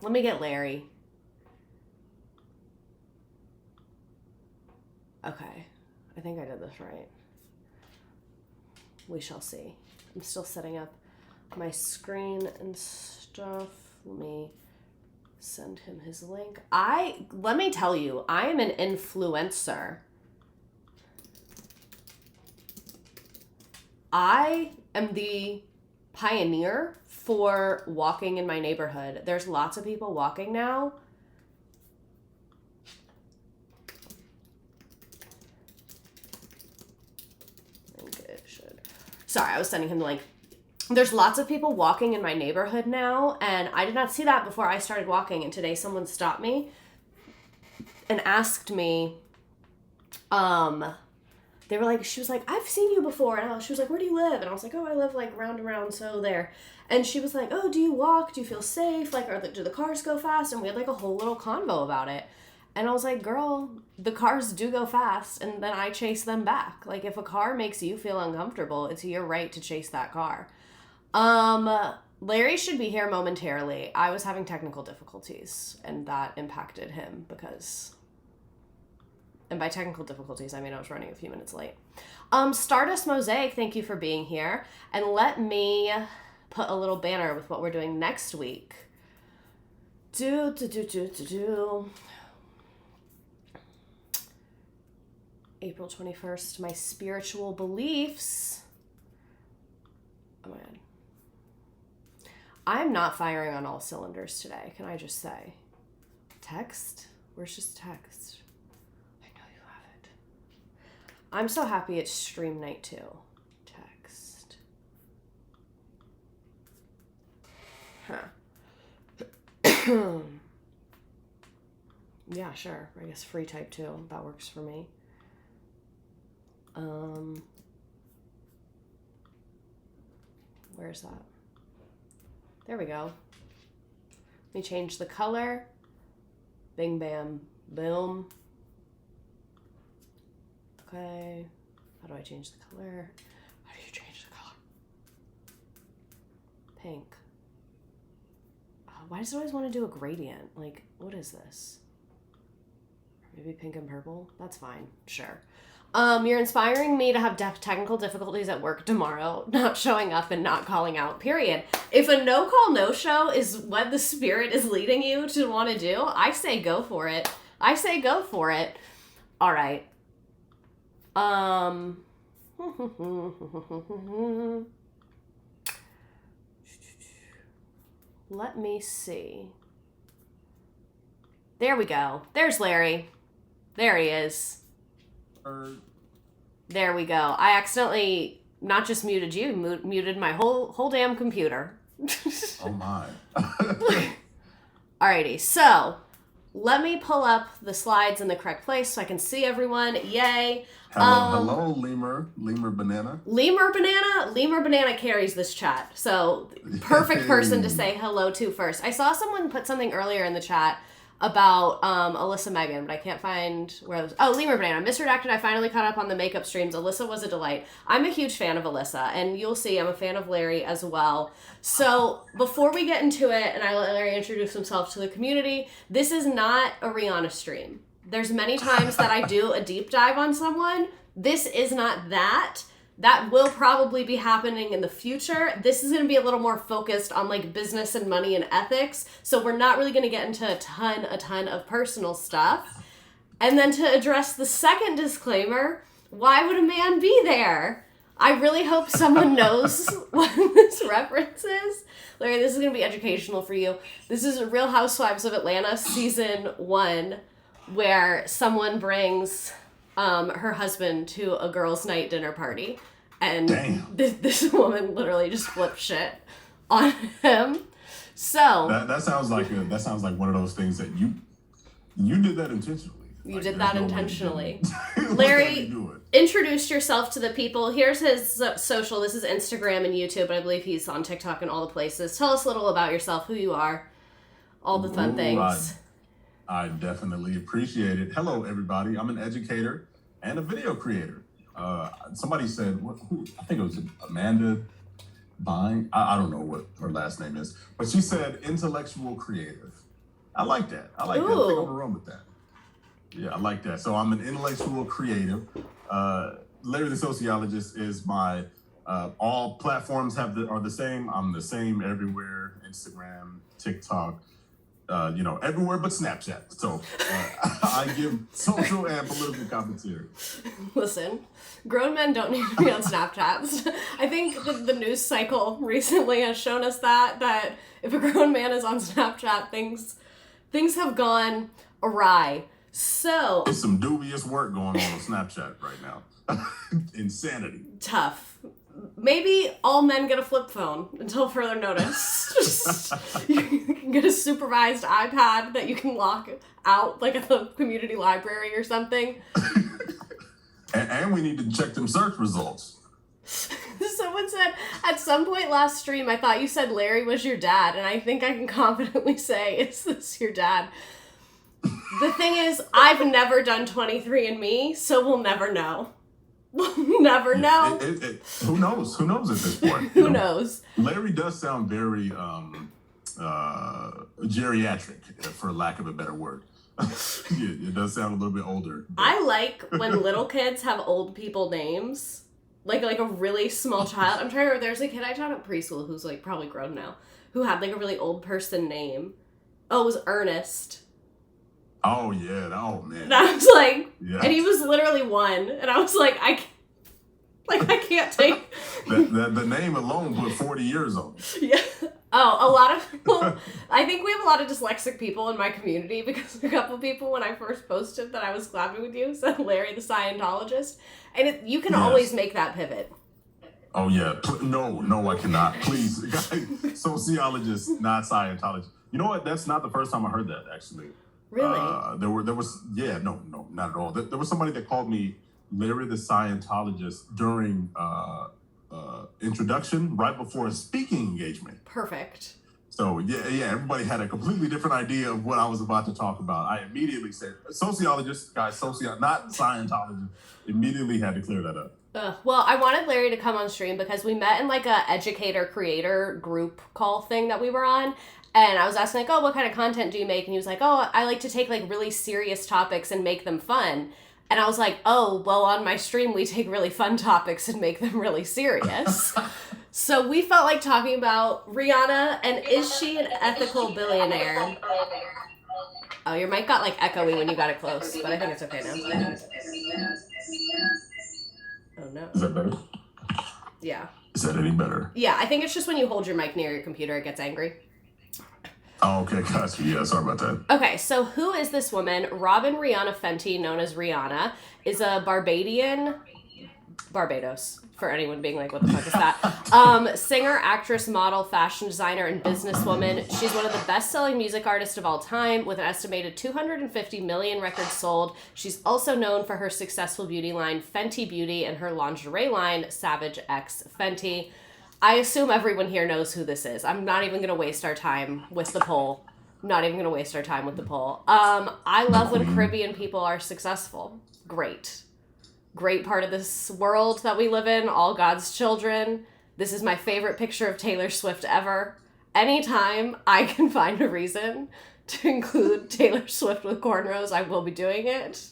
Let me get Larry. Okay. I think I did this right. We shall see. I'm still setting up my screen and stuff. Let me send him his link. Let me tell you, I am an influencer. I am the pioneer for walking in my neighborhood. There's lots of people walking now. I think it should. Sorry, I was sending him the link. There's lots of people walking in my neighborhood now, and I did not see that before I started walking, and today someone stopped me and asked me, they were like, she was like, I've seen you before. And she was like, where do you live? And I was like, oh, I live like round and round, so there. And she was like, oh, do you walk? Do you feel safe? Like, do the cars go fast? And we had like a whole little convo about it. And I was like, girl, the cars do go fast, and then I chase them back. Like, if a car makes you feel uncomfortable, it's your right to chase that car. Larry should be here momentarily. I was having technical difficulties, and that impacted him because... And by technical difficulties, I mean I was running a few minutes late. Stardust Mosaic, thank you for being here. And let me put a little banner with what we're doing next week. April 21st, my spiritual beliefs. Oh my God. I'm not firing on all cylinders today, can I just say? Text? Where's just text? I'm so happy it's stream night too. Text. Huh. Yeah, sure. I guess free type too. That works for me. Where's that? There we go. Let me change the color. Bing, bam, boom. Okay, how do I change the color? How do you change the color? Pink. Why does it always want to do a gradient? Like, what is this? Maybe pink and purple? That's fine, sure. You're inspiring me to have technical difficulties at work tomorrow, not showing up and not calling out, period. If a no-call, no-show is what the spirit is leading you to want to do, I say go for it. I say go for it. All right. Let me see. There we go. There's Larry. There he is. There we go. I accidentally not just muted you, muted my whole damn computer. Oh my. Alrighty, so let me pull up the slides in the correct place so I can see everyone. Yay. Hello, Lemur Banana. Lemur Banana carries this chat. So perfect person to say hello to first. I saw someone put something earlier in the chat about Alyssa Megan, but I can't find where it was. Oh, Lemur Banana. Misredacted, I finally caught up on the makeup streams. Alyssa was a delight. I'm a huge fan of Alyssa, and you'll see I'm a fan of Larry as well. So before we get into it, and I let Larry introduce himself to the community, this is not a Rihanna stream. There's many times that I do a deep dive on someone. This is not that. That will probably be happening in the future. This is going to be a little more focused on like business and money and ethics. So we're not really going to get into a ton of personal stuff. And then to address the second disclaimer, why would a man be there? I really hope someone knows what this reference is. Larry, this is going to be educational for you. This is Real Housewives of Atlanta season 1, where someone brings her husband to a girls' night dinner party, and this woman literally just flipped shit on him. So that sounds like one of those things that you did that intentionally. You did that intentionally. Larry introduced yourself to the people. Here's his social. This is Instagram and YouTube, but I believe he's on TikTok and all the places. Tell us a little about yourself, who you are, all the fun things. I definitely appreciate it. Hello, everybody. I'm an educator and a video creator. Somebody said, I think it was Amanda Vine. I don't know what her last name is, but she said intellectual creative. I like that. I think I'm gonna run with that. Yeah, I like that. So I'm an intellectual creative. Larry the Sociologist is my. All platforms are the same. I'm the same everywhere. Instagram, TikTok, everywhere but Snapchat. So I give social and political commentary. Listen, grown men don't need to be on Snapchats. I think the news cycle recently has shown us that if a grown man is on Snapchat, things have gone awry. So there's some dubious work going on Snapchat right now. Insanity. Tough. Maybe all men get a flip phone until further notice. You can get a supervised iPad that you can lock out, like at the community library or something. and we need to check them search results. Someone said, at some point last stream, I thought you said Larry was your dad, and I think I can confidently say, is this your dad? The thing is, I've never done 23andMe, so we'll never know. We'll never know. Who knows? Who knows at this point? Who knows? Larry does sound very geriatric, for lack of a better word. It does sound a little bit older. But... I like when little kids have old people names. Like a really small child. I'm trying to remember, there's a kid I taught at preschool who's like probably grown now, who had like a really old person name. Oh, it was Ernest. Oh, yeah. Oh, man. And I was like, yes. And he was literally 1. And I was like, I can't take... the name alone put 40 years on it. Yeah. Oh, a lot of people... I think we have a lot of dyslexic people in my community because a couple people, when I first posted that I was collabing with you, said Larry the Scientologist. And you can always make that pivot. Oh, yeah. No, I cannot. Please. Guys, sociologist, not Scientologist. You know what? That's not the first time I heard that, actually. Really? There was no, not at all. There was somebody that called me Larry the Scientologist during introduction, right before a speaking engagement. Perfect. So yeah, everybody had a completely different idea of what I was about to talk about. I immediately said, sociologist, guys, not Scientologist. Immediately had to clear that up. Well, I wanted Larry to come on stream because we met in like a educator-creator group call thing that we were on. And I was asking, like, oh, what kind of content do you make? And he was like, oh, I like to take, like, really serious topics and make them fun. And I was like, oh, well, on my stream, we take really fun topics and make them really serious. So we felt like talking about Rihanna, and is she an ethical billionaire? Oh, your mic got, like, echoey when you got it close, but I think it's okay now. Oh, no. Is that better? Yeah. Is that any better? Yeah, I think it's just when you hold your mic near your computer, it gets angry. Oh, okay, gotcha. Yeah, sorry about that. Okay, so who is this woman? Robin Rihanna Fenty, known as Rihanna, is a Barbados, for anyone being like, what the fuck is that? Singer, actress, model, fashion designer, and businesswoman. She's one of the best-selling music artists of all time, with an estimated 250 million records sold. She's also known for her successful beauty line, Fenty Beauty, and her lingerie line, Savage X Fenty. I assume everyone here knows who this is. I'm not even going to waste our time with the poll. I love when Caribbean people are successful. Great part of this world that we live in, all God's children. This is my favorite picture of Taylor Swift ever. Anytime I can find a reason to include Taylor Swift with cornrows, I will be doing it.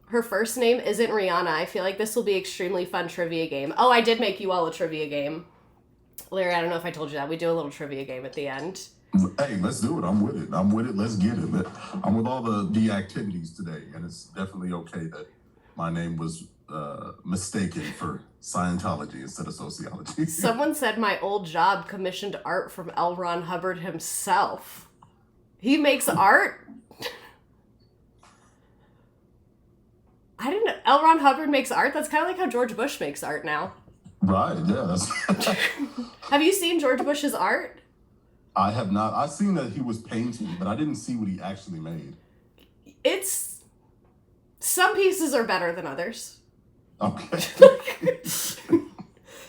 Her first name isn't Rihanna. I feel like this will be extremely fun trivia game. Oh, I did make you all a trivia game. Larry, I don't know if I told you that. We do a little trivia game at the end. Hey, let's do it. I'm with it. Let's get it. I'm with all the activities today, and it's definitely okay that my name was mistaken for Scientology instead of sociology. Someone said my old job commissioned art from L. Ron Hubbard himself. He makes art? I didn't know. L. Ron Hubbard makes art? That's kind of like how George Bush makes art now. Right, yeah. Have you seen George Bush's art? I have not. I've seen that he was painting, but I didn't see what he actually made. Some pieces are better than others. Okay.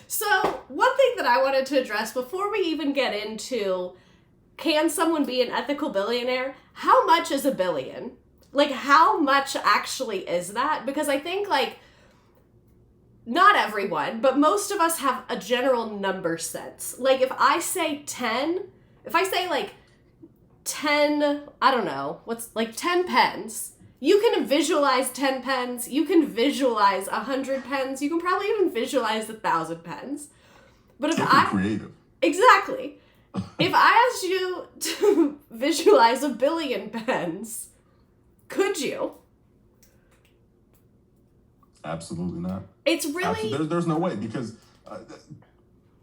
So, one thing that I wanted to address before we even get into, can someone be an ethical billionaire? How much is a billion? Like, how much actually is that? Because I think, like, not everyone, but most of us have a general number sense. Like, if I say 10, if I say, like, 10, I don't know, 10 pens. You can visualize 10 pens. You can visualize 100 pens. You can probably even visualize 1,000 pens. But if creative. Exactly. If I asked you to visualize 1 billion pens, could you? Absolutely not. It's really... There's no way, because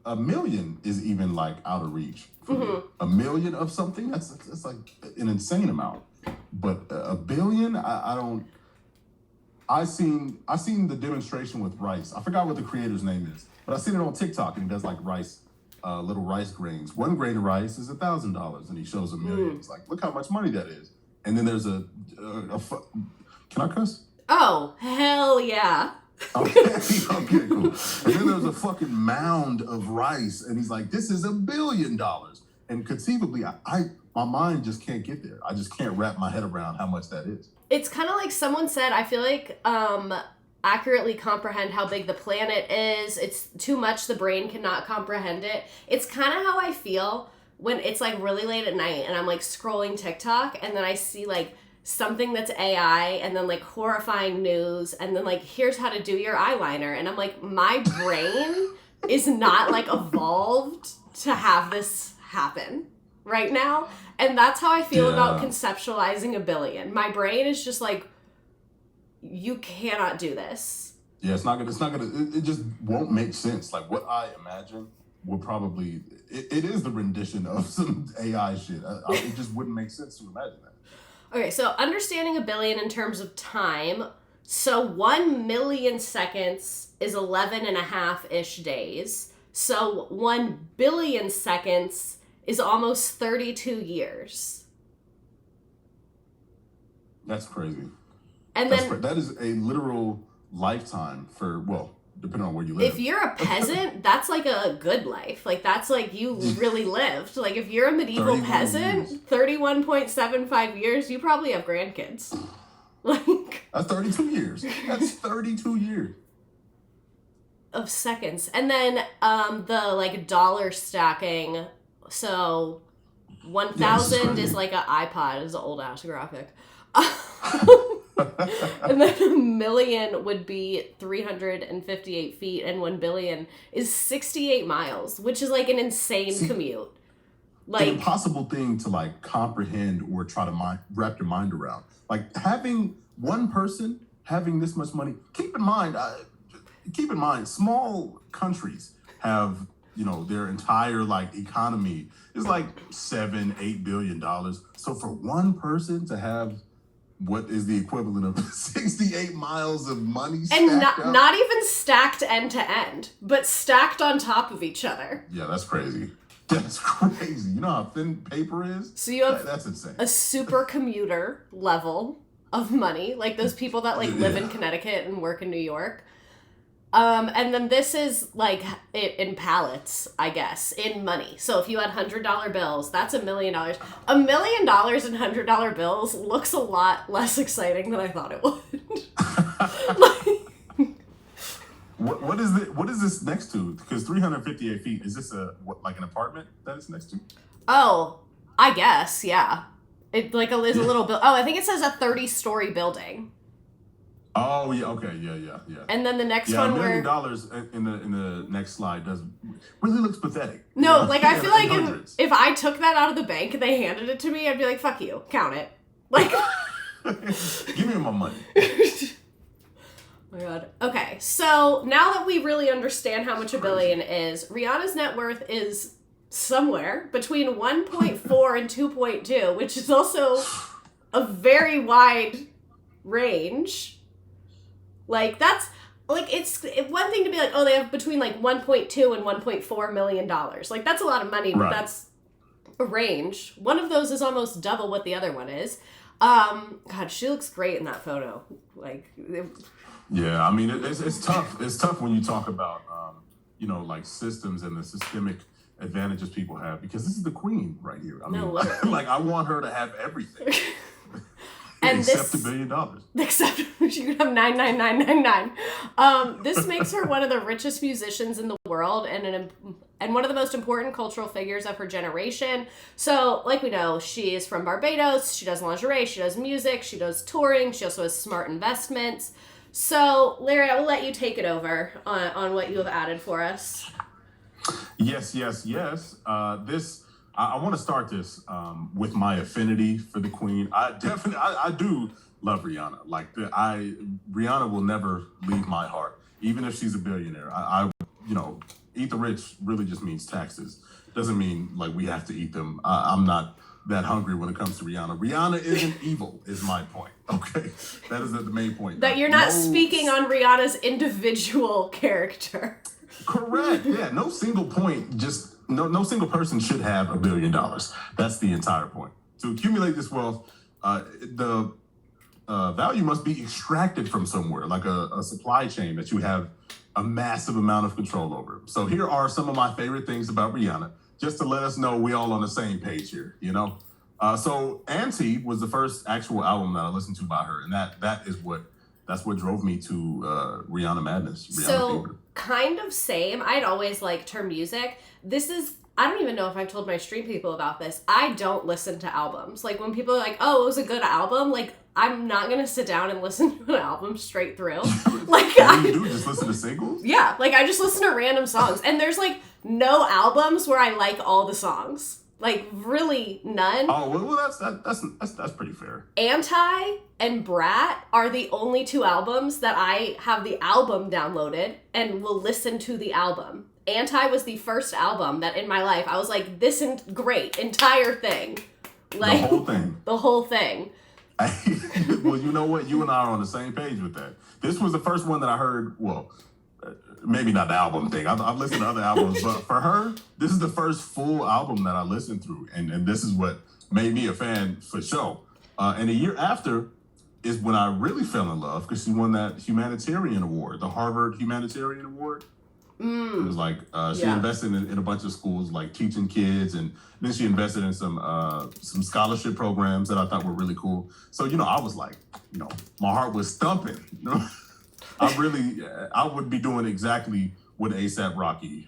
1 million is even like out of reach. For me. 1 million of something, that's like an insane amount. But 1 billion, I don't. I seen the demonstration with rice. I forgot what the creator's name is, but I seen it on TikTok, and he does like rice, little rice grains. 1 grain of rice is $1,000, and he shows 1 million. It's like, look how much money that is. And then there's can I cuss? Oh, hell yeah. Okay, cool. And then there's a fucking mound of rice, and he's like, this is $1 billion. And conceivably, my mind just can't get there. I just can't wrap my head around how much that is. It's kind of like someone said, I feel like accurately comprehend how big the planet is. It's too much, the brain cannot comprehend it. It's kind of how I feel when it's like really late at night and I'm like scrolling TikTok, and then I see like something that's AI, and then like horrifying news, and then like, here's how to do your eyeliner. And I'm like, my brain is not like evolved to have this happen right now. And that's how I feel about conceptualizing 1 billion. My brain is just like, you cannot do this. Yeah, it just won't make sense. Like what I imagine would probably, it is the rendition of some AI shit. It just wouldn't make sense to imagine that. Okay, so understanding 1 billion in terms of time. So 1 million seconds is 11.5-ish days. So 1 billion seconds is almost 32 years. That's crazy. And that is a literal lifetime for, well, depending on where you live. If you're a peasant, that's like a good life. Like, that's like you really lived. Like, if you're a medieval peasant, 31.75 years, you probably have grandkids. Like, that's 32 years. That's 32 years. Of seconds. And then the, like, dollar stacking. So, 1,000 is like an iPod. Is an old-ass graphic. And then 1 million would be 358 feet, and 1 billion is 68 miles, which is like an insane commute. Like, an impossible thing to like comprehend or try to wrap your mind around. Like having one person having this much money. Keep in mind, small countries have, their entire like economy is like $7-8 billion. So for one person to have what is the equivalent of 68 miles of money stacked and up? Not even stacked end to end, but stacked on top of each other. Yeah, that's crazy. That's crazy. You know how thin paper is? So you have that's insane. A super commuter level of money, like those people that like live in Connecticut and work in New York. And then this is like it in pallets, I guess, in money. So if you had $100 bills, that's $1 million. $1 million in $100 bills looks a lot less exciting than I thought it would. What is this next to? Because 358 feet, is this like an apartment that it's next to? Oh, I guess, yeah. It like is a little I think it says a 30-story building. Oh yeah, okay, yeah. And then the next one $1 million in the next slide really looks pathetic. No, like I feel like if I took that out of the bank and they handed it to me, I'd be like, fuck you, count it. Like, give me my money. Oh my god. Okay, so now that we really understand how much 1 billion is, Rihanna's net worth is somewhere between 1.4 and 2.2, which is also a very wide range. Like, that's, like, it's one thing to be like, oh, they have between, like, 1.2 and $1.4 million. Like, that's a lot of money, but that's a range. One of those is almost double what the other one is. God, she looks great in that photo. Like, yeah, I mean, it's tough. It's tough when you talk about, like, systems and the systemic advantages people have, because this is the queen right here. I mean, like, I want her to have everything. And Except this, $1 billion. Except she could have 99999. This makes her one of the richest musicians in the world and one of the most important cultural figures of her generation. So, like we know, she is from Barbados. She does lingerie. She does music. She does touring. She also has smart investments. So, Larry, I will let you take it over on what you have added for us. Yes. I want to start this with my affinity for the Queen. I do love Rihanna. Like Rihanna will never leave my heart, even if she's a billionaire. Eat the rich really just means taxes. Doesn't mean like we have to eat them. I'm not that hungry when it comes to Rihanna. Rihanna isn't evil, is my point. Okay, that is the main point. That you're not speaking on Rihanna's individual character. Correct. Yeah. No single point. No single person should have $1 billion. That's the entire point. To accumulate this wealth, the value must be extracted from somewhere, like a supply chain that you have a massive amount of control over. So here are some of my favorite things about Rihanna, just to let us know we all on the same page here, So Auntie was the first actual album that I listened to by her, and that's what drove me to Rihanna Madness. So kind of same. I'd always liked her music. I don't even know if I've told my stream people about this. I don't listen to albums. Like when people are like, oh, it was a good album, like I'm not going to sit down and listen to an album straight through. Like you do just listen to singles? Yeah, like I just listen to random songs. And there's like no albums where I like all the songs. Like really none. Oh, well that's pretty fair. Anti and Brat are the only two albums that I have the album downloaded and will listen to the album. Anti was the first album that in my life I was like, this great entire thing. Like the whole thing. The whole thing. Well, you know what? You and I are on the same page with that. This was the first one that I heard. Well, maybe not the album thing. I've listened to other albums, but for her, this is the first full album that I listened through, and this is what made me a fan for sure. And a year after is when I really fell in love because she won that humanitarian award, the Harvard Humanitarian Award. It was like she invested in a bunch of schools, like teaching kids, and then she invested in some scholarship programs that I thought were really cool. So I was like, my heart was thumping. I would be doing exactly what A$AP Rocky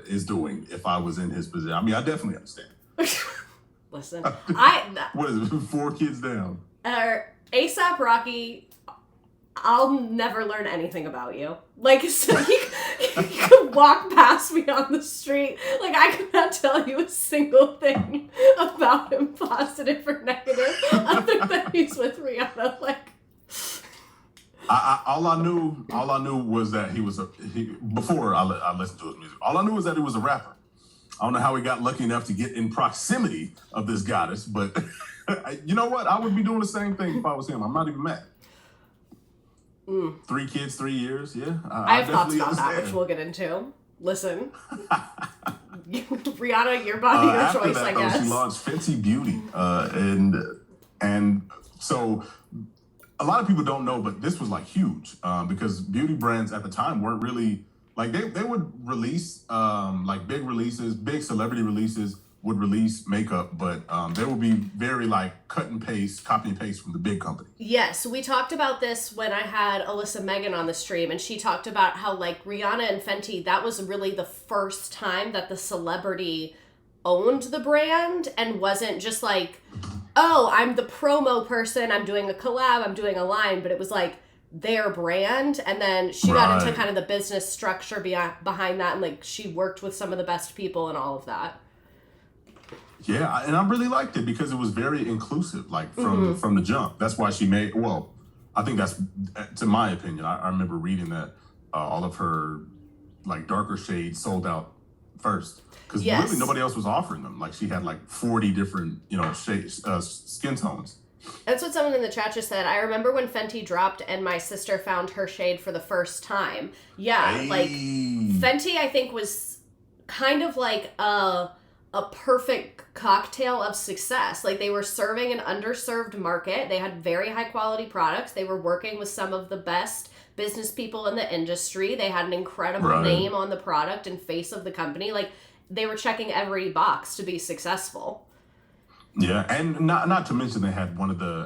is doing if I was in his position. I mean, I definitely understand. Listen, what is it? 4 kids down. A$AP Rocky. I'll never learn anything about you. Like, so he could walk past me on the street. Like, I could not tell you a single thing about him, positive or negative, other than he's with Rihanna. Like, all I knew was that before I listened to his music, all I knew was that he was a rapper. I don't know how he got lucky enough to get in proximity of this goddess, but you know what? I would be doing the same thing if I was him. I'm not even mad. 3 kids, 3 years. Yeah, I have thoughts about that, which we'll get into. Listen, Rihanna, your body, your choice. I guess. She launched Fenty Beauty, and so a lot of people don't know, but this was like huge because beauty brands at the time weren't really like they would release like big releases, big celebrity releases would release makeup, but they would be very like cut and paste, copy and paste from the big company. Yes, we talked about this when I had Alyssa Megan on the stream, and she talked about how like Rihanna and Fenty, that was really the first time that the celebrity owned the brand and wasn't just like, oh, I'm the promo person, I'm doing a collab, I'm doing a line, but it was like their brand. And then she got into kind of the business structure behind that, and like she worked with some of the best people and all of that. Yeah, and I really liked it because it was very inclusive, like from the jump. That's why she made, well, I think that's, to my opinion, I remember reading that all of her like darker shades sold out first. Because really nobody else was offering them. Like she had like 40 different, shades, skin tones. That's what someone in the chat just said. I remember when Fenty dropped and my sister found her shade for the first time. Yeah, like Fenty I think was kind of like a perfect cocktail of success. Like they were serving an underserved market. They had very high quality products. They were working with some of the best business people in the industry. They had an incredible name on the product and face of the company. Like they were checking every box to be successful. Yeah, and not to mention they had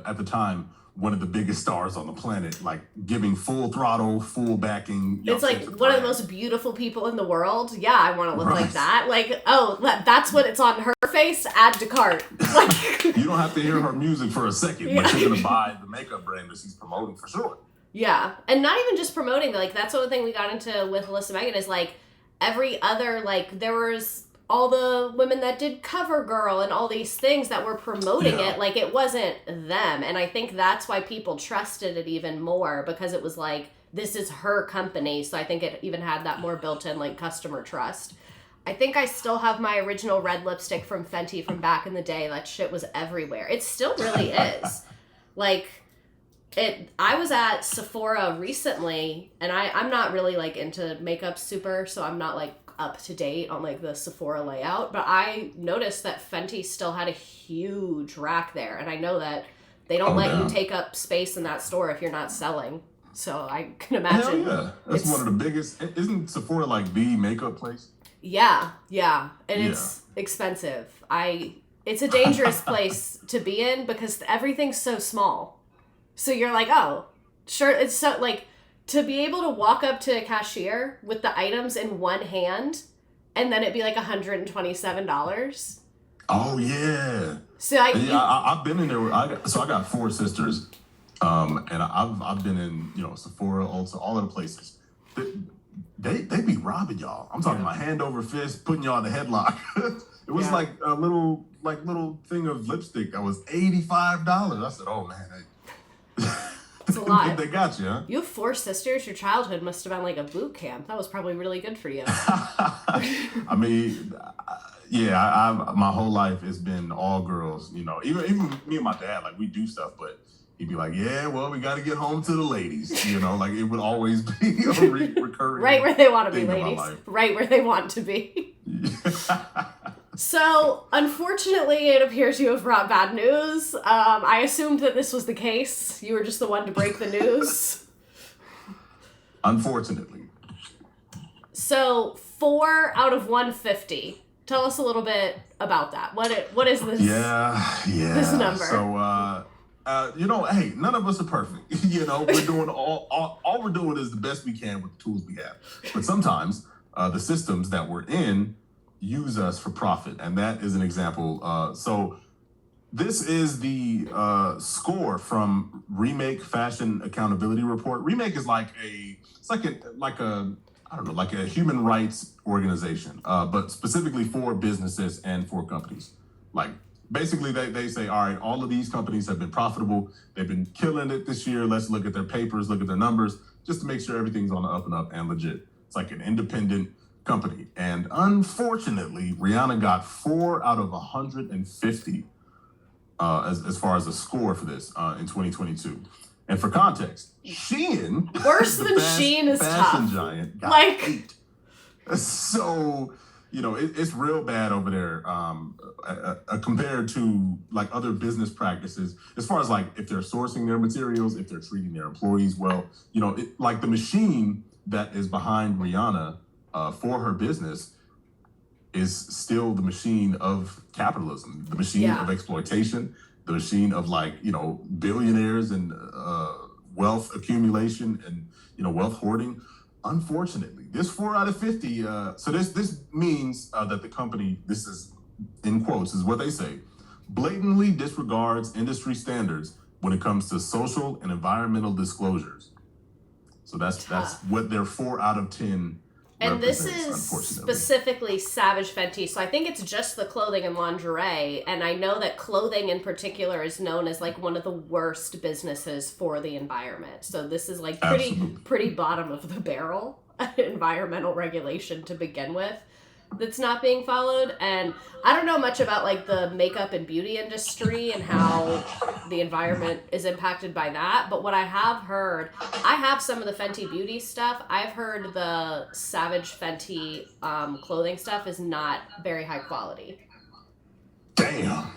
at the time, one of the biggest stars on the planet, like giving full throttle, full backing. It's like one of the most beautiful people in the world. Yeah, I want to look like that. Like, oh, that's what it's on her face. Add to cart. Like, you don't have to hear her music for a second, but you're gonna buy the makeup brand that she's promoting for sure. Yeah, and not even just promoting. Like, that's one thing we got into with Alyssa Megan is like every other, like, there was all the women that did CoverGirl and all these things that were promoting it, like it wasn't them. And I think that's why people trusted it even more, because it was like, this is her company. So I think it even had that more built-in like customer trust. I think I still have my original red lipstick from Fenty from back in the day. That shit was everywhere. It still really is. Like, I was at Sephora recently, and I'm not really like into makeup super, so I'm not like up to date on like the Sephora layout, but I noticed that Fenty still had a huge rack there, and I know that they don't let you take up space in that store if you're not selling, so I can imagine. Hell yeah, that's one of the biggest. Isn't Sephora like the makeup place? Yeah, and it's expensive. It's a dangerous place to be in because everything's so small, so you're like, oh sure, it's so like to be able to walk up to a cashier with the items in one hand and then it'd be like $127. Oh, yeah. So I've been in there. I got 4 sisters, and I've been in, Sephora, Ulta, all of the places. They be robbing y'all. I'm talking about hand over fist, putting y'all in a headlock. It was like a little thing of lipstick that was $85. I said, oh, man. It's a lot. They got you, huh? You have 4 sisters. Your childhood must have been like a boot camp. That was probably really good for you. I mean, yeah, my whole life has been all girls. Even me and my dad, like we do stuff, but he'd be like, "Yeah, well, we got to get home to the ladies." Like it would always be a recurring. Right where they want to be, ladies. Right where they want to be. So, unfortunately, it appears you have brought bad news. I assumed that this was the case. You were just the one to break the news. Unfortunately. So, 4 out of 150. Tell us a little bit about that. What is this? This number. So, hey, none of us are perfect. We're doing all we're doing is the best we can with the tools we have. But sometimes the systems that we're in use us for profit, and that is an example. So this is the score from Remake Fashion Accountability Report. Remake is like a human rights organization, but specifically for businesses and for companies. Like basically they say, all right, all of these companies have been profitable. They've been killing it this year. Let's look at their papers, look at their numbers, just to make sure everything's on the up and up and legit. It's like an independent company. And unfortunately, Rihanna got 4 out of 150 as far as a score for this in 2022. And for context, Shein, worse than Shein is fashion tough. giant, got 8. So, it's real bad over there compared to like other business practices as far as like if they're sourcing their materials, if they're treating their employees well, like the machine that is behind Rihanna for her business is still the machine of capitalism, the machine of exploitation, the machine of like, billionaires and wealth accumulation and, wealth hoarding. Unfortunately, this 4 out of 50, so this means that the company, this is in quotes, is what they say, blatantly disregards industry standards when it comes to social and environmental disclosures. So that's what their 4 out of 10 and this is specifically Savage Fenty, so I think it's just the clothing and lingerie, and I know that clothing in particular is known as like one of the worst businesses for the environment. So this is like pretty bottom of the barrel environmental regulation to begin with that's not being followed. And I don't know much about like the makeup and beauty industry and how the environment is impacted by that, but what I have heard, I have some of the Fenty beauty stuff. I've heard the Savage Fenty clothing stuff is not very high quality. Damn.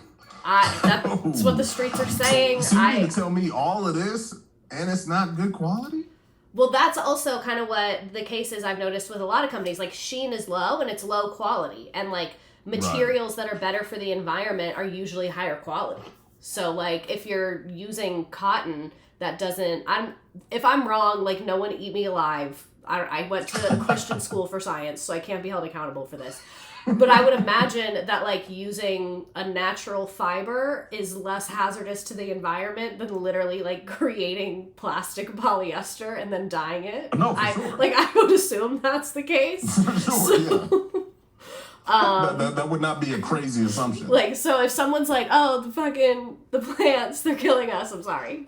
That's what the streets are saying. So you mean to tell me all of this and it's not good quality? Well, that's also kind of what the case is I've noticed with a lot of companies. Like Shein is low and it's low quality. And like materials that are better for the environment are usually higher quality. So like if you're using cotton that doesn't, if I'm wrong, like no one eat me alive. I went to a Christian school for science, so I can't be held accountable for this. But I would imagine that like using a natural fiber is less hazardous to the environment than literally like creating plastic polyester and then dyeing it. No, for sure. Like I would assume that's the case. For sure, yeah. That would not be a crazy assumption. Like, so if someone's like, oh, the plants, they're killing us, I'm sorry.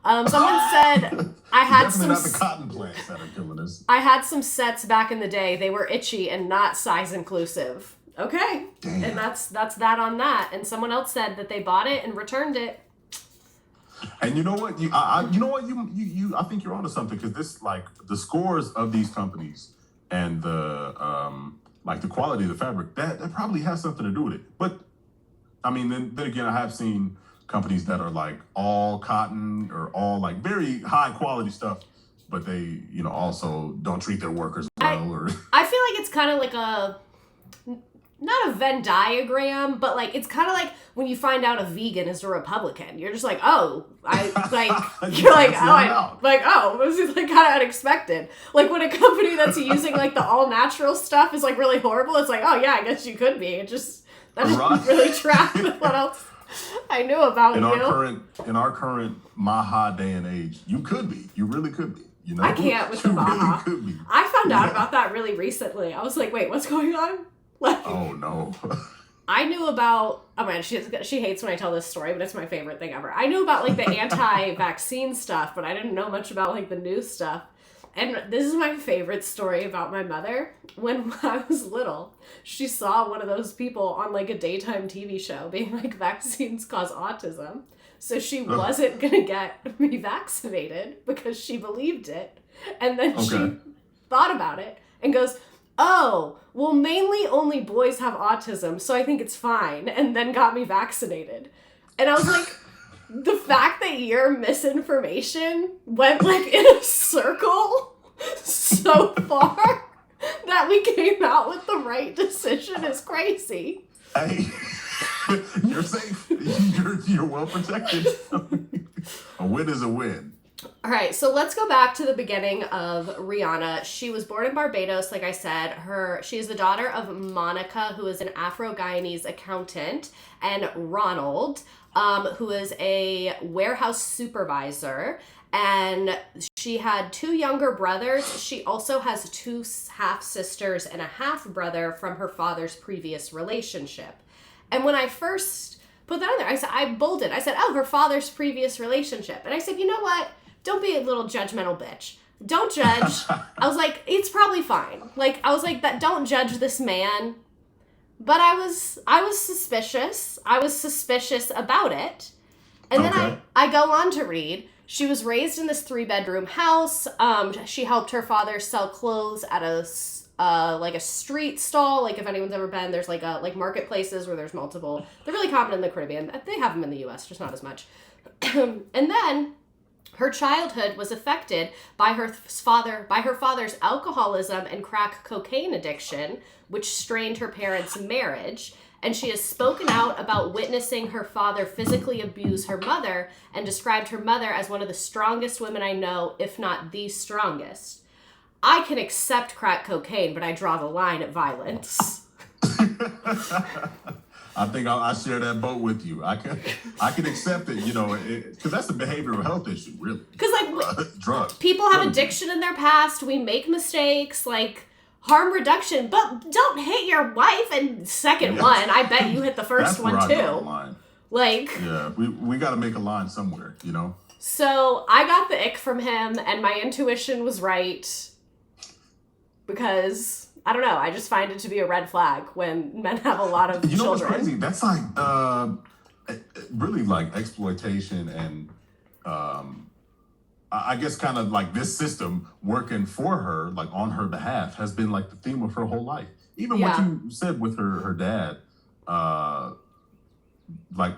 Someone said I had Definitely not the cotton plants that are killing us. I had some sets back in the day. They were itchy and not size inclusive. Okay. Damn. And that's that on that. And someone else said that they bought it and returned it. And you know what? I think you're onto something, because this, like, the scores of these companies and the like the quality of the fabric, that probably has something to do with it. But I mean, then again, I have seen companies that are like all cotton or all like very high quality stuff, but they, also don't treat their workers well. I feel like it's kind of like not a Venn diagram, but like it's kind of like when you find out a vegan is a Republican. You're just like, oh, you're like, this is like kind of unexpected. Like when a company that's using like the all natural stuff is like really horrible, it's like, oh yeah, I guess you could be. That just really track with what else I knew about in our current Maha day and age, you could be. You really could be. I can't with the Maha. Really could be. I found out about that really recently. I was like, wait, what's going on? Like, oh no. I knew about, oh man, she hates when I tell this story, but it's my favorite thing ever. I knew about like the anti-vaccine stuff, but I didn't know much about like the new stuff. And this is my favorite story about my mother. When I was little, she saw one of those people on like a daytime TV show being like, vaccines cause autism. So she wasn't going to get me vaccinated because she believed it. And then she thought about it and goes, oh, well, mainly only boys have autism, so I think it's fine. And then got me vaccinated. And I was like, the fact that your misinformation went like in a circle so far that we came out with the right decision is crazy. Hey, you're safe. You're well protected. A win is a win. All right, so let's go back to the beginning of Rihanna. She was born in Barbados, like I said. She is the daughter of Monica, who is an Afro-Guyanese accountant, and Ronald, who is a warehouse supervisor. And she had 2 younger brothers. She also has 2 half-sisters and a half-brother from her father's previous relationship. And when I first put that on there, I bolded. I said, oh, her father's previous relationship. And I said, you know what? Don't be a little judgmental bitch. Don't judge. I was like, it's probably fine. Like, I was like, don't judge this man. But I was suspicious. I was suspicious about it. And then I go on to read, she was raised in this 3-bedroom house. She helped her father sell clothes at a street stall. Like if anyone's ever been, there's like marketplaces where there's multiple. They're really common in the Caribbean. They have them in the US, just not as much. And then her childhood was affected by her father's alcoholism and crack cocaine addiction, which strained her parents' marriage. And she has spoken out about witnessing her father physically abuse her mother and described her mother as one of the strongest women I know, if not the strongest. I can accept crack cocaine, but I draw the line at violence. I think I share that boat with you. I can accept it, because that's a behavioral health issue, really. Because like drugs, people have addiction in their past. We make mistakes, like harm reduction, but don't hit your wife in second one. I bet you hit the first one too. The line. Like, yeah, we got to make a line somewhere, So I got the ick from him, and my intuition was right because. I don't know. I just find it to be a red flag when men have a lot of children. You know what's crazy? That's like really like exploitation and I guess kind of like this system working for her, like on her behalf, has been like the theme of her whole life. Even what you said with her dad, like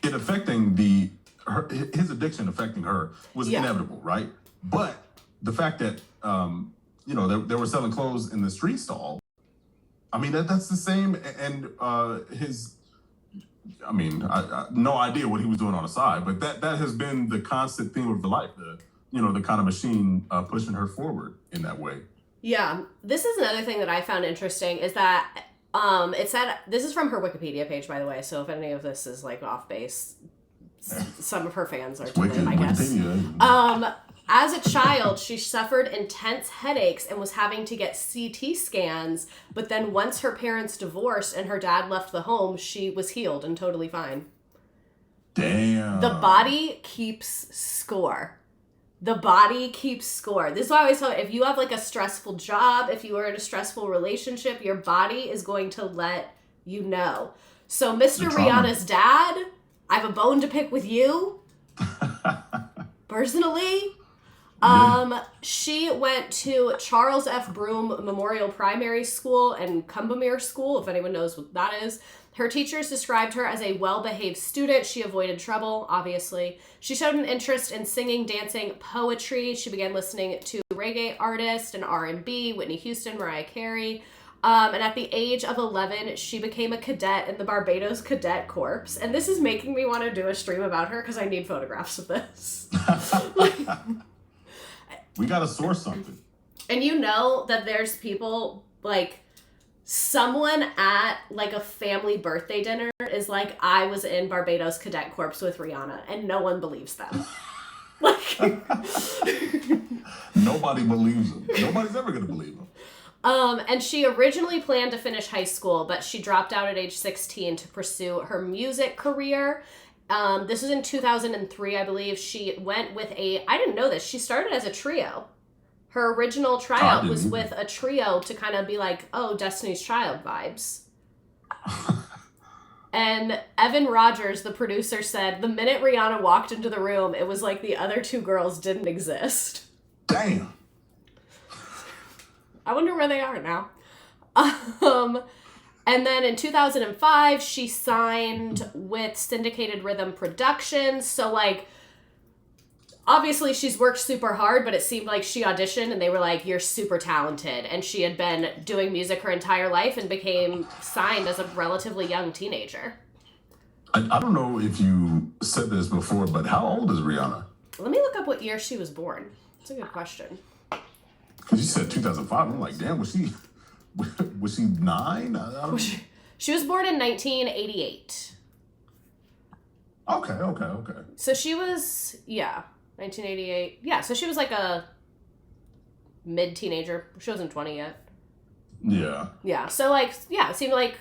it affecting his addiction affecting her was inevitable, right? But the fact that they were selling clothes in the street stall. I mean, that's the same. And his I mean, I no idea what he was doing on the side, but that has been the constant theme of the life. The kind of machine pushing her forward in that way. Yeah, this is another thing that I found interesting is that it said this is from her Wikipedia page, by the way. So if any of this is like off base, some of her fans are to blame, I guess. As a child, she suffered intense headaches and was having to get CT scans. But then once her parents divorced and her dad left the home, she was healed and totally fine. Damn. The body keeps score. The body keeps score. This is why I always tell you, if you have like a stressful job, if you are in a stressful relationship, your body is going to let you know. So Mr. Rihanna's dad, I have a bone to pick with you. Personally. She went to Charles F. Broome Memorial Primary School and Cumbamere School, if anyone knows what that is. Her teachers described her as a well-behaved student. She avoided trouble, obviously. She showed an interest in singing, dancing, poetry. She began listening to reggae artists and R&B, Whitney Houston, Mariah Carey. And at the age of 11, she became a cadet in the Barbados Cadet Corps. And this is making me want to do a stream about her because I need photographs of this. We got to source something. And you know that there's people, like, someone at, like, a family birthday dinner is like, I was in Barbados Cadet Corps with Rihanna, and no one believes them. Like, nobody believes them. Nobody's ever going to believe them. And she originally planned to finish high school, but she dropped out at age 16 to pursue her music career. This was in 2003, I believe. She went with I didn't know this, she started as a trio. Her original tryout was with a trio to kind of be like, oh, Destiny's Child vibes. And Evan Rogers, the producer, said, the minute Rihanna walked into the room, it was like the other two girls didn't exist. Damn. I wonder where they are now. And then in 2005, she signed with Syndicated Rhythm Productions. So, like, obviously she's worked super hard, but it seemed like she auditioned and they were like, you're super talented. And she had been doing music her entire life and became signed as a relatively young teenager. I don't know if you said this before, but how old is Rihanna? Let me look up what year she was born. That's a good question. Because you said 2005. I'm like, damn, was she 9? She was born in 1988. Okay. So she was, 1988. Yeah, so she was like a mid-teenager. She wasn't 20 yet. Yeah. Yeah, so like, it seemed like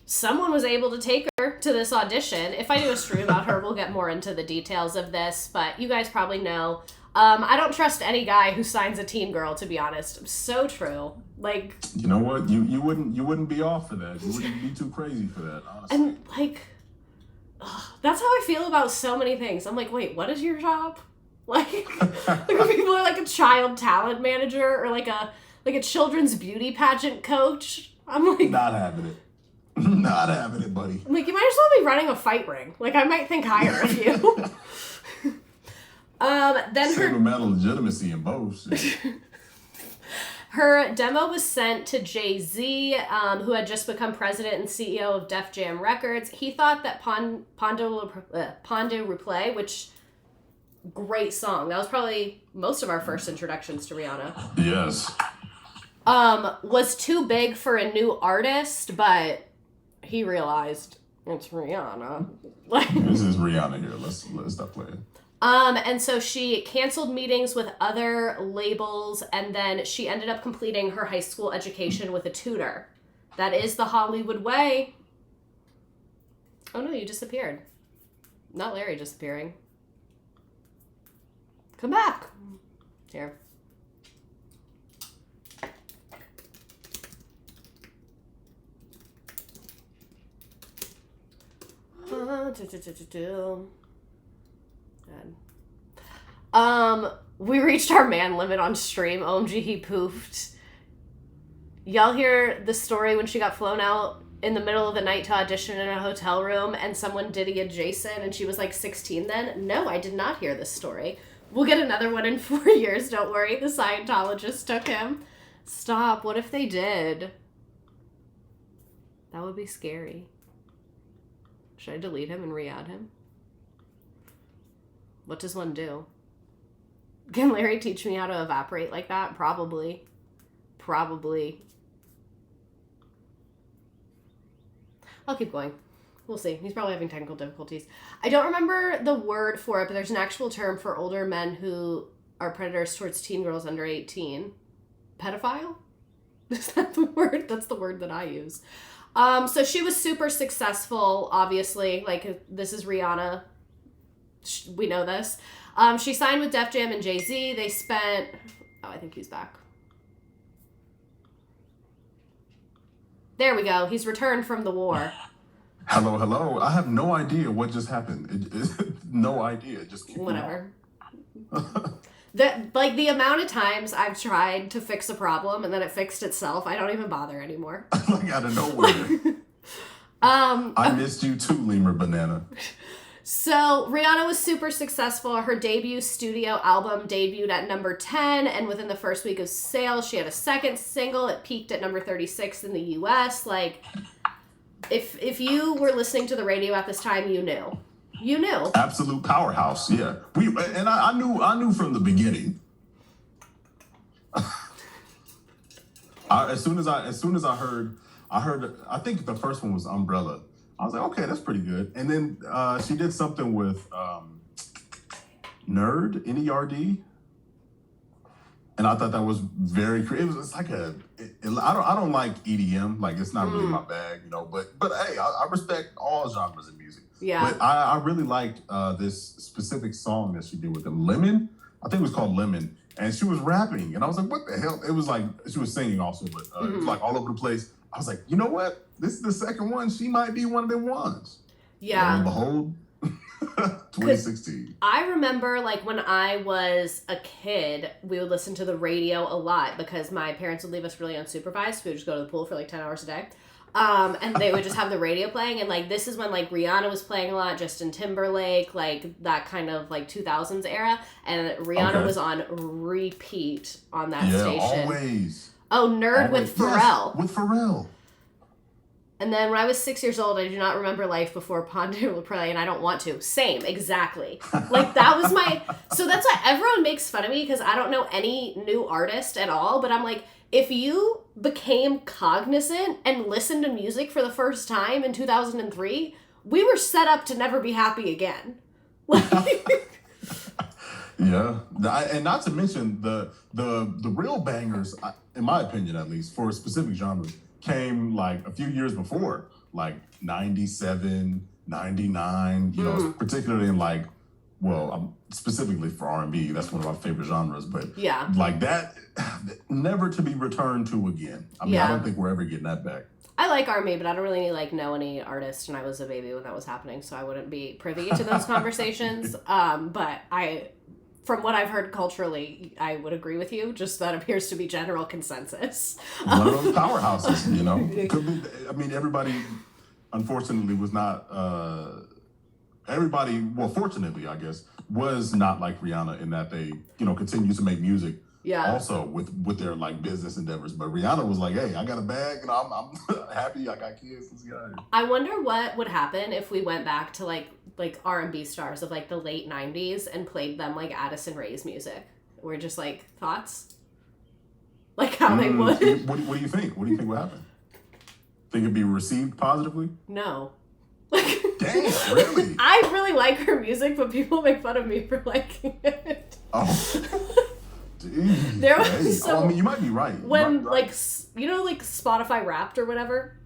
someone was able to take her to this audition. If I do a stream about her, we'll get more into the details of this, but you guys probably know. I don't trust any guy who signs a teen girl, to be honest. So true. Like, you know what? You wouldn't be off for that. You wouldn't be too crazy for that, honestly. And like, that's how I feel about so many things. I'm like, wait, what is your job? Like people are like a child talent manager or like a children's beauty pageant coach. I'm like, not having it. Not having it, buddy. I'm like, you might as well be running a fight ring. Like, I might think higher of you. Then same amount of legitimacy in both. Her demo was sent to Jay-Z, who had just become president and CEO of Def Jam Records. He thought that Pondo Replay, which, great song. That was probably most of our first introductions to Rihanna. Yes. Was too big for a new artist, but he realized it's Rihanna. This is Rihanna here. Let's stop playing. And so she canceled meetings with other labels, and then she ended up completing her high school education with a tutor. That is the Hollywood way. Oh no, you disappeared. Not Larry disappearing. Come back. Here. We reached our man limit on stream. OMG, he poofed. Y'all hear the story when she got flown out in the middle of the night to audition in a hotel room and someone did adjacent and she was like 16 then? No, I did not hear this story. We'll get another one in 4 years, don't worry. The Scientologist took him. Stop, what if they did? That would be scary. Should I delete him and re-add him? What does one do? Can Larry teach me how to evaporate like that? Probably. I'll keep going. We'll see. He's probably having technical difficulties. I don't remember the word for it, but there's an actual term for older men who are predators towards teen girls under 18. Pedophile? Is that the word? That's the word that I use. So she was super successful, obviously. Like, this is Rihanna. We know this. She signed with Def Jam and Jay-Z. They spent... Oh, I think he's back. There we go. He's returned from the war. Hello. I have no idea what just happened. No idea. Just keep whatever. The amount of times I've tried to fix a problem and then it fixed itself, I don't even bother anymore. Like out of nowhere. I missed you too, Lemur Banana. So Rihanna was super successful. Her debut studio album debuted at number 10, and within the first week of sales, she had a second single. It peaked at number 36 in the U.S. Like, if you were listening to the radio at this time, you knew. You knew. Absolute powerhouse. Yeah. I knew from the beginning. As soon as I heard, I think the first one was Umbrella. I was like, okay, that's pretty good. And then she did something with Nerd, N-E-R-D. And I thought that was very creative. It's like I don't like EDM. Like, it's not really my bag, you know. But hey, I respect all genres of music. Yeah. But I really liked this specific song that she did with them, Lemon. I think it was called Lemon. And she was rapping. And I was like, what the hell? It was like, she was singing also, but it was like all over the place. I was like, you know what? This is the second one. She might be one of them ones. Yeah. And behold, 2016. I remember, like, when I was a kid, we would listen to the radio a lot because my parents would leave us really unsupervised. We would just go to the pool for like 10 hours a day. And they would just have the radio playing. And, like, this is when, like, Rihanna was playing a lot, Justin Timberlake, like, that kind of, like, 2000s era. And Rihanna was on repeat on that station. Yeah, always. Oh, Nerd with Pharrell. Yes, with Pharrell. And then when I was 6 years old, I do not remember life before Ponte La Prairie, and I don't want to. Same, exactly. Like, that was my... So that's why everyone makes fun of me, because I don't know any new artist at all, but I'm like, if you became cognizant and listened to music for the first time in 2003, we were set up to never be happy again. Yeah, and not to mention the real bangers, in my opinion at least, for specific genres, came like a few years before, like 97, 99, you know, particularly in like, well, specifically for R&B, that's one of my favorite genres, but like that, never to be returned to again. I mean, I don't think we're ever getting that back. I like R&B, but I don't really like know any artist, and I was a baby when that was happening, so I wouldn't be privy to those conversations. But from what I've heard culturally, I would agree with you. Just that appears to be general consensus. One of those powerhouses, you know. Could be, I mean, everybody, unfortunately, was not. Everybody, well, fortunately, I guess, was not like Rihanna in that they, you know, continue to make music. Yeah. Also with their like business endeavors, but Rihanna was like, "Hey, I got a bag, and I'm happy. I got kids. Let's get out of here." I wonder what would happen if we went back to like R&B stars of like the late 90s and played them like Addison Rae's music. We're just like, thoughts? Like how they would. What do you think? What do you think would happen? Think it'd be received positively? No. Damn, really? I really like her music, but people make fun of me for liking it. Oh. Jeez, there was I mean, you might be right. When like you know, like Spotify Wrapped or whatever.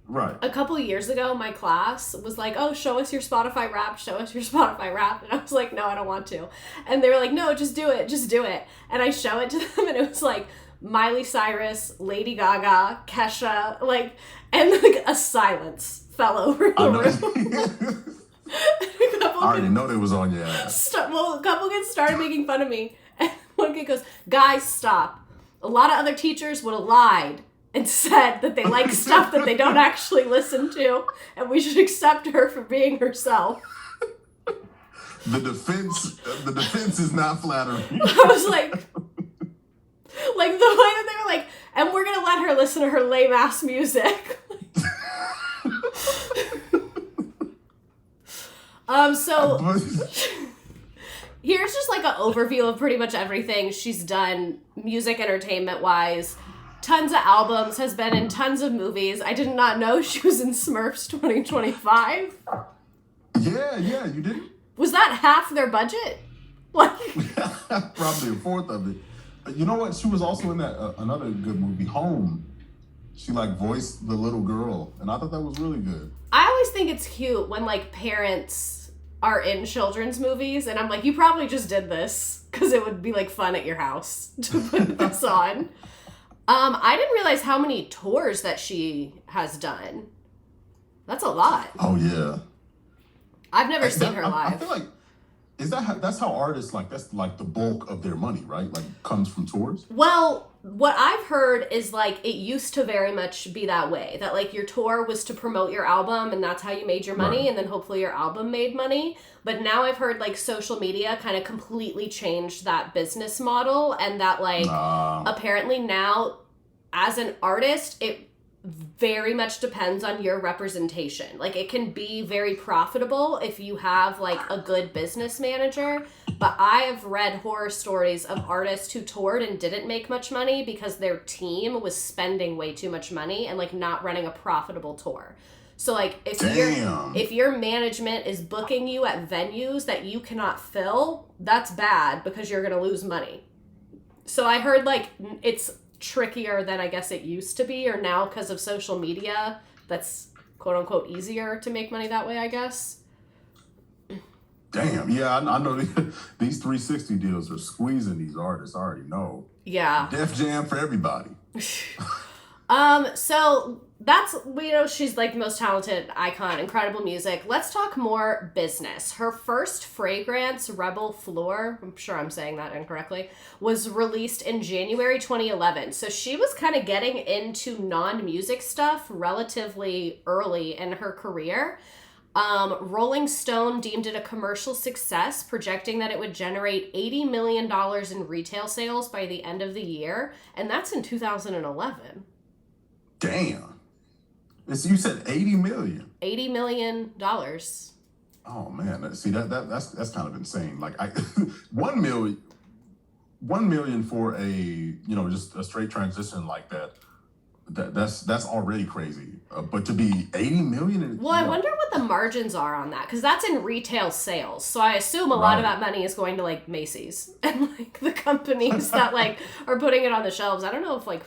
Right. A couple of years ago, my class was like, "Oh, show us your Spotify Wrapped. Show us your Spotify Wrapped." And I was like, "No, I don't want to." And they were like, "No, just do it. Just do it." And I show it to them, and it was like Miley Cyrus, Lady Gaga, Kesha, like, and like a silence fell over the room. I already know they was on your ass. A couple kids started making fun of me. And one kid goes, "Guys, stop. A lot of other teachers would have lied and said that they like stuff that they don't actually listen to, and we should accept her for being herself." The defense is not flattering. I was like the way that they were like, "And we're gonna let her listen to her lame ass music." So here's just like an overview of pretty much everything she's done music entertainment wise. Tons of albums, has been in tons of movies. I did not know she was in Smurfs 2025. Yeah, you didn't? Was that half their budget? Like probably a fourth of it. You know what? She was also in that another good movie, Home. She like voiced the little girl, and I thought that was really good. I always think it's cute when like parents are in children's movies, and I'm like, you probably just did this because it would be like fun at your house to put this on. I didn't realize how many tours that she has done. That's a lot. Oh yeah. I've never seen her live. I feel like that's how artists that's like the bulk of their money, right? Like comes from tours. Well, what I've heard is like it used to very much be that way. That like your tour was to promote your album and that's how you made your money, right. And then hopefully your album made money. But now I've heard like social media kind of completely changed that business model, and that like apparently now as an artist it very much depends on your representation. Like it can be very profitable if you have like a good business manager, but I have read horror stories of artists who toured and didn't make much money because their team was spending way too much money and like not running a profitable tour. So like if your management is booking you at venues that you cannot fill, that's bad because you're going to lose money. So I heard like it's trickier than I guess it used to be, or now because of social media that's quote unquote easier to make money that way, I guess. Damn, yeah, I know these 360 deals are squeezing these artists. I already know. Yeah. Def Jam for everybody. So that's, she's like the most talented icon, incredible music. Let's talk more business. Her first fragrance, Rebel Floor, I'm sure I'm saying that incorrectly, was released in January 2011. So she was kind of getting into non-music stuff relatively early in her career. Rolling Stone deemed it a commercial success, projecting that it would generate $80 million in retail sales by the end of the year. And that's in 2011. Damn. You said 80 million. $80 million. Oh man, see that's kind of insane. Like $1 million for a just a straight transition like that. That's already crazy. But to be 80 million. Well, I wonder what the margins are on that, because that's in retail sales. So I assume a lot of that money is going to like Macy's and like the companies that like are putting it on the shelves. I don't know if like.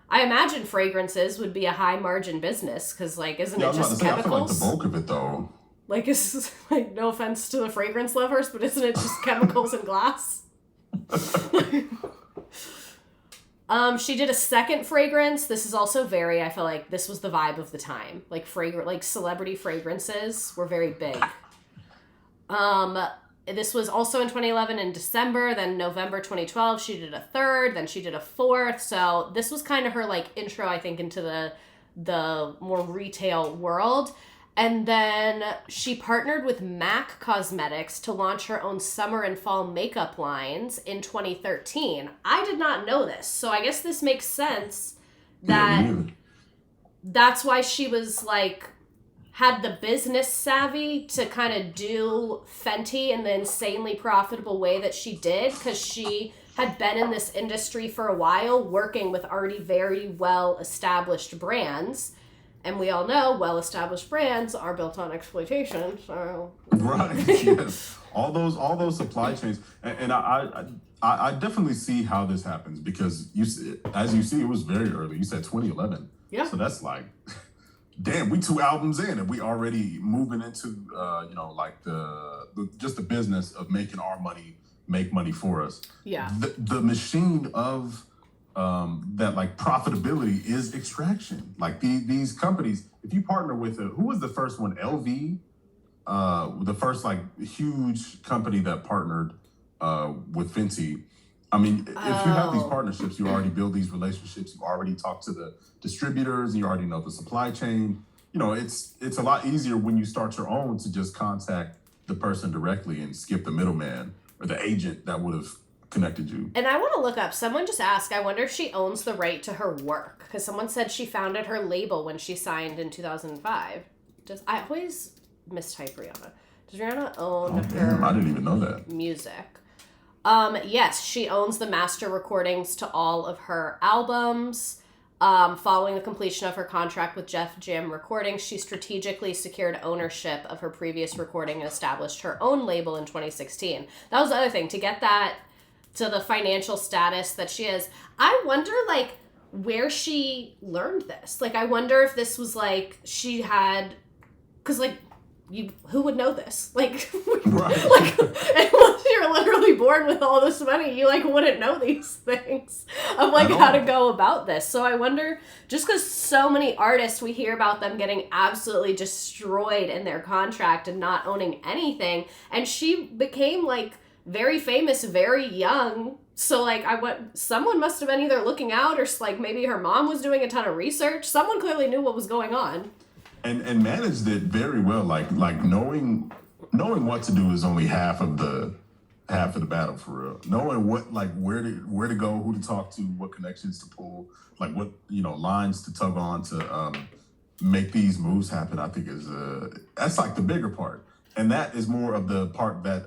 I imagine fragrances would be a high margin business because, like, isn't it just chemicals? I feel like the bulk of it, though. Like, it's like, no offense to the fragrance lovers, but isn't it just chemicals and glass? She did a second fragrance. This is also I feel like this was the vibe of the time. Like celebrity fragrances were very big. This was also in 2011 in December, then November 2012, she did a third, then she did a fourth. So this was kind of her like intro, I think, into the more retail world. And then she partnered with MAC Cosmetics to launch her own summer and fall makeup lines in 2013. I did not know this. So I guess this makes sense that that's why she was like, had the business savvy to kind of do Fenty in the insanely profitable way that she did, because she had been in this industry for a while working with already very well-established brands. And we all know well-established brands are built on exploitation, so... Right, yes. All those supply chains. And I definitely see how this happens, because as you see, it was very early. You said 2011. Yeah. So that's like... Damn, we 2 albums in and we already moving into like the business of making our money make money for us. Yeah. The machine of that like profitability is extraction. Like these companies, if you partner with who was the first one? LV, the first like huge company that partnered with Fenty. I mean, if you have these partnerships, you already build these relationships, you already talk to the distributors, and you already know the supply chain. It's a lot easier when you start your own to just contact the person directly and skip the middleman or the agent that would have connected you. And I want to look up, someone just asked, I wonder if she owns the right to her work, because someone said she founded her label when she signed in 2005. I always mistype Rihanna. Does Rihanna own damn, her I didn't even know that. music? Yes, she owns the master recordings to all of her albums. Following the completion of her contract with Def Jam Recordings, she strategically secured ownership of her previous recording and established her own label in 2016. That was the other thing, to get that to the financial status that she is. I wonder, like, where she learned this. Like, I wonder if this was, like, she had... Because, like, who would know this? Like, right. like, unless you're literally born with all this money, you, like, wouldn't know these things of, like, how to go about this. So I wonder, just because so many artists, we hear about them getting absolutely destroyed in their contract and not owning anything, and she became, like, very famous, very young. So, like, someone must have been either looking out or, like, maybe her mom was doing a ton of research. Someone clearly knew what was going on. And managed it very well. Like knowing what to do is only half of the battle, for real. Knowing what, like, where to go, who to talk to, what connections to pull, like what, lines to tug on to make these moves happen, I think that's like the bigger part. And that is more of the part that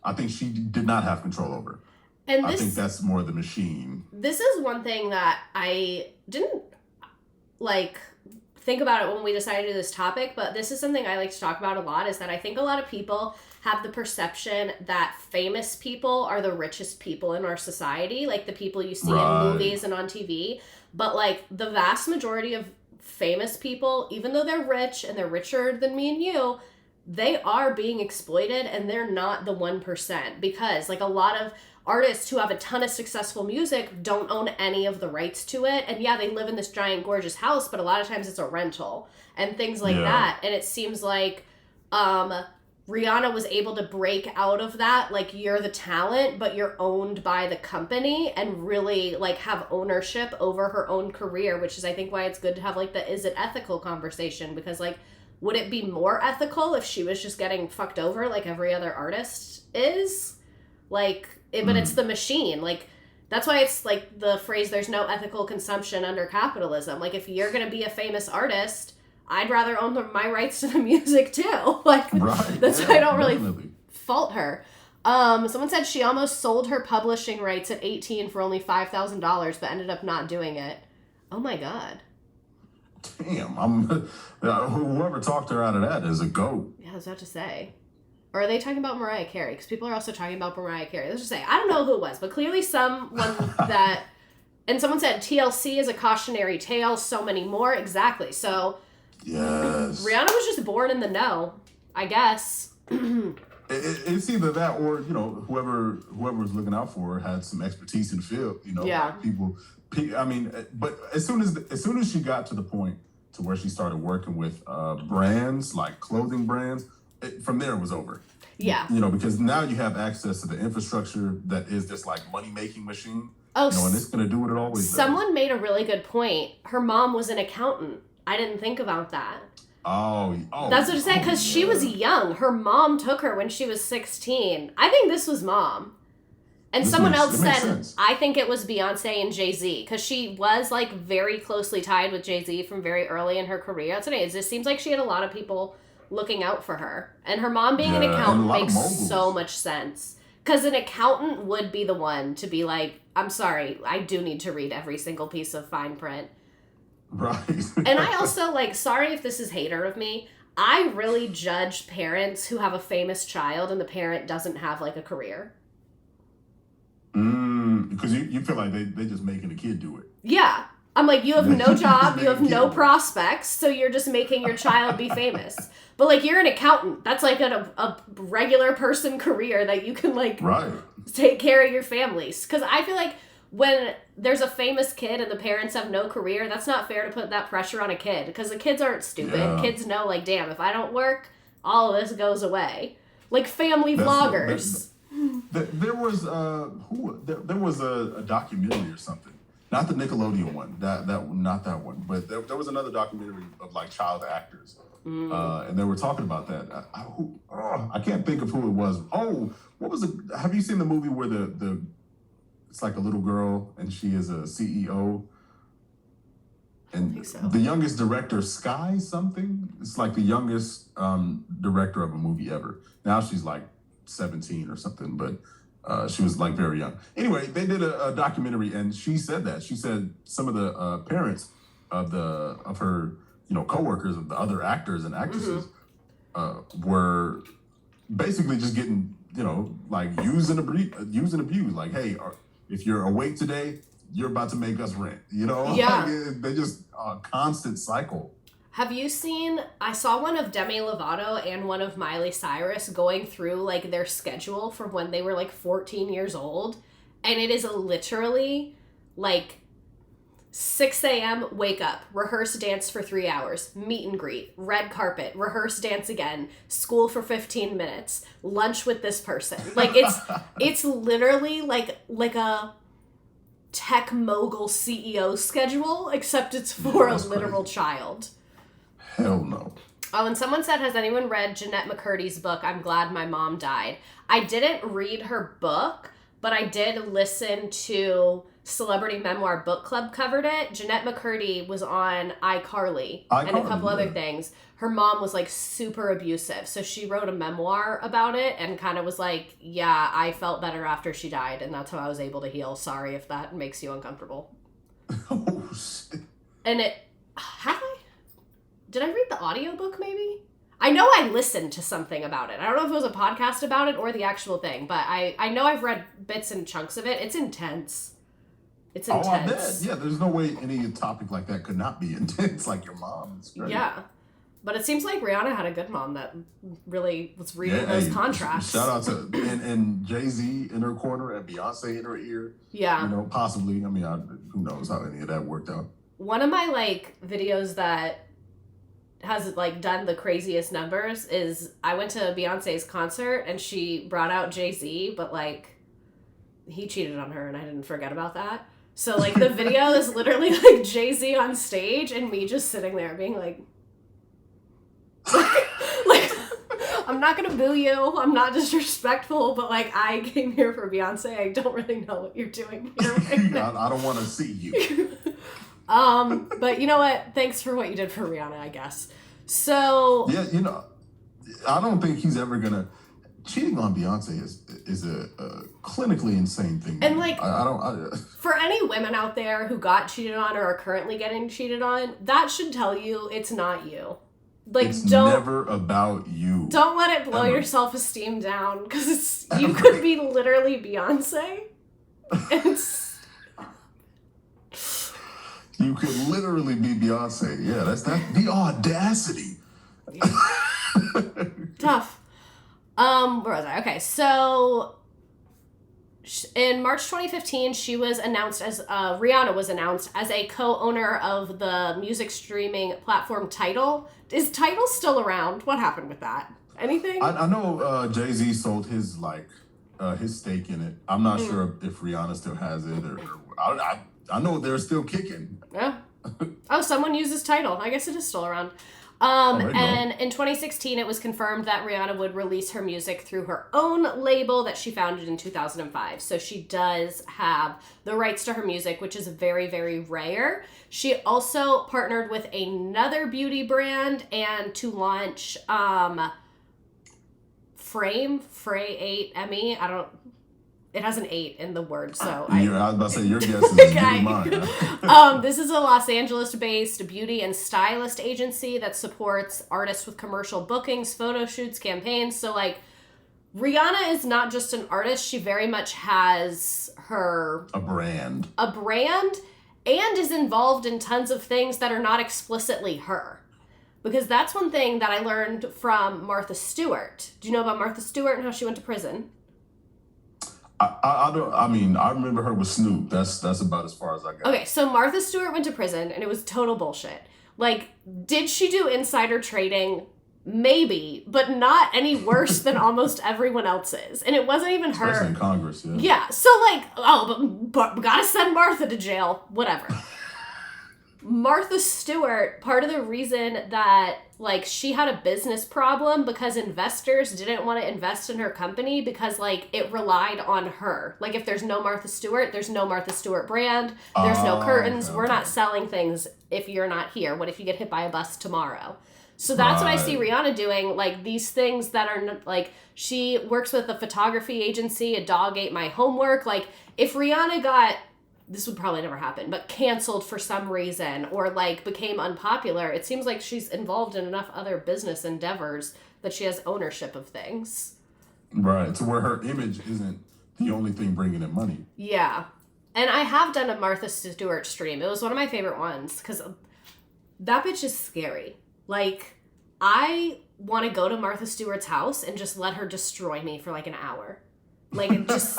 I think she did not have control over. And I think that's more the machine. This is one thing that I didn't, like, think about it when we decided to do this topic, but this is something I like to talk about a lot, is that I think a lot of people have the perception that famous people are the richest people in our society, like the people you see in movies and on TV. But, like, the vast majority of famous people, even though they're rich and they're richer than me and you, they are being exploited, and they're not the 1%, because, like, a lot of artists who have a ton of successful music don't own any of the rights to it. And yeah, they live in this giant, gorgeous house, but a lot of times it's a rental and things like that. And it seems like Rihanna was able to break out of that. Like, you're the talent, but you're owned by the company, and really, like, have ownership over her own career, which is, I think, why it's good to have, like, the is it ethical conversation, because, like, would it be more ethical if she was just getting fucked over like every other artist is? Like, but it's the machine. Like, that's why it's, like, the phrase, there's no ethical consumption under capitalism. Like, if you're going to be a famous artist, I'd rather own my rights to the music, too. Like, that's why I don't really fault her. Someone said she almost sold her publishing rights at 18 for only $5,000, but ended up not doing it. Oh, my God. Damn. Whoever talked her out of that is a goat. Yeah, I was about to say. Or are they talking about Mariah Carey? Because people are also talking about Mariah Carey. Let's just say, I don't know who it was, but clearly someone that... And someone said TLC is a cautionary tale, so many more. Exactly. So... Yes. Rihanna was just born in the know, I guess. It's either that or, whoever was looking out for her had some expertise in the field. Yeah. Like I mean, but as soon as she got to the point to where she started working with brands, like clothing brands, from there it was over. Yeah. Because now you have access to the infrastructure that is this, like, money-making machine. Oh, and it's going to do what it always does. Someone made a really good point. Her mom was an accountant. I didn't think about that. Oh. That's what I said, because she was young. Her mom took her when she was 16. I think this was mom. And someone else said, I think it was Beyonce and Jay-Z, because she was, like, very closely tied with Jay-Z from very early in her career. That's what it is. It seems like she had a lot of people looking out for her. And her mom being an accountant makes so much sense. Because an accountant would be the one to be like, I'm sorry, I do need to read every single piece of fine print. Right. And I also, like, sorry if this is hater of me, I really judge parents who have a famous child and the parent doesn't have, like, a career. Because you feel like they just making the kid do it. Yeah. I'm like, you have no job, you have no prospects, so you're just making your child be famous. But, like, you're an accountant. That's, like, a regular person career that you can, like, take care of your families. Because I feel like when there's a famous kid and the parents have no career, that's not fair to put that pressure on a kid. Because the kids aren't stupid. Yeah. Kids know, like, damn, if I don't work, all of this goes away. Like, family vloggers. There was there was a documentary or something, not the Nickelodeon one, not that one, but there was another documentary of, like, child actors, and they were talking about that. I can't think of who it was. Oh, what was it? Have you seen the movie where the it's like a little girl and she is a CEO? And so. the youngest director, Sky something, it's like the youngest director of a movie ever. Now she's like 17 or something, but she was like very young. Anyway, they did a documentary, and she said that. She said some of the parents of her, coworkers, of the other actors and actresses, were basically just getting, like used and abused. Like, hey, if you're awake today, you're about to make us rent. Yeah. Like, they just constant cycle. Have you seen, I saw one of Demi Lovato and one of Miley Cyrus going through like their schedule from when they were like 14 years old. And it is literally like 6 a.m., wake up, rehearse dance for 3 hours, meet and greet, red carpet, rehearse dance again, school for 15 minutes, lunch with this person. Like it's literally like a tech mogul CEO schedule, except it's for a literal child. Hell no. Oh, and someone said, has anyone read Jeanette McCurdy's book, I'm Glad My Mom Died? I didn't read her book, but I did listen to Celebrity Memoir Book Club covered it. Jeanette McCurdy was on iCarly and a couple other things. Her mom was like super abusive. So she wrote a memoir about it and kind of was like, yeah, I felt better after she died. And that's how I was able to heal. Sorry if that makes you uncomfortable. Oh, shit. And did I read the audiobook maybe? I know I listened to something about it. I don't know if it was a podcast about it or the actual thing, but I know I've read bits and chunks of it. It's intense. It's intense. Oh, I bet. Yeah, there's no way any topic like that could not be intense, like your mom. It's great. Yeah. But it seems like Rihanna had a good mom that really was reading those contracts. Shout out to and Jay-Z in her corner and Beyonce in her ear. Yeah. Possibly. I mean, who knows how any of that worked out. One of my videos that has done the craziest numbers is I went to Beyonce's concert and she brought out Jay-Z, but he cheated on her and I didn't forget about that. So the video is literally Jay-Z on stage and me just sitting there being like I'm not gonna boo you, I'm not disrespectful, but I came here for Beyonce. I don't really know what you're doing here right now. I don't want to see you. But you know what? Thanks for what you did for Rihanna, I guess. So yeah, I don't think he's ever gonna. Cheating on Beyonce is a clinically insane thing. And I don't. For any women out there who got cheated on or are currently getting cheated on, that should tell you it's not you. It's never about you. Don't let it blow your self-esteem down, because you could be literally Beyonce. You could literally be Beyonce. Yeah, that's the audacity. Tough. Where was I? Okay, so in March 2015, Rihanna was announced as a co-owner of the music streaming platform Tidal. Is Tidal still around? What happened with that? Anything? I know Jay-Z sold his his stake in it. I'm not sure if Rihanna still has it or I know they're still kicking. Yeah. Oh, someone uses Tidal. I guess it is still around. And in 2016, it was confirmed that Rihanna would release her music through her own label that she founded in 2005. So she does have the rights to her music, which is very, very rare. She also partnered with another beauty brand and to launch Frey 8 Emmy. It has an 8 in the word, so I was about to say, your guess is as good as mine. This is a Los Angeles-based beauty and stylist agency that supports artists with commercial bookings, photo shoots, campaigns. So, Rihanna is not just an artist. She very much has a brand, and is involved in tons of things that are not explicitly her. Because that's one thing that I learned from Martha Stewart. Do you know about Martha Stewart and how she went to prison? I don't. I mean, I remember her with Snoop. That's about as far as I got. Okay, so Martha Stewart went to prison, and it was total bullshit. Did she do insider trading? Maybe, but not any worse than almost everyone else's. And it wasn't even her. Especially in Congress, yeah. Yeah, so but gotta send Martha to jail. Whatever. Martha Stewart, part of the reason that, like, she had a business problem because investors didn't want to invest in her company because, like, it relied on her. Like, if there's no Martha Stewart, there's no Martha Stewart brand, there's no curtains, okay, we're not selling things if you're not here. What if you get hit by a bus tomorrow? So that's what I see Rihanna doing, like, these things that are, like, she works with a photography agency, a dog ate my homework. Like, if Rihanna got, this would probably never happen, but canceled for some reason or, like, became unpopular, it seems like she's involved in enough other business endeavors that she has ownership of things. Right, to where her image isn't the only thing bringing in money. Yeah. And I have done a Martha Stewart stream. It was one of my favorite ones because that bitch is scary. Like, I want to go to Martha Stewart's house and just let her destroy me for, like, an hour. Like, it just...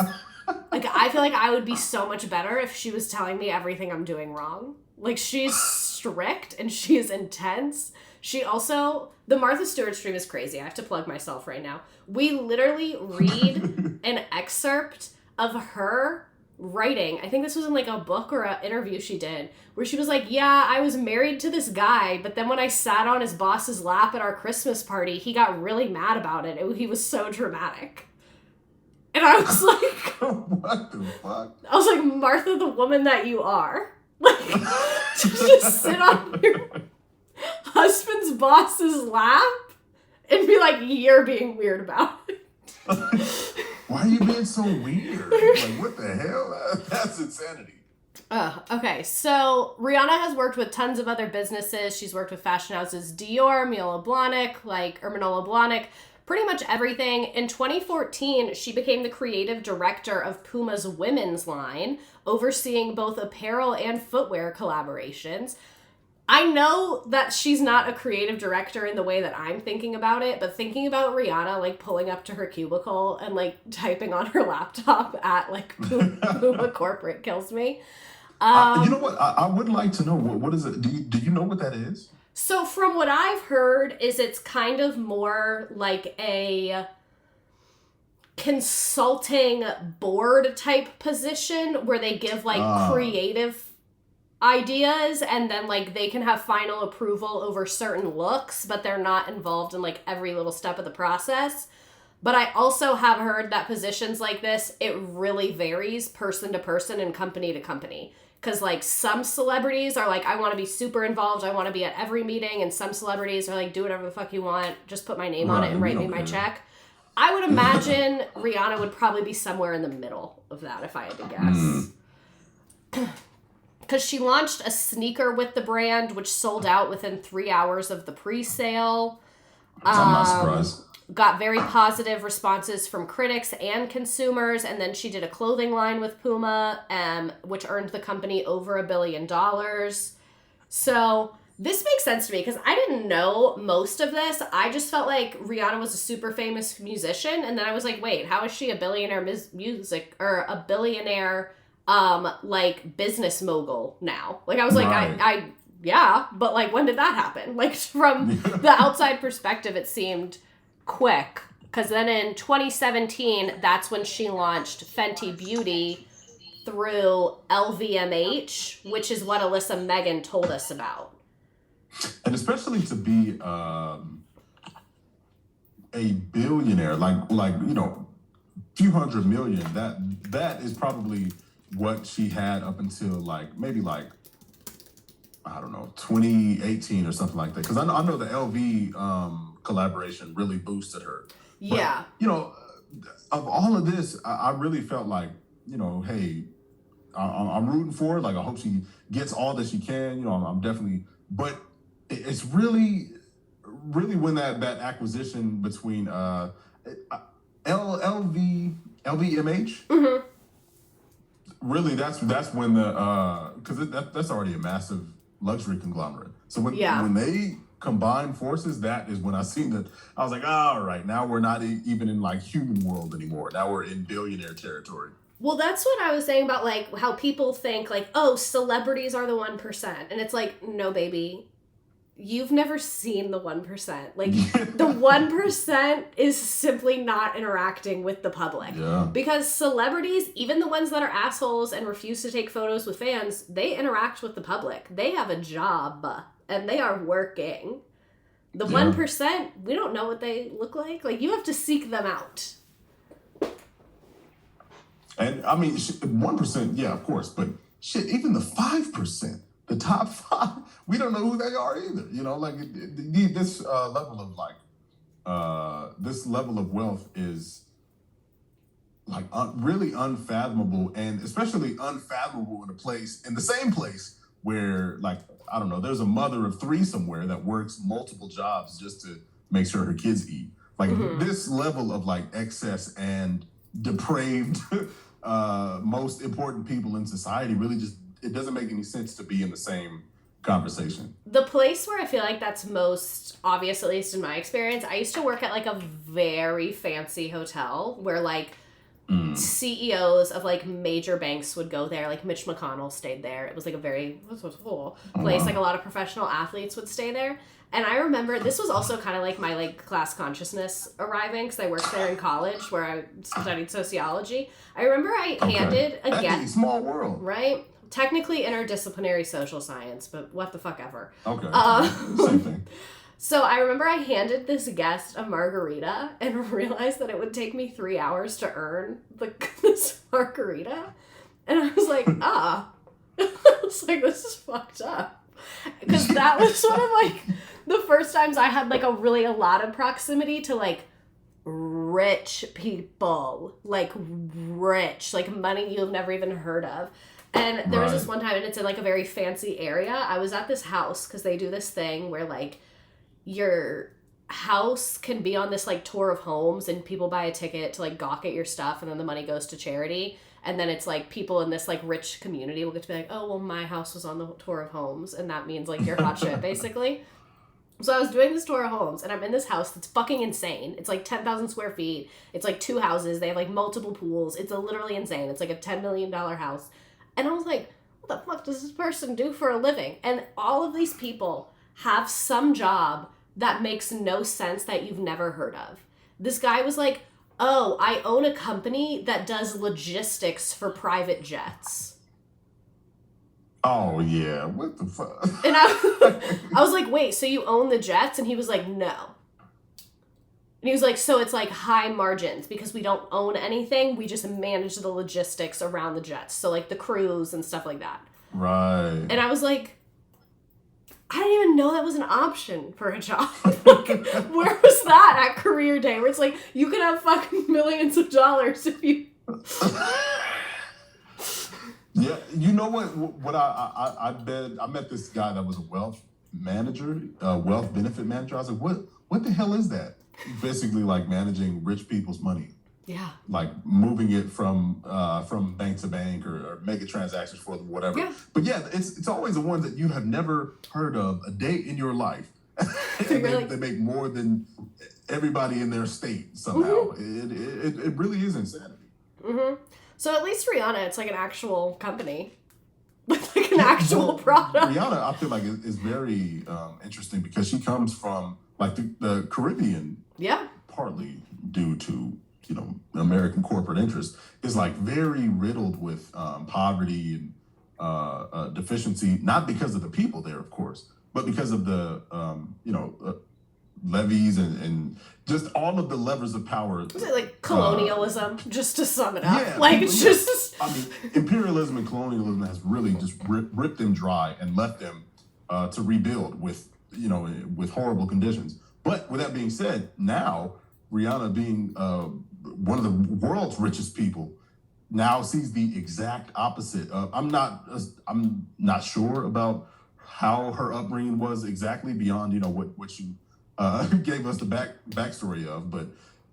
Like, I feel like I would be so much better if she was telling me everything I'm doing wrong. Like, she's strict and she's intense. She also... The Martha Stewart stream is crazy. I have to plug myself right now. We literally read an excerpt of her writing. I think this was in, like, a book or an interview she did, where she was like, yeah, I was married to this guy, but then when I sat on his boss's lap at our Christmas party, he got really mad about it. He was so dramatic. And I was like... What the fuck? I was like, Martha, the woman that you are. Like, to just sit on your husband's boss's lap and be like, you're being weird about it. Why are you being so weird? Like, what the hell? That's insanity. Okay, so Rihanna has worked with tons of other businesses. She's worked with fashion houses Dior, Manola Blahnik, pretty much everything. In 2014, she became the creative director of Puma's women's line, overseeing both apparel and footwear collaborations. I know that she's not a creative director in the way that I'm thinking about it, but thinking about Rihanna, like, pulling up to her cubicle and, like, typing on her laptop at, like, Puma Corporate kills me. You know what? I would like to know, what is it? Do you know what that is? So from what I've heard is it's kind of more like a consulting board type position where they give, like, creative ideas and then, like, they can have final approval over certain looks, but they're not involved in, like, every little step of the process. But I also have heard that positions like this, it really varies person to person and company to company. Because, like, some celebrities are like, I want to be super involved, I want to be at every meeting, and some celebrities are like, do whatever the fuck you want, just put my name on it and write me my check. I would imagine Rihanna would probably be somewhere in the middle of that, if I had to guess. Because she launched a sneaker with the brand, which sold out within 3 hours of the pre-sale. I'm not surprised. Got very positive responses from critics and consumers, and then she did a clothing line with Puma, which earned the company over $1 billion. So this makes sense to me because I didn't know most of this. I just felt like Rihanna was a super famous musician, and then I was like, wait, how is she a billionaire a billionaire like business mogul now? Like, I was like, right. yeah, but, like, when did that happen? Like, from the outside perspective, it seemed quick, because then in 2017, that's when she launched Fenty Beauty through LVMH, which is what Alyssa Megan told us about. And especially to be a billionaire, like you know, few hundred million. That is probably what she had up until, like, maybe, like, I don't know, 2018 or something like that. Because I know the LV collaboration really boosted her. Yeah. But, you know, of all of this, I really felt like, you know, hey, I'm rooting for her. Like, I hope she gets all that she can. You know, I'm definitely, but it's really when that acquisition between LVMH. Mm-hmm. Really, that's when because that's already a massive luxury conglomerate. So when they combine forces, that is when I seen that. I was like, all right, now we're not even in, like, human world anymore. Now we're in billionaire territory. Well, that's what I was saying about, like, how people think, like, oh, celebrities are the 1%. And it's like, no, baby. you've never seen the 1%. Like, the 1% is simply not interacting with the public. Yeah. Because celebrities, even the ones that are assholes and refuse to take photos with fans, they interact with the public. They have a job, and they are working. The 1%, we don't know what they look like. Like, you have to seek them out. And, I mean, 1%, yeah, of course. But, shit, even the 5%. The top 5, we don't know who they are either. You know, like this level of this level of wealth is like really unfathomable, and especially unfathomable in the same place where, like, I don't know, there's a mother of 3 somewhere that works multiple jobs just to make sure her kids eat. Like this level of like excess and depraved, most important people in society really just. It doesn't make any sense to be in the same conversation. The place where I feel like that's most obvious, at least in my experience, I used to work at like a very fancy hotel where like CEOs of like major banks would go there. Like Mitch McConnell stayed there. It was like a very cool place. Like a lot of professional athletes would stay there. And I remember this was also kind of like my like class consciousness arriving because I worked there in college where I studied sociology. I remember I handed a guest. Small world. Right? Technically interdisciplinary social science, but what the fuck ever. Okay. Same thing. So I remember I handed this guest a margarita and realized that it would take me 3 hours to earn this margarita. And I was like, I was like, this is fucked up. Because that was sort of like the first times I had like a lot of proximity to like rich people. Like rich, like money you've never even heard of. And there was this one time, and it's in like a very fancy area. I was at this house because they do this thing where like your house can be on this like tour of homes, and people buy a ticket to like gawk at your stuff, and then the money goes to charity. And then it's like people in this like rich community will get to be like, oh, well, my house was on the tour of homes, and that means like you're hot shit, basically. So I was doing this tour of homes, and I'm in this house that's fucking insane. It's like 10,000 square feet. It's like 2 houses. They have like multiple pools. It's literally insane. It's like a $10 million house. And I was like, what the fuck does this person do for a living? And all of these people have some job that makes no sense that you've never heard of. This guy was like, oh, I own a company that does logistics for private jets. Oh, yeah. What the fuck? And I was like, wait, so you own the jets? And he was like, no. And he was like, so it's like high margins because we don't own anything. We just manage the logistics around the jets. So like the crews and stuff like that. Right. And I was like, I didn't even know that was an option for a job. Like, where was that at career day? Where it's like, you could have fucking millions of dollars if you... Yeah, you know what I met this guy that was a wealth manager, wealth benefit manager. I was like, what the hell is that? Basically like managing rich people's money. Yeah. Like moving it from bank to bank or making transactions for them, whatever. Yeah. But yeah, it's always the ones that you have never heard of a day in your life. And they make more than everybody in their state somehow. Mm-hmm. It really is insanity. Mm-hmm. So at least Rihanna, it's like an actual company. With like an actual product. Rihanna, I feel like is very interesting because she comes from like the Caribbean. Yeah. Partly due to, American corporate interests, is like very riddled with poverty and deficiency, not because of the people there, of course, but because of the, levies and just all of the levers of power. Is it like colonialism, just to sum it up? Yeah, like, it's just... I mean, imperialism and colonialism has really just ripped them dry and left them to rebuild with horrible conditions. But with that being said, now Rihanna being one of the world's richest people now sees the exact opposite. I'm not sure about how her upbringing was exactly beyond what you gave us the backstory of, but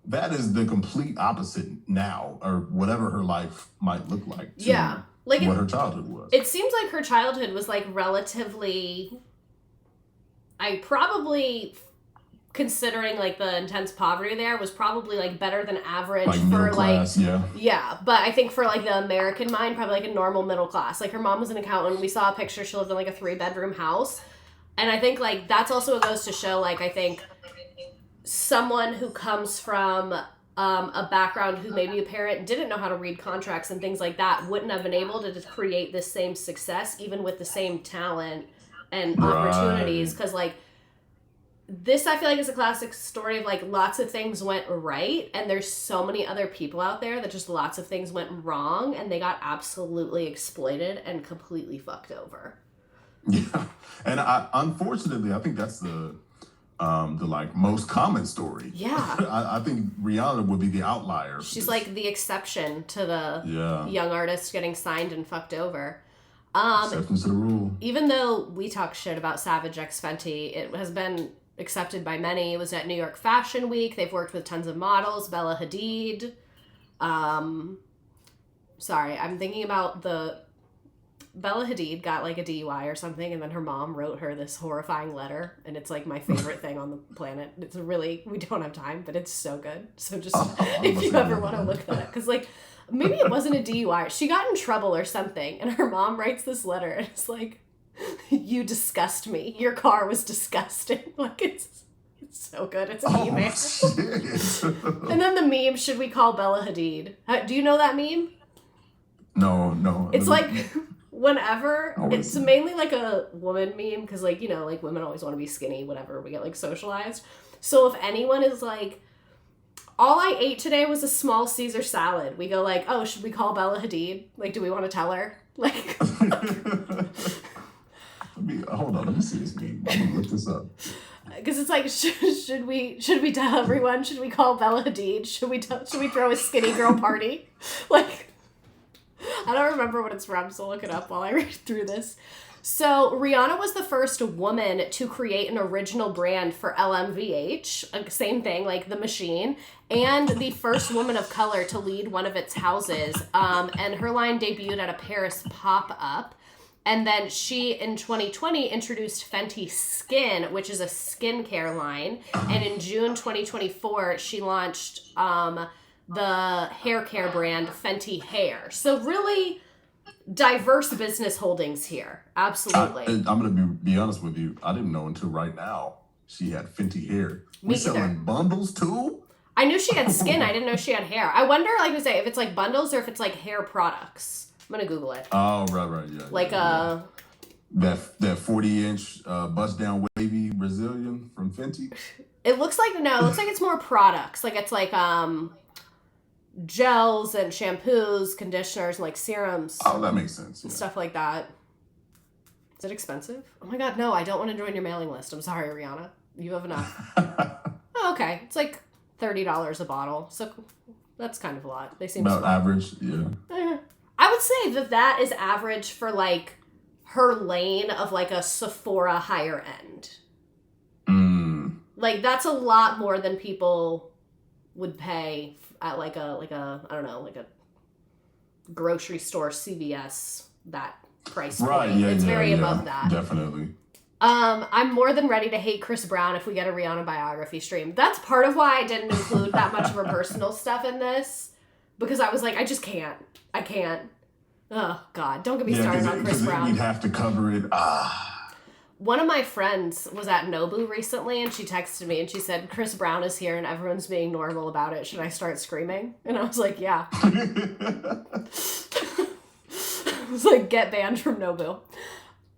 that is the complete opposite now, or whatever her life might look like. Yeah, like what her childhood was. It seems like her childhood was like relatively. Considering like the intense poverty there, was probably like better than average like for class, like yeah, but I think for like the American mind, probably like a normal middle class. Like her mom was an accountant. We saw a picture. She lived in like a 3-bedroom house. And I think, like, that's also what goes to show, like, I think someone who comes from a background who maybe a parent didn't know how to read contracts and things like that wouldn't have been able to just create this same success, even with the same talent and opportunities. Because, like, this, I feel like, is a classic story of, like, lots of things went right, and there's so many other people out there that just lots of things went wrong, and they got absolutely exploited and completely fucked over. Yeah, and unfortunately, I think that's the like most common story. Yeah. I think Rihanna would be the outlier. She's like the exception to the young artist getting signed and fucked over. Exception to the rule. Even though we talk shit about Savage X Fenty, it has been accepted by many. It was at New York Fashion Week. They've worked with tons of models. Bella Hadid. Sorry, I'm thinking about Bella Hadid got like a DUI or something, and then her mom wrote her this horrifying letter, and it's like my favorite thing on the planet. It's really, we don't have time, but it's so good. So just if you ever want to look that up, because like maybe it wasn't a DUI. She got in trouble or something, and her mom writes this letter, and it's like, "You disgust me. Your car was disgusting." Like it's so good. It's an email. And then the meme, should we call Bella Hadid? Do you know that meme? No. It's like whenever, it's mainly like a woman meme, because like, you know, like women always want to be skinny, whatever, we get like socialized. So if anyone is like, all I ate today was a small Caesar salad, we go like, oh, should we call Bella Hadid? Like, do we want to tell her? Like, hold on, let me see this meme. I'm gonna look this up. Because it's like, should we tell everyone? Should we call Bella Hadid? Should we throw a skinny girl party? Like, I don't remember what it's from, so look it up while I read through this. So Rihanna was the first woman to create an original brand for LMVH, same thing, like the machine, and the first woman of color to lead one of its houses. And her line debuted at a Paris pop-up. And then she, in 2020, introduced Fenty Skin, which is a skincare line. And in June 2024, she launched the hair care brand Fenty Hair. So really diverse business holdings here. Absolutely. I'm going to be honest with you. I didn't know until right now she had Fenty Hair. We selling bundles too? I knew she had skin. I didn't know she had hair. I wonder, like I say, if it's like bundles or if it's like hair products. I'm going to Google it. Oh, right, yeah. Like that 40-inch bust down wavy Brazilian from Fenty? It looks like it's more products. Like it's like gels and shampoos, conditioners, and like serums. Oh, that makes sense. And stuff like that. Is it expensive? Oh my god, no, I don't want to join your mailing list. I'm sorry, Rihanna. You have enough. Oh, okay. It's like $30 a bottle. So that's kind of a lot. They seem about smart. Average, yeah. I would say that is average for like her lane of like a Sephora higher end. Like that's a lot more than people would pay at like a I don't know, like a grocery store, CVS, that price point. Right, yeah, it's very above that. Definitely. I'm more than ready to hate Chris Brown if we get a Rihanna biography stream. That's part of why I didn't include that much of her personal stuff in this, because I was like, I just can't. I can't. Oh, God. Don't get me started on Chris Brown. We'd have to cover it. One of my friends was at Nobu recently, and she texted me, and she said, Chris Brown is here, and everyone's being normal about it. Should I start screaming? And I was like, yeah. I was like, get banned from Nobu.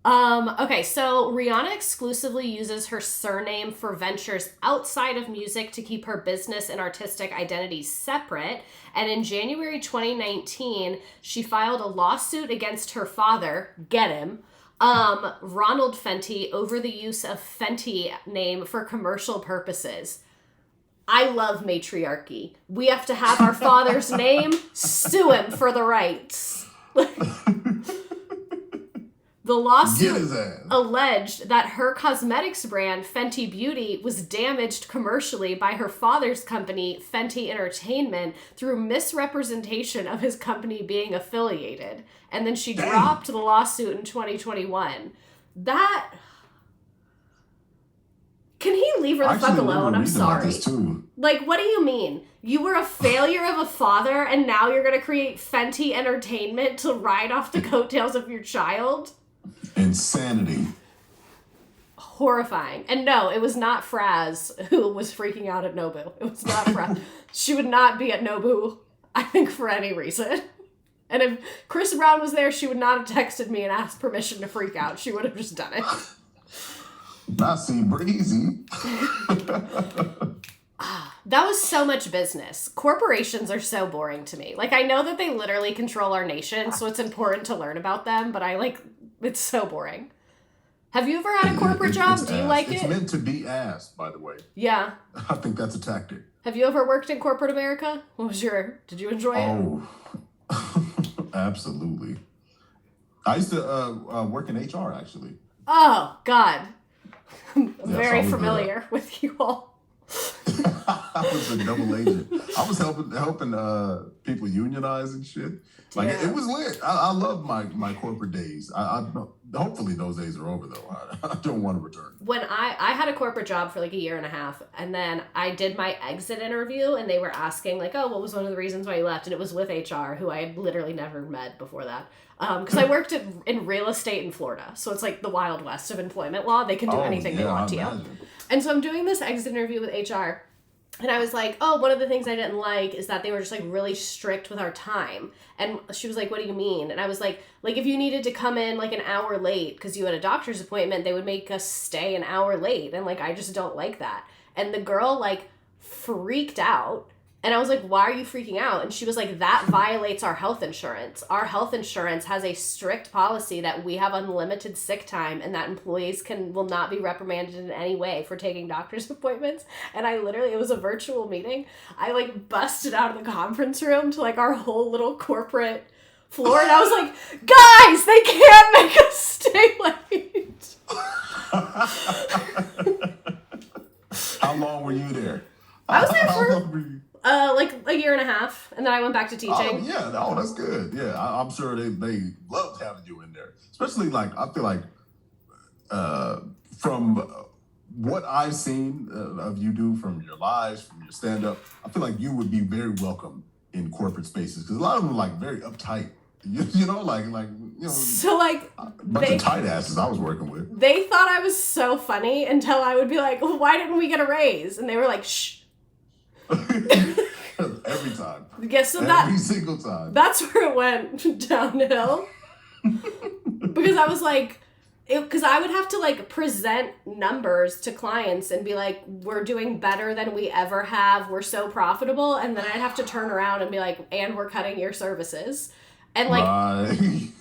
Okay, so Rihanna exclusively uses her surname for ventures outside of music to keep her business and artistic identity separate. And in January 2019, she filed a lawsuit against her father, get him, Ronald Fenty, over the use of Fenty name for commercial purposes. I love matriarchy. We have to have our father's name, sue him for the rights. The lawsuit alleged that her cosmetics brand, Fenty Beauty, was damaged commercially by her father's company, Fenty Entertainment, through misrepresentation of his company being affiliated. And then she dropped the lawsuit in 2021. That... Can he leave her the fuck alone? I'm sorry. Like, what do you mean? You were a failure of a father, and now you're going to create Fenty Entertainment to ride off the coattails of your child? Insanity. horrifying. And no, it was not Fraz who was freaking out at Nobu. It was not Fraz. She would not be at Nobu, I think, for any reason. And if Chris Brown was there, she would not have texted me and asked permission to freak out. She would have just done it. Not see breezy. That was so much business. Corporations are so boring to me. Like, I know that they literally control our nation, so it's important to learn about them, but it's so boring. Have you ever had a corporate job? Do you like it? It's meant to be ass, by the way. Yeah. I think that's a tactic. Have you ever worked in corporate America? Did you enjoy it? Oh, absolutely. I used to work in HR, actually. Oh, God. I'm Yes, very familiar with you all. I was a double agent. I was helping people unionize and shit. Like, it was lit. I love my corporate days. Hopefully those days are over, though. I don't want to return. When I had a corporate job for like a year and a half, and then I did my exit interview, and they were asking like, oh, what was one of the reasons why you left? And it was with HR, who I had literally never met before that. Because I worked in real estate in Florida, so it's like the Wild West of employment law. They can do anything they want to you. And so I'm doing this exit interview with HR, and I was like, oh, one of the things I didn't like is that they were just like really strict with our time. And she was like, what do you mean? And I was like if you needed to come in like an hour late because you had a doctor's appointment, they would make us stay an hour late. And like, I just don't like that. And the girl like freaked out. And I was like, why are you freaking out? And she was like, that violates our health insurance. Our health insurance has a strict policy that we have unlimited sick time and that employees will not be reprimanded in any way for taking doctor's appointments. And it was a virtual meeting. I like busted out of the conference room to like our whole little corporate floor. And I was like, guys, they can't make us stay late. How long were you there? I was there for like a year and a half, and then I went back to teaching. Oh, yeah. Oh, that's good. Yeah, I'm sure they loved having you in there. Especially, like, I feel like from what I've seen of you do, from your lives, from your stand-up, I feel like you would be very welcome in corporate spaces. Because a lot of them are, like, very uptight. You know, like so like a bunch of tight asses I was working with. They thought I was so funny until I would be like, well, why didn't we get a raise? And they were like, shh. Every time. Yes, so every single time. That's where it went downhill. Because I was like, because I would have to like present numbers to clients and be like, we're doing better than we ever have. We're so profitable. And then I'd have to turn around and be like, and we're cutting your services. And like,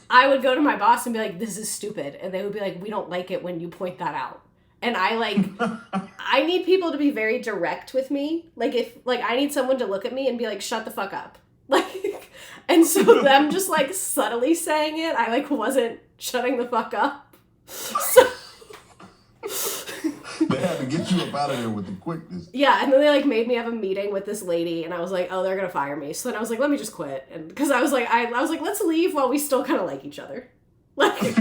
I would go to my boss and be like, this is stupid. And they would be like, we don't like it when you point that out. And I need people to be very direct with me. Like, I need someone to look at me and be like, shut the fuck up. Like, and so them just, like, subtly saying it, I, like, wasn't shutting the fuck up. So... They had to get you up out of there with the quickness. Yeah, and then they, like, made me have a meeting with this lady, and I was like, oh, they're gonna fire me. So then I was like, let me just quit. And because I was like, let's leave while we still kind of like each other. Like...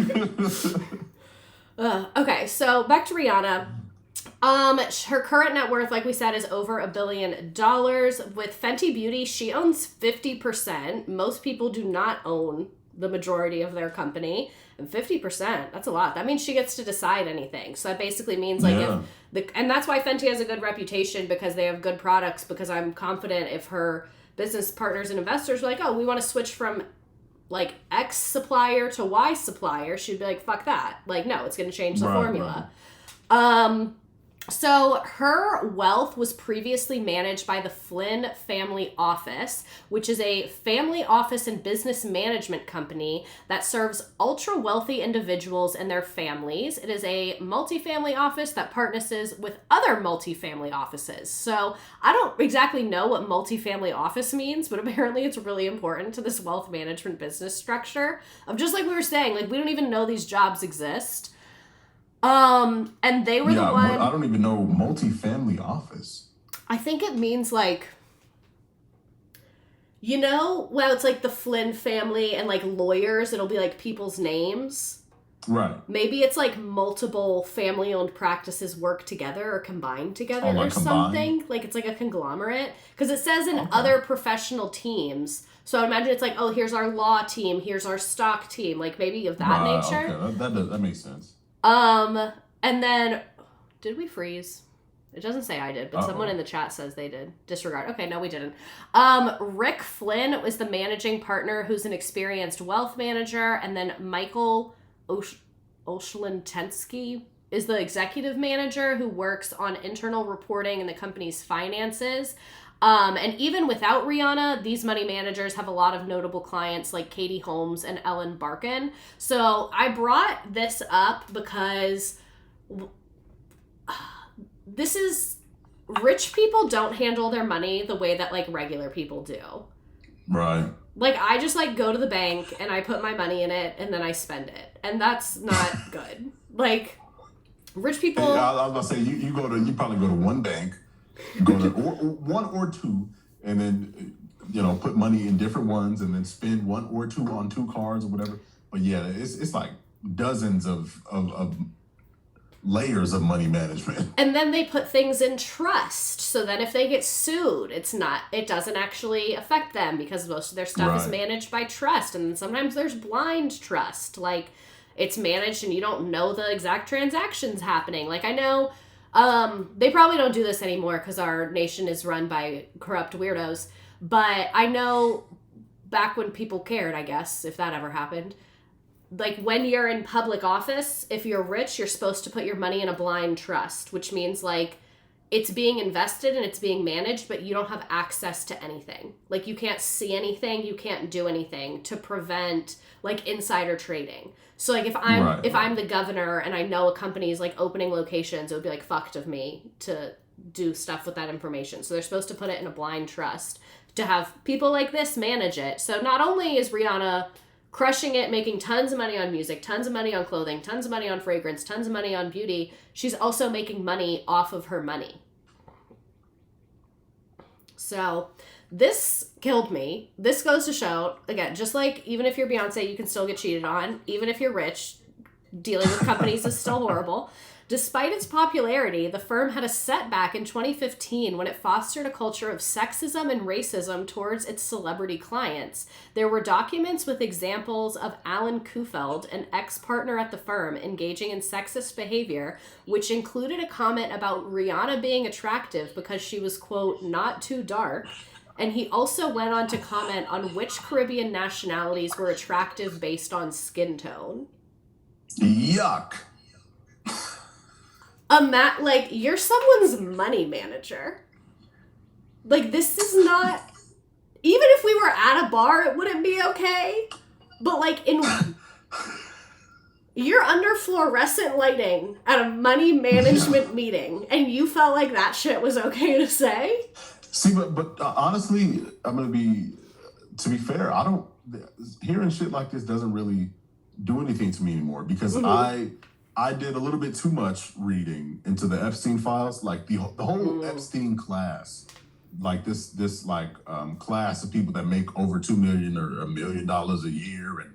Okay, so back to Rihanna. Her current net worth, like we said, is over $1 billion. With Fenty Beauty, she owns 50%. Most people do not own the majority of their company. And 50%, that's a lot. That means she gets to decide anything. So that basically means and that's why Fenty has a good reputation, because they have good products, because I'm confident if her business partners and investors are like, oh, we want to switch from like X supplier to Y supplier, she'd be like, fuck that. Like, no, it's going to change the formula. Right. So her wealth was previously managed by the Flynn Family Office, which is a family office and business management company that serves ultra wealthy individuals and their families. It is a multifamily office that partners with other multifamily offices. So I don't exactly know what multifamily office means, but apparently it's really important to this wealth management business structure of, just like we were saying, like, we don't even know these jobs exist. And they were the one... I don't even know multifamily office. I think it means like, well, it's like the Flynn family and like lawyers, it'll be like people's names. Right. Maybe it's like multiple family-owned practices work together or combined together or something. Like it's like a conglomerate. Because it says in other professional teams. So I imagine it's like, oh, here's our law team, here's our stock team. Like maybe of that nature. Okay. That makes sense. And And then, did we freeze? It doesn't say I did, but Uh-oh. someone in the chat says they did. Disregard. Okay, no, we didn't. Rick Flynn was the managing partner who's an experienced wealth manager. And then Michael Oshlentensky is the executive manager who works on internal reporting in the company's finances. And even without Rihanna, these money managers have a lot of notable clients like Katie Holmes and Ellen Barkin. So I brought this up because this is, rich people don't handle their money the way that like regular people do. Right. Like I just like go to the bank and I put my money in it and then I spend it. And that's not good. Like rich people. Hey, I was about to say you probably go to one bank, go to one or two, and then put money in different ones and then spend one or two on two cards or whatever. But yeah, it's like dozens of layers of money management. And then they put things in trust. So then if they get sued, it doesn't actually affect them because most of their stuff is managed by trust. And sometimes there's blind trust. Like it's managed and you don't know the exact transactions happening. Like I know they probably don't do this anymore because our nation is run by corrupt weirdos. But I know back when people cared, I guess, if that ever happened, like when you're in public office, if you're rich, you're supposed to put your money in a blind trust, which means like it's being invested and it's being managed, but you don't have access to anything. Like you can't see anything, you can't do anything to prevent like insider trading. So like if I'm the governor and I know a company is like opening locations, it would be like fucked of me to do stuff with that information. So they're supposed to put it in a blind trust to have people like this manage it. So not only is Rihanna crushing it, making tons of money on music, tons of money on clothing, tons of money on fragrance, tons of money on beauty, she's also making money off of her money. So this killed me. This goes to show, again, just like even if you're Beyonce, you can still get cheated on. Even if you're rich, dealing with companies is still horrible. Despite its popularity, the firm had a setback in 2015 when it fostered a culture of sexism and racism towards its celebrity clients. There were documents with examples of Alan Kufeld, an ex-partner at the firm, engaging in sexist behavior, which included a comment about Rihanna being attractive because she was, quote, not too dark. And he also went on to comment on which Caribbean nationalities were attractive based on skin tone. Yuck. Like, you're someone's money manager. Like, this is not... Even if we were at a bar, it wouldn't be okay. But, like, you're under fluorescent lighting at a money management meeting, and you felt like that shit was okay to say? See, but honestly, to be fair, hearing shit like this doesn't really do anything to me anymore because I did a little bit too much reading into the Epstein files, like the whole Epstein class, like this class of people that make over $2 million or $1 million a year, and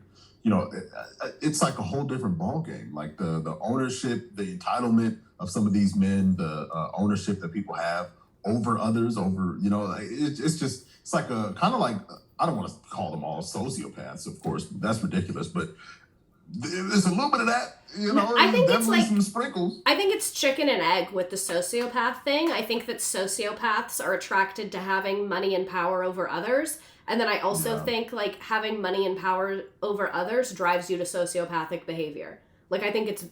it's like a whole different ballgame. Like the ownership, the entitlement of some of these men, the ownership that people have over others, it's like a kind of like, I don't want to call them all sociopaths, of course, that's ridiculous, but there's a little bit of that, I think it's like some sprinkles. I think it's chicken and egg with the sociopath thing. I think that sociopaths are attracted to having money and power over others. And then I also think like having money and power over others drives you to sociopathic behavior. Like I think it's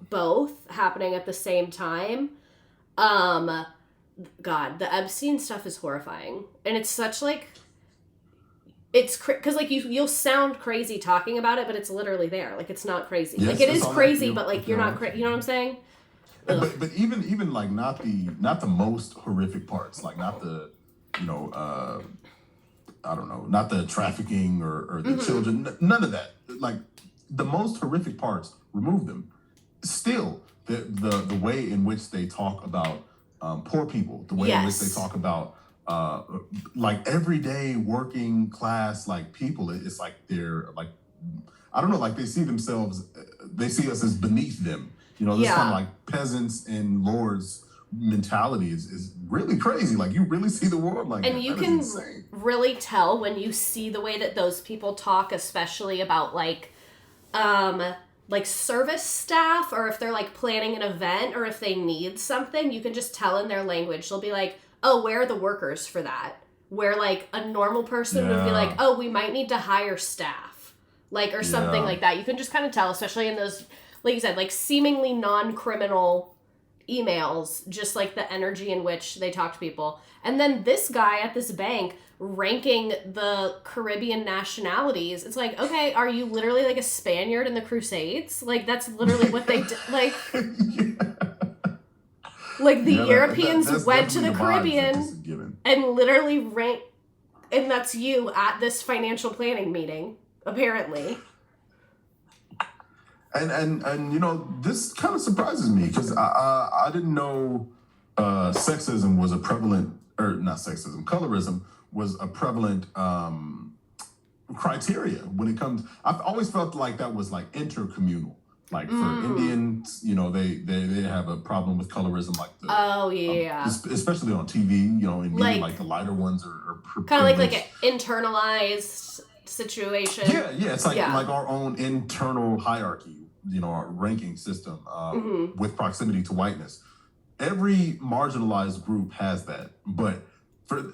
both happening at the same time. God, the Epstein stuff is horrifying. And it's such like... It's because like you'll sound crazy talking about it, but it's literally there. Like it's not crazy. Yes, like it is crazy, but like you're not crazy. You know what I'm saying? But even like not the most horrific parts, like not the I don't know, not the trafficking or the children, none of that. Like the most horrific parts, remove them. Still, the way in which they talk about poor people, the way in which they talk about like everyday working class like people, it's like they're like, I don't know, like they see us as beneath them. This kind of like peasants and lords mentality is really crazy. Like you really see the world like that. And you can really tell when you see the way that those people talk, especially about like like service staff, or if they're like planning an event, or if they need something, you can just tell in their language. They'll be like, oh, where are the workers for that? Where like a normal person would be like, oh, we might need to hire staff, like, or something like that. You can just kind of tell, especially in those, like you said, like seemingly non-criminal emails, just like the energy in which they talk to people. And then this guy at this bank ranking the Caribbean nationalities. It's like, okay, are you literally like a Spaniard in the Crusades? Like, that's literally what they did. Like, like the Europeans went to the Caribbean and literally ranked, and that's you at this financial planning meeting, apparently. And you know, this kind of surprises me because I didn't know sexism was a prevalent, or not sexism, colorism was a prevalent criteria when it comes. I've always felt like that was like intercommunal. Like for Indians, you know, they have a problem with colorism, like the especially on TV. You know, in media, like the lighter ones are kind of like an internalized situation. Yeah, it's like our own internal hierarchy. You know, our ranking system with proximity to whiteness. Every marginalized group has that, but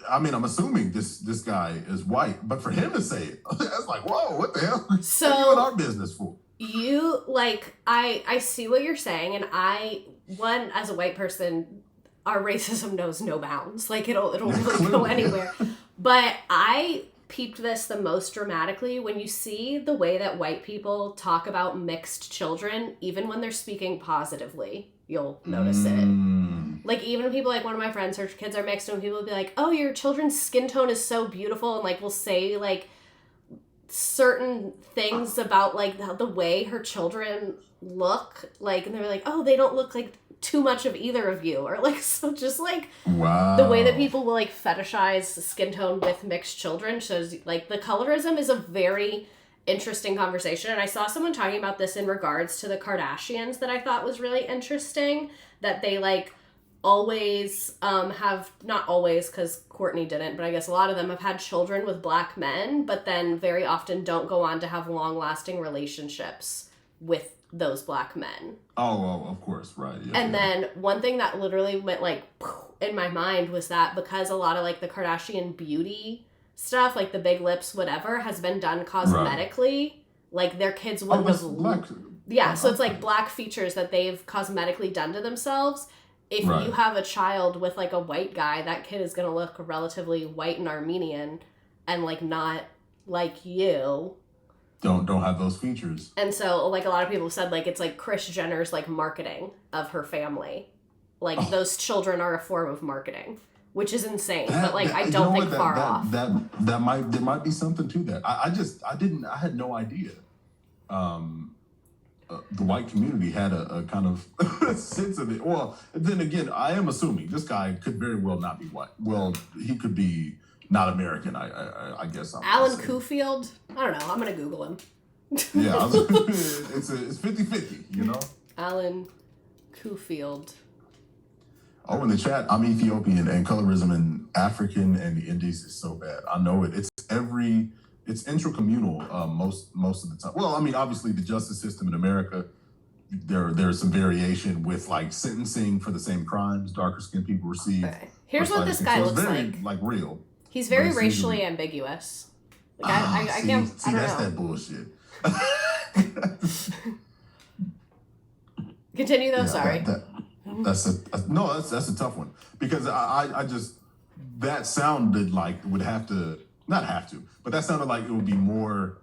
I'm assuming this guy is white, but for him to say it, that's like, whoa, what the hell? So what are you in our business for? You like, I see what you're saying, and as a white person, our racism knows no bounds. Like it'll really go anywhere. But I peeped this the most dramatically when you see the way that white people talk about mixed children, even when they're speaking positively, you'll notice it. Like, even people, like one of my friends, her kids are mixed, and people will be like, oh, your children's skin tone is so beautiful, and like will say like certain things about like the way her children look, like, and they're like, oh, they don't look like too much of either of you, or like, so just like the way that people will like fetishize skin tone with mixed children shows like the colorism is a very interesting conversation. And I saw someone talking about this in regards to the Kardashians that I thought was really interesting, that they like always have, not always because Kourtney didn't, but I guess a lot of them have had children with black men, but then very often don't go on to have long lasting relationships with those black men. Oh, of course, right. Yeah, and then one thing that literally went like in my mind was that because a lot of like the Kardashian beauty stuff, like the big lips, whatever, has been done cosmetically, like their kids wouldn't have black. Yeah, so it's like black features that they've cosmetically done to themselves. If you have a child with like a white guy, that kid is going to look relatively white and Armenian and like not like you. Don't have those features. And so like a lot of people said like it's like Kris Jenner's like marketing of her family. Like those children are a form of marketing, which is insane. But like I don't think far off. There might be something to that. I had no idea. The white community had a kind of sense of it. Well, then again, I am assuming this guy could very well not be white. Well, he could be not American, I guess. Alan Kufield? I don't know. I'm going to Google him. Yeah, it's 50-50, you know? Alan Kufield. Oh, in the chat, I'm Ethiopian, and colorism in African and the Indies is so bad. I know it. It's intracommunal most of the time. Well, I mean, obviously the justice system in America, there's some variation with like sentencing for the same crimes darker skinned people receive. Okay. Here's what this guy looks like real. He's very racially ambiguous. Like, I can't. See, that's know. that bullshit. Continue though. Sorry. That's a tough one because I just that sounded like it would have to. Not have to, but that sounded like it would be more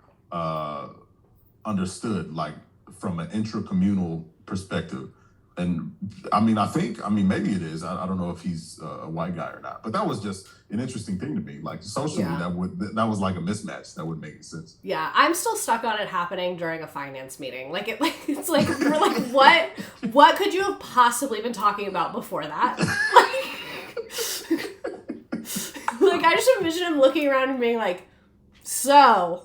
understood, like from an intracommunal perspective. And I mean, maybe it is. I don't know if he's a white guy or not, but that was just an interesting thing to me. Like socially, that was like a mismatch that wouldn't make any sense. Yeah, I'm still stuck on it happening during a finance meeting. It's like we're like, what could you have possibly been talking about before that? Like, I just envision him looking around and being like, so,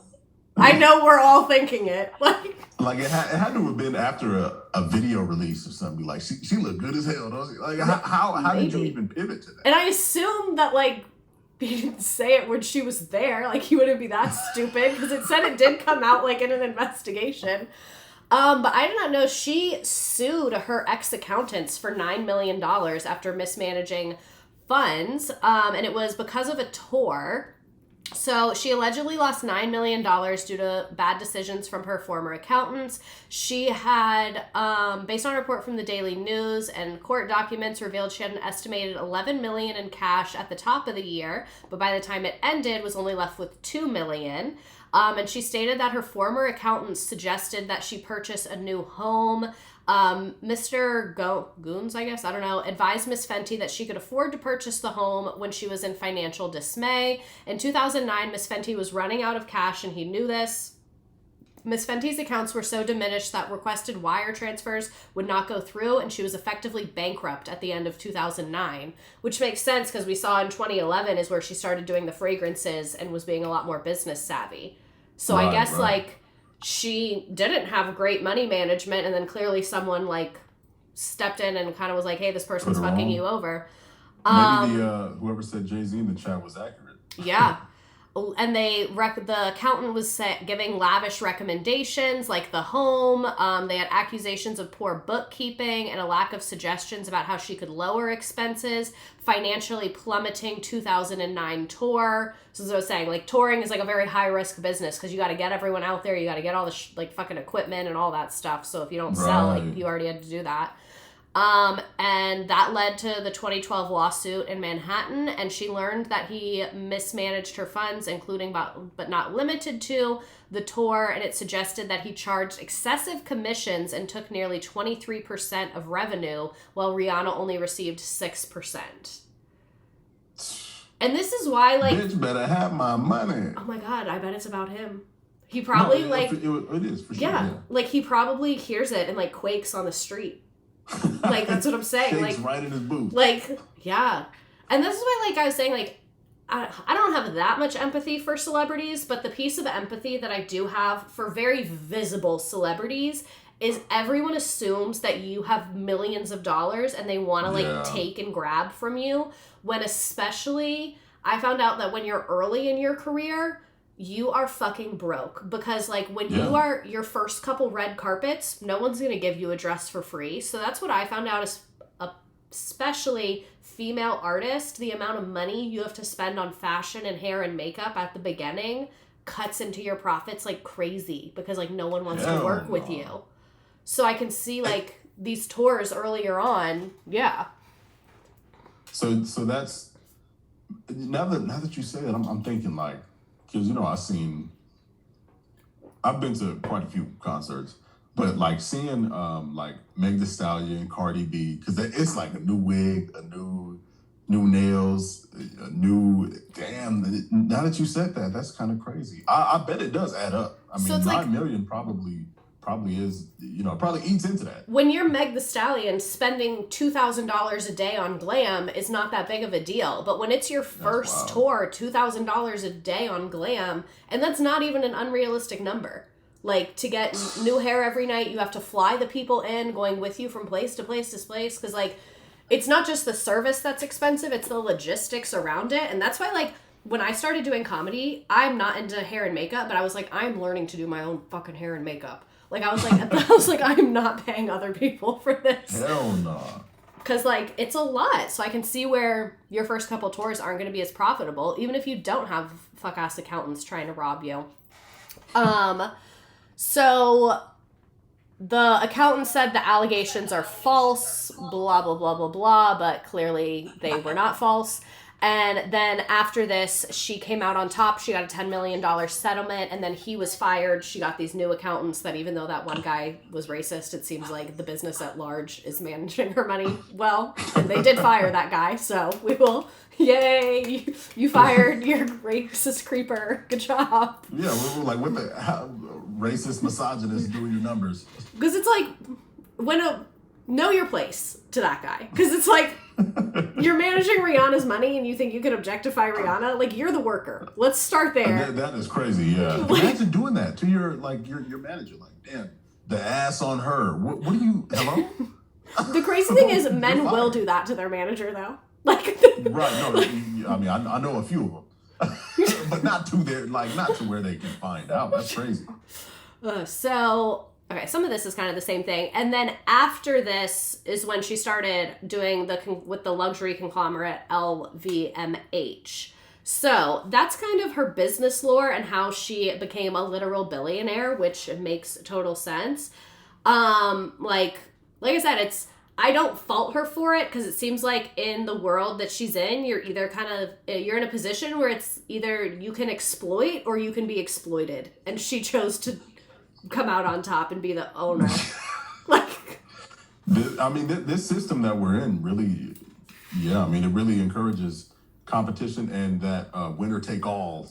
I know we're all thinking it. Like it had to have been after a video release or something. Like, she looked good as hell. Like, how did you even pivot to that? And I assume that, like, he didn't say it when she was there. Like, he wouldn't be that stupid. Because it said it did come out, like, in an investigation. But I did not know she sued her ex-accountants for $9 million after mismanaging funds. And it was because of a tour. So she allegedly lost $9 million due to bad decisions from her former accountants. She had, based on a report from the Daily News and court documents, revealed she had an estimated $11 million in cash at the top of the year, but by the time it ended, was only left with $2 million. And she stated that her former accountants suggested that she purchase a new home. Mr. Goons, I guess, I don't know, advised Miss Fenty that she could afford to purchase the home when she was in financial dismay. In 2009, Miss Fenty was running out of cash and he knew this. Miss Fenty's accounts were so diminished that requested wire transfers would not go through, and she was effectively bankrupt at the end of 2009, which makes sense because we saw in 2011 is where she started doing the fragrances and was being a lot more business savvy. So I guess like she didn't have great money management, and then clearly someone like stepped in and kind of was like, hey, this person's fucking you over. Maybe whoever said Jay-Z in the chat was accurate. Yeah. And the accountant was giving lavish recommendations, like the home. They had accusations of poor bookkeeping and a lack of suggestions about how she could lower expenses, financially plummeting 2009 tour. So as I was saying, like touring is like a very high risk business because you got to get everyone out there. You got to get all the like fucking equipment and all that stuff. So if you don't sell, like you already had to do that. And that led to the 2012 lawsuit in Manhattan, and she learned that he mismanaged her funds, including but not limited to the tour, and it suggested that he charged excessive commissions and took nearly 23% of revenue, while Rihanna only received 6%. And this is why, like... Bitch better have my money. Oh my God, I bet it's about him. He probably, it is, for sure. Yeah, like, he probably hears it and, like, quakes on the street. Like, that's what I'm saying. Shakes like right in his boot. Like, yeah. And this is why, like, I was saying, like, I don't have that much empathy for celebrities, but the piece of empathy that I do have for very visible celebrities is everyone assumes that you have millions of dollars and they want to, like, take and grab from you, when especially I found out that when you're early in your career, you are fucking broke, because like when you are your first couple red carpets, no one's going to give you a dress for free. So that's what I found out is, especially female artist, the amount of money you have to spend on fashion and hair and makeup at the beginning cuts into your profits like crazy, because like no one wants to work with you. So I can see like these tours earlier on. Yeah. So that's, now that you say that, I'm thinking like, because, you know, I've been to quite a few concerts, but like seeing like Meg Thee Stallion, Cardi B, because it's like a new wig, a new nails, a new, damn, now that you said that, that's kind of crazy. I bet it does add up. I mean, 9 million probably is, you know, probably eats into that. When you're Meg Thee Stallion, spending $2,000 a day on glam is not that big of a deal. But when it's your first tour, $2,000 a day on glam, and that's not even an unrealistic number. Like, to get new hair every night, you have to fly the people in, going with you from place to place to place, because, like, it's not just the service that's expensive, it's the logistics around it. And that's why, like, when I started doing comedy, I'm not into hair and makeup, but I was like, I'm learning to do my own fucking hair and makeup. Like, I was like, I'm not paying other people for this. Hell no. Because, like, it's a lot. So I can see where your first couple tours aren't going to be as profitable, even if you don't have fuck-ass accountants trying to rob you. So the accountant said the allegations are false, blah, blah, blah, blah, blah, but clearly they were not false. And then after this, she came out on top. She got a $10 million settlement, and then he was fired. She got these new accountants that, even though that one guy was racist, it seems like the business at large is managing her money well. And they did fire that guy, so we will, yay, you fired your racist creeper. Good job. Yeah, we're like, what the, how, racist misogynist doing your numbers? Because it's like, know your place to that guy. Because it's like, you're managing Rihanna's money and you think you can objectify Rihanna? Like, you're the worker. Let's start there. That is crazy, yeah. Like, imagine doing that to your manager. Like, damn, the ass on her. What do you, hello? The crazy thing is, men will do that to their manager, though. Like, right, no, I mean, I know a few of them. But not to where they can find out. That's crazy. So Okay, some of this is kind of the same thing. And then after this is when she started doing with the luxury conglomerate LVMH. So that's kind of her business lore and how she became a literal billionaire, which makes total sense. Like I said, I don't fault her for it because it seems like in the world that she's in, you're in a position where it's either you can exploit or you can be exploited. And she chose to come out on top and be the owner. This system that we're in really, it really encourages competition and that winner take all,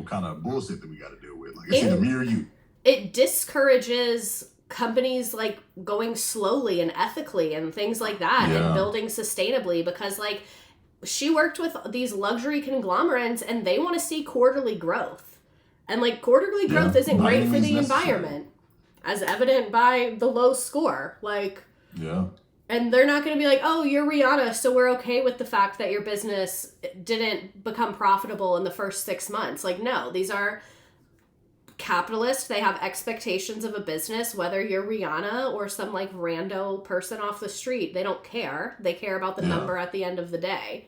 kind of bullshit that we got to deal with. Like, it's either me or you. It discourages companies like going slowly and ethically and things like that and building sustainably because like she worked with these luxury conglomerates and they want to see quarterly growth. And like quarterly growth isn't great for the environment, as evident by the low score. And they're not going to be like, oh, you're Rihanna, so we're okay with the fact that your business didn't become profitable in the first 6 months. Like, no, these are capitalists. They have expectations of a business, whether you're Rihanna or some like rando person off the street. They don't care. They care about the number at the end of the day.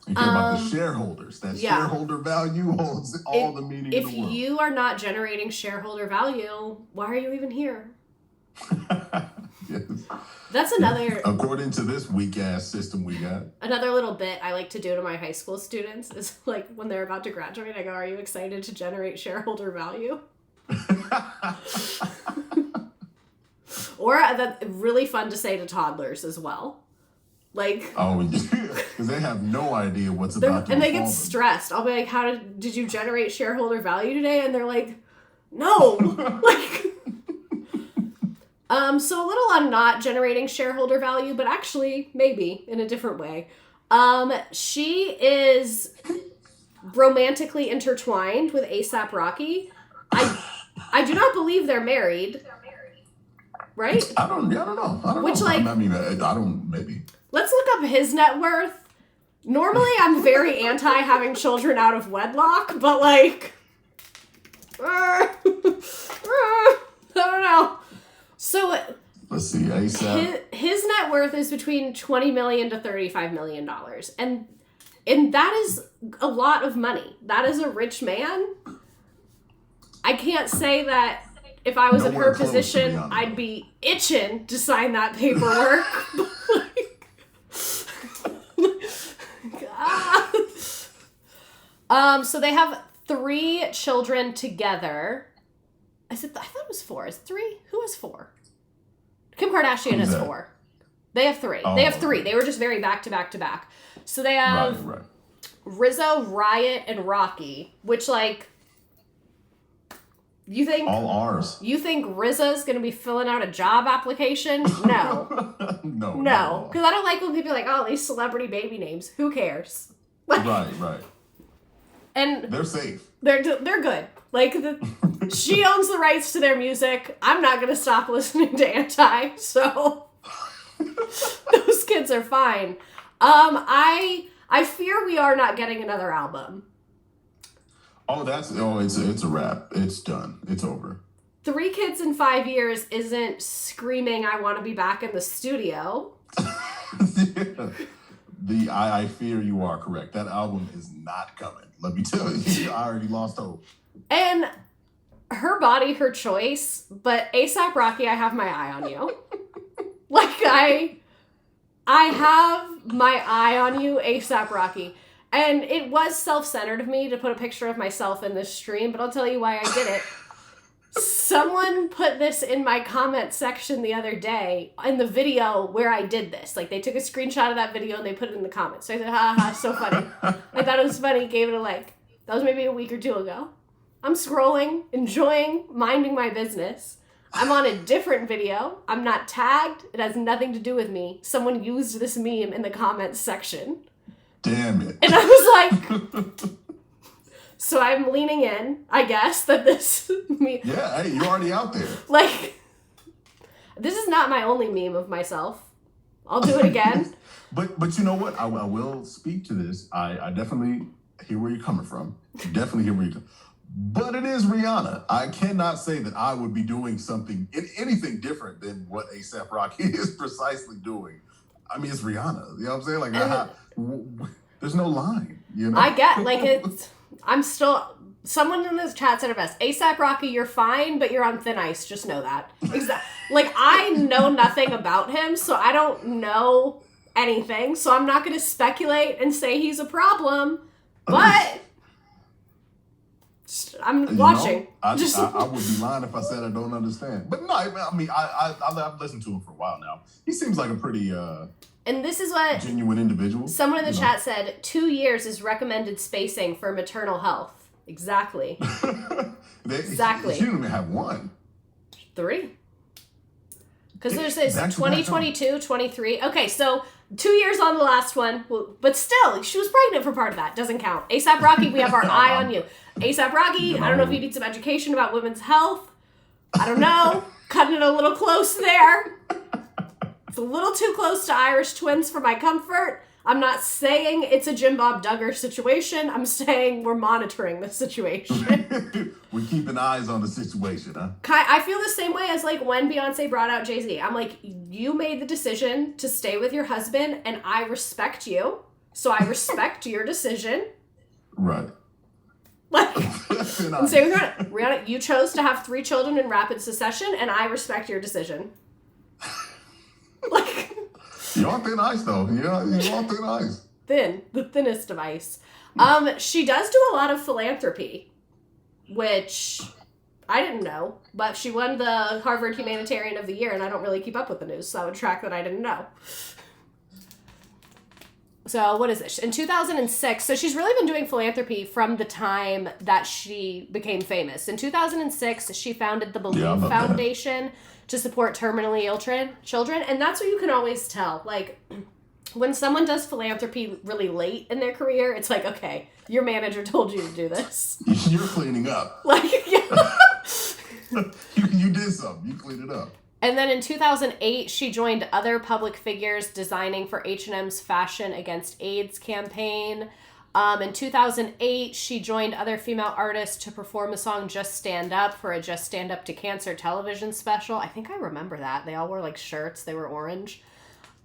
You care about the shareholders. That shareholder value holds all the meaning in the world. If you are not generating shareholder value, why are you even here? Yes. That's another... According to this weak-ass system we got. Another little bit I like to do to my high school students is like when they're about to graduate, I go, are you excited to generate shareholder value? Or that's really fun to say to toddlers as well. Like, oh, because they have no idea what's about to and they get stressed. I'll be like, did you generate shareholder value today? And they're like, no. So a little on not generating shareholder value, but actually maybe in a different way. She is romantically intertwined with A$AP Rocky. I do not believe they're married. Right? I don't know. Maybe. Let's look up his net worth. Normally, I'm very anti having children out of wedlock, but like, I don't know. So let's see, A$AP. His net worth is between $20 million to $35 million, and that is a lot of money. That is a rich man. I can't say that if I was in her position, I'd be itching to sign that paperwork. So they have 3 children together. I thought it was 4. Is it 3? Who has 4? Kim Kardashian has 4. They have 3. They have 3. They were just very back to back to back. So they have Rizzo, Riot, and Rocky, which like, you think all ours? You think Rizzo's gonna be filling out a job application? No. No. Because I don't like when people are like, oh, these celebrity baby names. Who cares? Like, right. And they're safe. They're good. Like, she owns the rights to their music. I'm not gonna stop listening to Anti, so those kids are fine. I fear we are not getting another album. It's a wrap. It's done. It's over. 3 kids in 5 years isn't screaming, I want to be back in the studio. I fear you are correct. That album is not coming. Let me tell you, I already lost hope. And her body, her choice, but A$AP Rocky, I have my eye on you. Like, I have my eye on you, A$AP Rocky. And it was self-centered of me to put a picture of myself in this stream, but I'll tell you why I did it. Someone put this in my comment section the other day in the video where I did this. Like, they took a screenshot of that video and they put it in the comments. So I said, ha, so funny. I thought it was funny, gave it a like. That was maybe a week or 2 ago. I'm scrolling, enjoying, minding my business. I'm on a different video. I'm not tagged. It has nothing to do with me. Someone used this meme in the comments section. Damn it. And I was like... So I'm leaning in, I guess, that this meme... Yeah, hey, you're already out there. Like, this is not my only meme of myself. I'll do it again. But you know what? I will speak to this. I definitely hear where you're coming from. Definitely hear where you're coming. But it is Rihanna. I cannot say that I would be doing anything different than what A$AP Rocky is precisely doing. I mean, it's Rihanna. You know what I'm saying? Like, there's no line, you know? I get, like, I'm still... Someone in this chat said it best. A$AP Rocky, you're fine, but you're on thin ice. Just know that. Like, I know nothing about him, so I don't know anything. So I'm not going to speculate and say he's a problem. But I'm watching. I would be lying if I said I don't understand. But no, I mean, I've listened to him for a while now. He seems like a pretty and this is what genuine individual. Someone in the chat said 2 years is recommended spacing for maternal health. Exactly. Exactly. She didn't even have 1. 3. Because there's this 2022, 23. Okay, so 2 years on the last one, but still, she was pregnant for part of that. Doesn't count. A$AP Rocky, we have our eye on you. A$AP Rocky, I don't know if you need some education about women's health. I don't know. Cutting it a little close there. It's a little too close to Irish twins for my comfort. I'm not saying it's a Jim Bob Duggar situation. I'm saying we're monitoring the situation. We're keeping eyes on the situation, huh? I feel the same way as like when Beyonce brought out Jay-Z. I'm like, you made the decision to stay with your husband, and I respect you. So I respect your decision. Right. Like, and same with Rihanna. Rihanna, you chose to have 3 children in rapid succession, and I respect your decision. Like... You're on thin ice, though. Yeah, you're on thin ice. The thinnest of ice. She does do a lot of philanthropy, which I didn't know, but she won the Harvard Humanitarian of the Year, and I don't really keep up with the news, so that would track that I didn't know. So what is this? In 2006, so she's really been doing philanthropy from the time that she became famous. In 2006, she founded the Believe Foundation to support terminally ill children. And that's what you can always tell. Like, when someone does philanthropy really late in their career, it's like, okay, your manager told you to do this. You're cleaning up. Like, yeah. You did something. You cleaned it up. And then in 2008, she joined other public figures designing for H&M's Fashion Against AIDS campaign. In 2008, she joined other female artists to perform the song Just Stand Up for a Just Stand Up to Cancer television special. I think I remember that. They all wore like shirts. They were orange.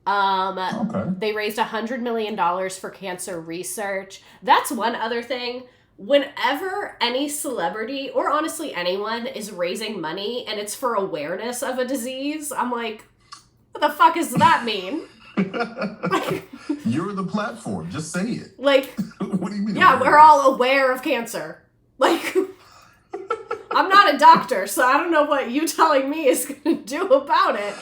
Okay. They raised $100 million for cancer research. That's one other thing. Whenever any celebrity, or honestly anyone, is raising money and it's for awareness of a disease, I'm like, what the fuck does that mean? You're the platform. Just say it. Like, what do you mean? Yeah, we're all aware of cancer. Like, I'm not a doctor, so I don't know what you telling me is going to do about it.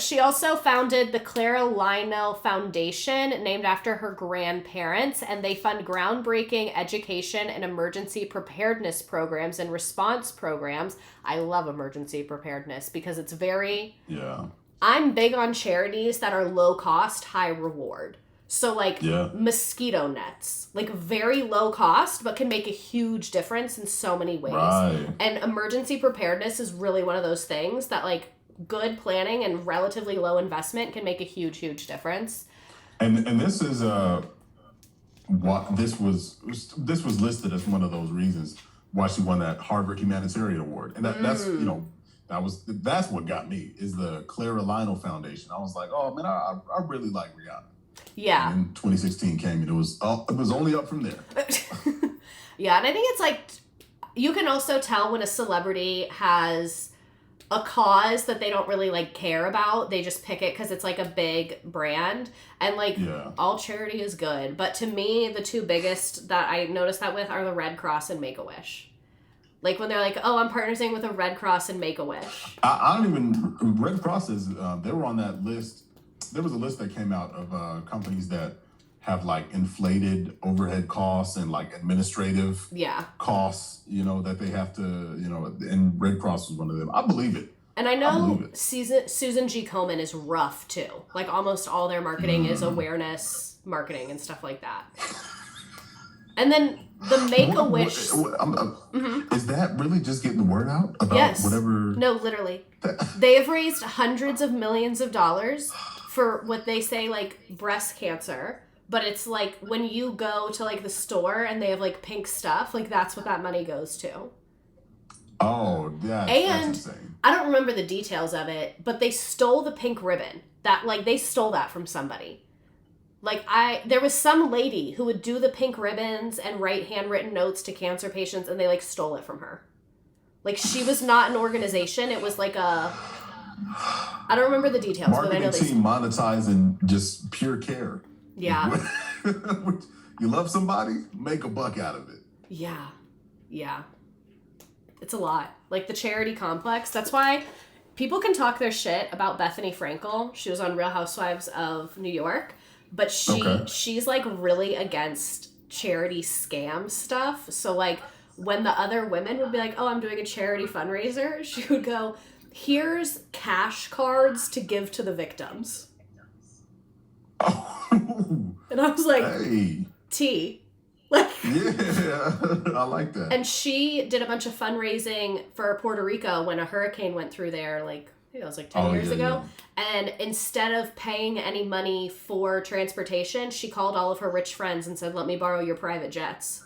She also founded the Clara Lionel Foundation, named after her grandparents, and they fund groundbreaking education and emergency preparedness programs and response programs. I love emergency preparedness because it's very... Yeah. I'm big on charities that are low cost, high reward. So like mosquito nets, like very low cost, but can make a huge difference in so many ways. Right. And emergency preparedness is really one of those things that like good planning and relatively low investment can make a huge, huge difference. And this is what this was listed as one of those reasons why she won that Harvard Humanitarian Award. And that's you know, that's what got me, is the Clara Lionel Foundation. I was like, oh man, I really like Rihanna. Yeah. And then 2016 came and it was only up from there. Yeah, and I think it's like, you can also tell when a celebrity has a cause that they don't really like care about. They just pick it because it's like a big brand. And like all charity is good. But to me, the two biggest that I noticed that with are the Red Cross and Make-A-Wish. Like when they're like, oh, I'm partnering with a Red Cross and Make-A-Wish. I don't even, Red Cross is, they were on that list. There was a list that came out of companies that have like inflated overhead costs and like administrative costs, you know, that they have to, you know, and Red Cross was one of them. I believe it. And I know Susan G. Komen is rough too. Like almost all their marketing is awareness marketing and stuff like that. And then the Make-A-Wish... Is that really just getting the word out about whatever... No, literally. They have raised hundreds of millions of dollars for what they say, like, breast cancer. but it's like when you go to like the store and they have like pink stuff, like that's what that money goes to. Oh, yeah, that's insane. I don't remember the details of it, but they stole the pink ribbon. That like they stole that from somebody. Like there was some lady who would do the pink ribbons and write handwritten notes to cancer patients, and they like stole it from her. Like she was not an organization. It was like I don't remember the details, Marketing but I know they team monetizing just pure care. Yeah. You love somebody, make a buck out of it. Yeah. Yeah. It's a lot. Like the charity complex. That's why people can talk their shit about Bethany Frankel. She was on Real Housewives of New York. But she's like really against charity scam stuff. So like when the other women would be like, oh, I'm doing a charity fundraiser, she would go, here's cash cards to give to the victims. Oh. And I was like, hey. T. Like, yeah, I like that. And she did a bunch of fundraising for Puerto Rico when a hurricane went through there, like, it was like 10 years ago. Yeah. And instead of paying any money for transportation, she called all of her rich friends and said, let me borrow your private jets.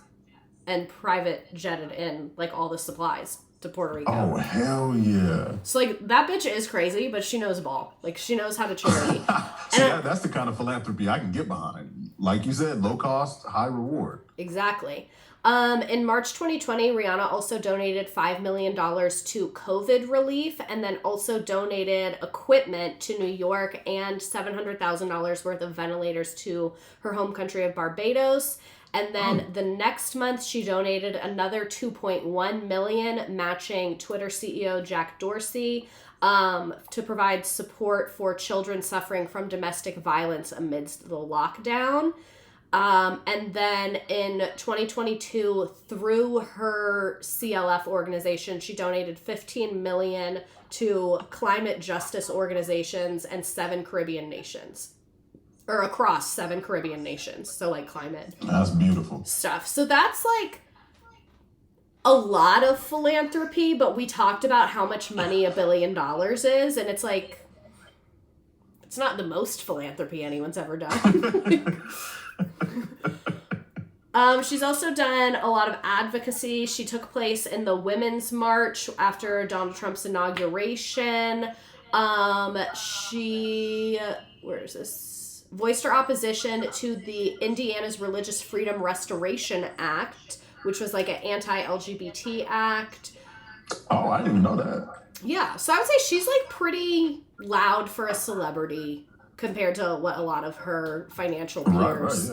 And private jetted in, like, all the supplies to Puerto Rico. Oh, hell yeah. So, like, that bitch is crazy, but she knows ball. Like, she knows how to charity. That's the kind of philanthropy I can get behind. Like you said, low cost, high reward. Exactly. In March 2020, Rihanna also donated $5 million to COVID relief and then also donated equipment to New York and $700,000 worth of ventilators to her home country of Barbados. And then the next month, she donated another $2.1 million, matching Twitter CEO Jack Dorsey, to provide support for children suffering from domestic violence amidst the lockdown. And then in 2022, through her CLF organization, she donated $15 million to climate justice organizations and 7 Caribbean nations. Or across 7 Caribbean nations. So, like, climate. That's beautiful. Stuff. So that's, like, a lot of philanthropy, but we talked about how much money $1 billion is, and it's, like, it's not the most philanthropy anyone's ever done. She's also done a lot of advocacy. She took place in the Women's March after Donald Trump's inauguration. She... Where is this? Voiced her opposition to the Indiana's Religious Freedom Restoration Act, which was like an anti-LGBT act. Oh, I didn't even know that. Yeah, so I would say she's like pretty loud for a celebrity compared to what a lot of her financial peers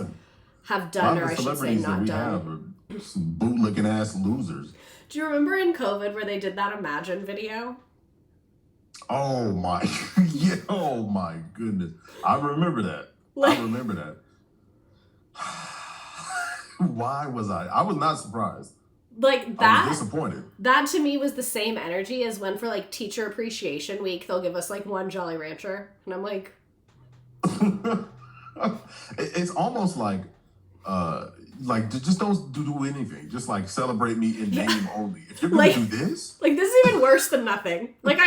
have done, or I should say not done. Have are some bootlicking ass losers. Do you remember in COVID where they did that Imagine video? Oh my, yeah, oh my goodness. I remember that. I remember that. Why was I was not surprised. Like that. I was disappointed. That to me was the same energy as when for like Teacher Appreciation Week, they'll give us like one Jolly Rancher. And I'm like. It's almost like just don't do anything. Just like celebrate me in name only. If you're gonna do this, like this is even worse than nothing. Like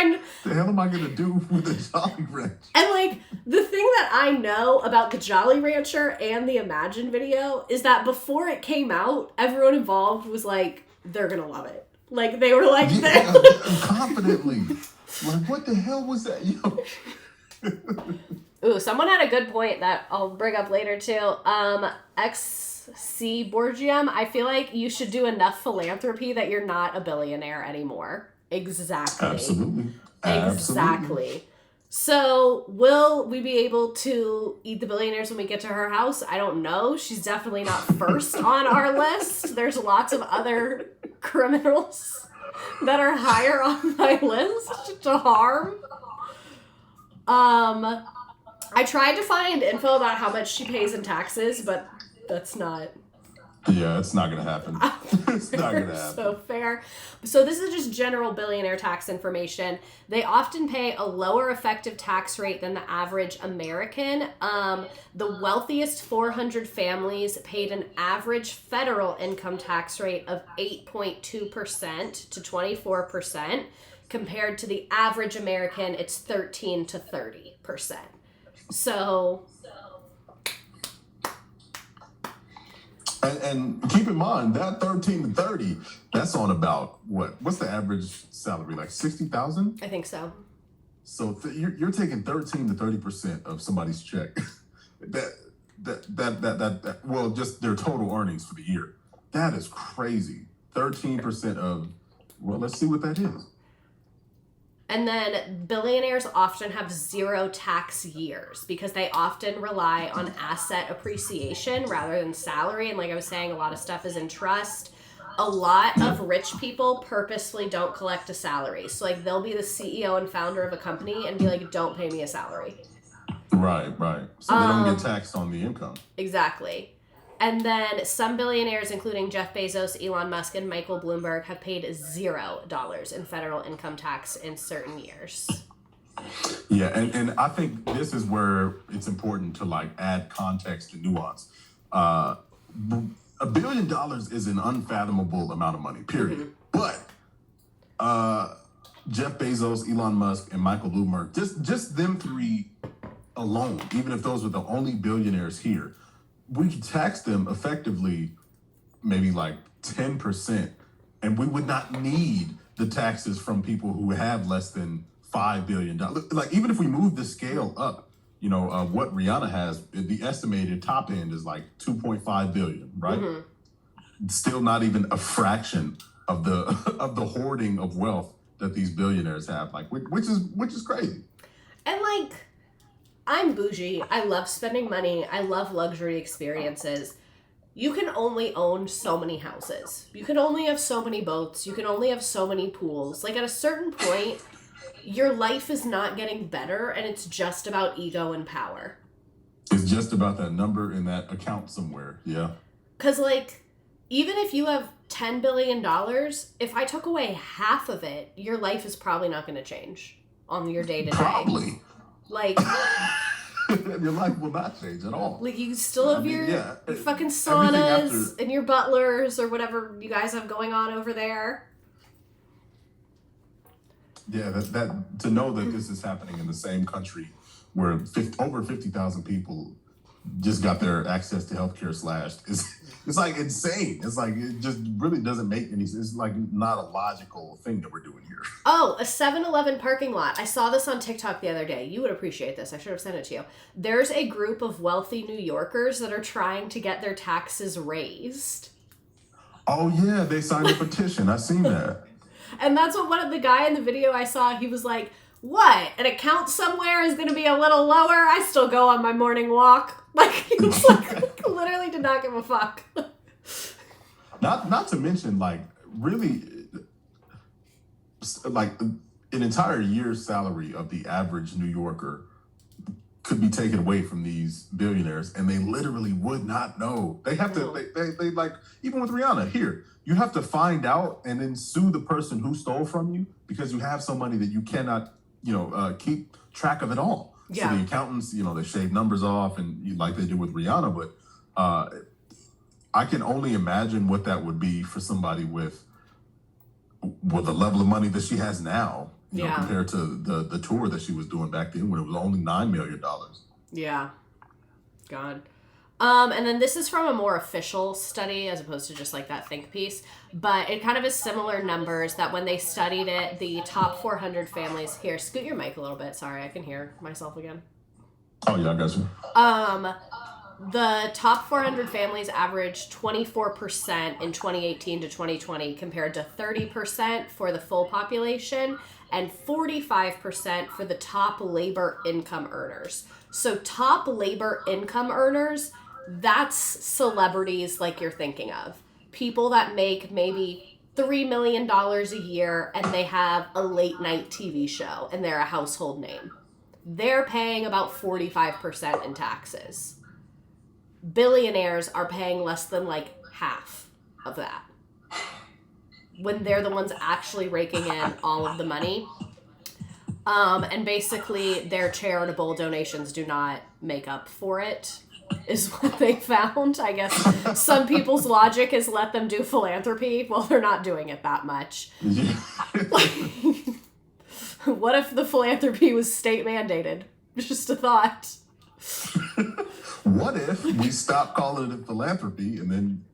the hell am I gonna do with the Jolly Rancher? And like the thing that I know about the Jolly Rancher and the Imagine video is that before it came out, everyone involved was like, they're gonna love it. Like they were like, confidently, like what the hell was that? Ooh, someone had a good point that I'll bring up later too. XC Borgium, I feel like you should do enough philanthropy that you're not a billionaire anymore. Exactly. Exactly. So, will we be able to eat the billionaires when we get to her house? I don't know. She's definitely not first on our list. There's lots of other criminals that are higher on my list to harm. I tried to find info about how much she pays in taxes, but that's not... Yeah, it's not going to happen. It's not going to happen. So fair. So this is just general billionaire tax information. They often pay a lower effective tax rate than the average American. The wealthiest 400 families paid an average federal income tax rate of 8.2% to 24%. Compared to the average American, it's 13 to 30%. So And keep in mind that 13 to 30, that's on about what's the average salary, like 60,000? I think so. So you're taking 13 to 30% of somebody's check. that well, just their total earnings for the year. That is crazy. 13% of, well, let's see what that is. And then billionaires often have 0 tax years because they often rely on asset appreciation rather than salary. And like I was saying, a lot of stuff is in trust. A lot of rich people purposefully don't collect a salary. So like they'll be the CEO and founder of a company and be like, don't pay me a salary. Right. So they don't get taxed on the income. Exactly. And then some billionaires, including Jeff Bezos, Elon Musk, and Michael Bloomberg, have paid $0 in federal income tax in certain years. Yeah, and I think this is where it's important to like add context and nuance. $1 billion is an unfathomable amount of money, period. But Jeff Bezos, Elon Musk, and Michael Bloomberg, just them three alone, even if those were the only billionaires here, we could tax them effectively maybe like 10%, and we would not need the taxes from people who have less than $5 billion. Like, even if we move the scale up, what Rihanna has, the estimated top end is like 2.5 billion, right? Still not even a fraction of the of the hoarding of wealth that these billionaires have, like, which is crazy. And like, I'm bougie. I love spending money. I love luxury experiences. You can only own so many houses. You can only have so many boats. You can only have so many pools. Like, at a certain point, your life is not getting better, and it's just about ego and power. It's just about that number in that account somewhere, yeah. Because, like, even if you have $10 billion, if I took away half of it, your life is probably not going to change on your day-to-day. Probably. Like, your life will not change at all. Like, you still have your fucking saunas and your butlers or whatever you guys have going on over there. Yeah, that to know that this is happening in the same country where over 50,000 people just got their access to healthcare slashed it's like insane. It's like, it just really doesn't make any sense. It's like not a logical thing that we're doing here. Oh, a 7-Eleven parking lot. I saw this on TikTok the other day. You would appreciate this. I should have sent it to you. There's a group of wealthy New Yorkers that are trying to get their taxes raised. Oh yeah, they signed a petition. I seen that. And that's what the guy in the video I saw, he was like, what? An account somewhere is going to be a little lower? I still go on my morning walk. Like, he was like, literally did not give a fuck. Not to mention, like, really, like, an entire year's salary of the average New Yorker could be taken away from these billionaires, and they literally would not know. They have to, they like, even with Rihanna, here, you have to find out and then sue the person who stole from you because you have some money that you cannot, keep track of it all. Yeah. So the accountants, they shave numbers off and like they do with Rihanna, but I can only imagine what that would be for somebody with the level of money that she has now, compared to the tour that she was doing back then when it was only $9 million. Yeah. God. And then this is from a more official study as opposed to just like that think piece, but it kind of is similar numbers that when they studied it, the top 400 families, here, scoot your mic a little bit. Sorry, I can hear myself again. Oh yeah, I got you. The top 400 families averaged 24% in 2018 to 2020 compared to 30% for the full population and 45% for the top labor income earners. So top labor income earners, that's celebrities like you're thinking of. People that make maybe $3 million a year and they have a late night TV show and they're a household name. They're paying about 45% in taxes. Billionaires are paying less than like half of that when they're the ones actually raking in all of the money. And basically their charitable donations do not make up for it, is what they found. I guess some people's logic is let them do philanthropy. Well, they're not doing it that much. Yeah. What if the philanthropy was state mandated? Just a thought. What if we stop calling it philanthropy and then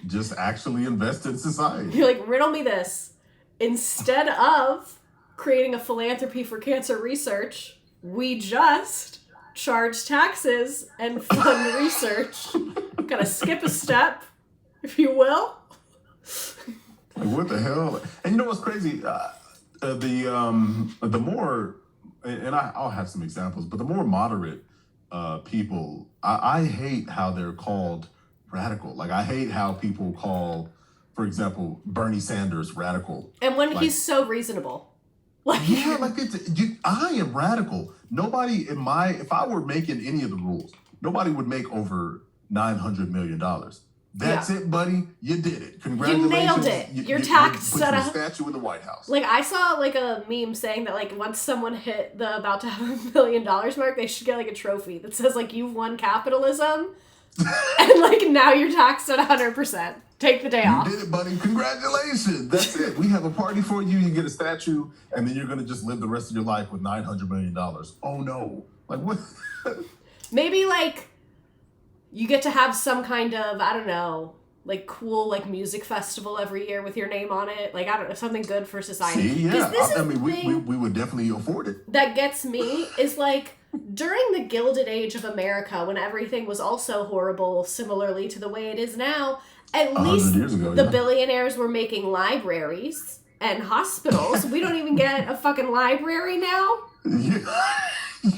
Just actually invest in society. You're like, riddle me this. Instead of creating a philanthropy for cancer research, we just charge taxes and fund research. Gotta skip a step, if you will. Like, what the hell? And you know what's crazy? The more, and I'll have some examples, but the more moderate people, I hate how they're called radical. Like, I hate how people call, for example, Bernie Sanders radical. And when he's so reasonable. Like, yeah, like I am radical. Nobody if I were making any of the rules, nobody would make over $900 million. That's it, buddy. You did it. Congratulations. You nailed it. Your tax set up. Statue in the White House. Like, I saw like a meme saying that like once someone hit the about to have $1 million mark, they should get like a trophy that says like you've won capitalism, and like now you're taxed at 100%. Take the day off. You did it, buddy. Congratulations. That's it. We have a party for you. You get a statue, and then you're gonna just live the rest of your life with $900 million. Oh no! Like what? Maybe like you get to have some kind of, I don't know, like cool like music festival every year with your name on it. Like, I don't know, something good for society. See, yeah. I mean, we would definitely afford it. That gets me is like during the Gilded Age of America, when everything was also horrible, similarly to the way it is now. At least the billionaires were making libraries and hospitals. We don't even get a fucking library now. Yeah.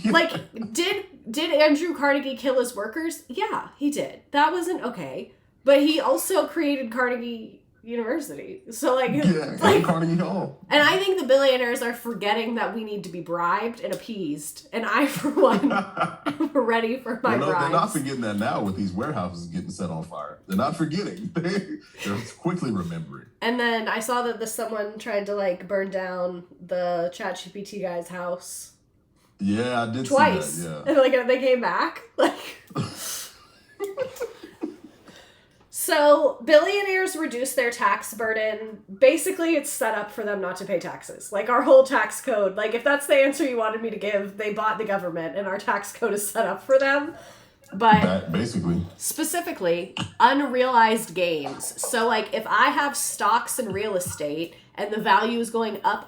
Like, did Andrew Carnegie kill his workers? Yeah, he did. That wasn't okay. But he also created Carnegie University. So, like... Yeah, like Carnegie Hall. And I think the billionaires are forgetting that we need to be bribed and appeased. And I, for one, am ready for my bribes. They're not forgetting that now with these warehouses getting set on fire. They're not forgetting. They're quickly remembering. And then I saw that someone tried to, like, burn down the ChatGPT guy's house. Yeah, I did twice. See that, yeah. And, like, they came back. Like... So, billionaires reduce their tax burden. Basically, it's set up for them not to pay taxes. Like, our whole tax code, like, if that's the answer you wanted me to give, they bought the government, and our tax code is set up for them. But basically, specifically, unrealized gains. So, like, if I have stocks in real estate, and the value is going up,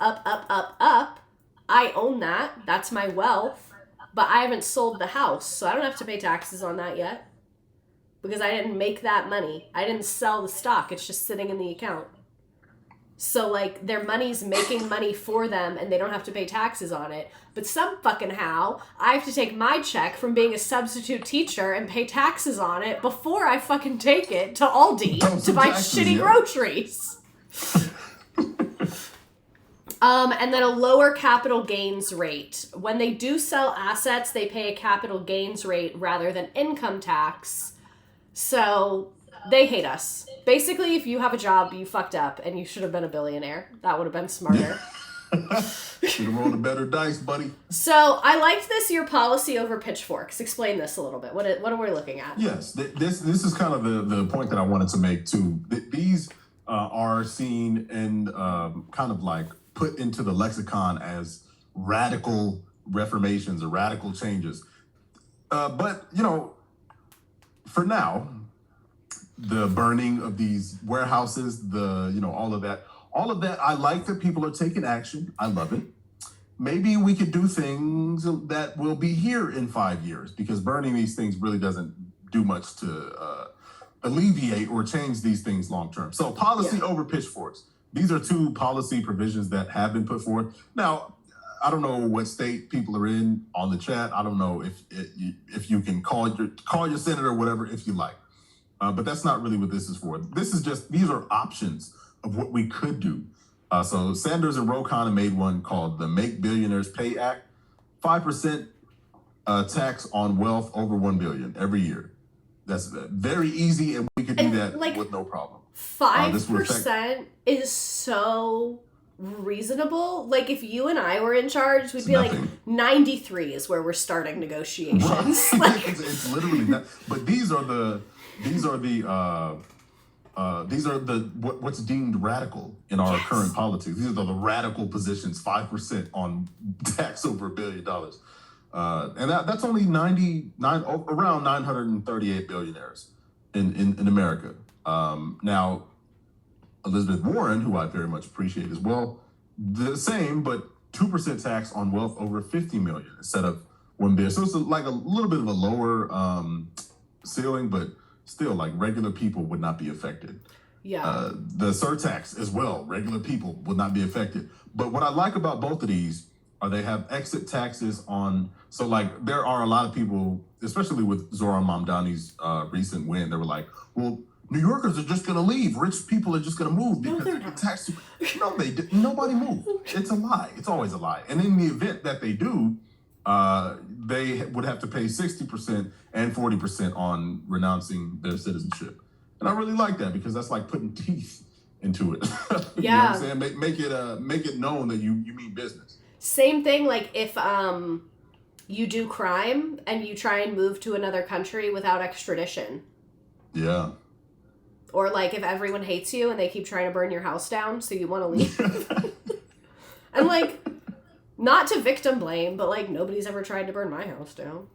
I own that. That's my wealth. But I haven't sold the house, so I don't have to pay taxes on that yet. Because I didn't make that money. I didn't sell the stock. It's just sitting in the account. So, like, their money's making money for them, and they don't have to pay taxes on it. But some fucking how, I have to take my check from being a substitute teacher and pay taxes on it before I fucking take it to Aldi to buy shitty groceries. And then a lower capital gains rate. When they do sell assets, they pay a capital gains rate rather than income tax. So, they hate us. Basically, if you have a job, you fucked up, and you should have been a billionaire. That would have been smarter. Should have rolled a better dice, buddy. So, I liked this, your policy over pitchforks. Explain this a little bit. What are we looking at? Yes, this is kind of the point that I wanted to make, too. These are seen and kind of like put into the lexicon as radical reformations or radical changes. But, you know, for now, the burning of these warehouses, all of that, I like that people are taking action. I love it. Maybe we could do things that will be here in 5 years, because burning these things really doesn't do much to alleviate or change these things long term. So policy over pitchforks. These are two policy provisions that have been put forth. Now, I don't know what state people are in on the chat. I don't know if you can call your senator or whatever if you like. But that's not really what this is for. These are options of what we could do. So Sanders and Ro Khanna made one called the Make Billionaires Pay Act. 5% tax on wealth over $1 billion every year. That's very easy, and we could do that with no problem. 5% is so reasonable. Like, if you and I were in charge, we'd be nothing. Like 93 is where we're starting negotiations. Right. Like, it's literally not. But these are what's deemed radical in our current politics. These are the radical positions. 5% on tax over $1 billion, and that's only around 938 billionaires in America. Now, Elizabeth Warren, who I very much appreciate as well, the same, but 2% tax on wealth over 50 million instead of 1 billion. So it's like a little bit of a lower ceiling, but still, like, regular people would not be affected. Yeah. The surtax as well, regular people would not be affected. But what I like about both of these are they have exit taxes on. So, like, there are a lot of people, especially with Zoran Mamdani's recent win, they were like, well, New Yorkers are just going to leave. Rich people are just going to move because they're taxed. No, they did. Nobody moved. It's a lie. It's always a lie. And in the event that they do, they would have to pay 60% and 40% on renouncing their citizenship. And I really like that because that's like putting teeth into it. You know what I'm saying? Make it known that you mean business. Same thing, like if you do crime and you try and move to another country without extradition. Yeah. Or like if everyone hates you and they keep trying to burn your house down, so you want to leave. And like, not to victim blame, but like nobody's ever tried to burn my house down.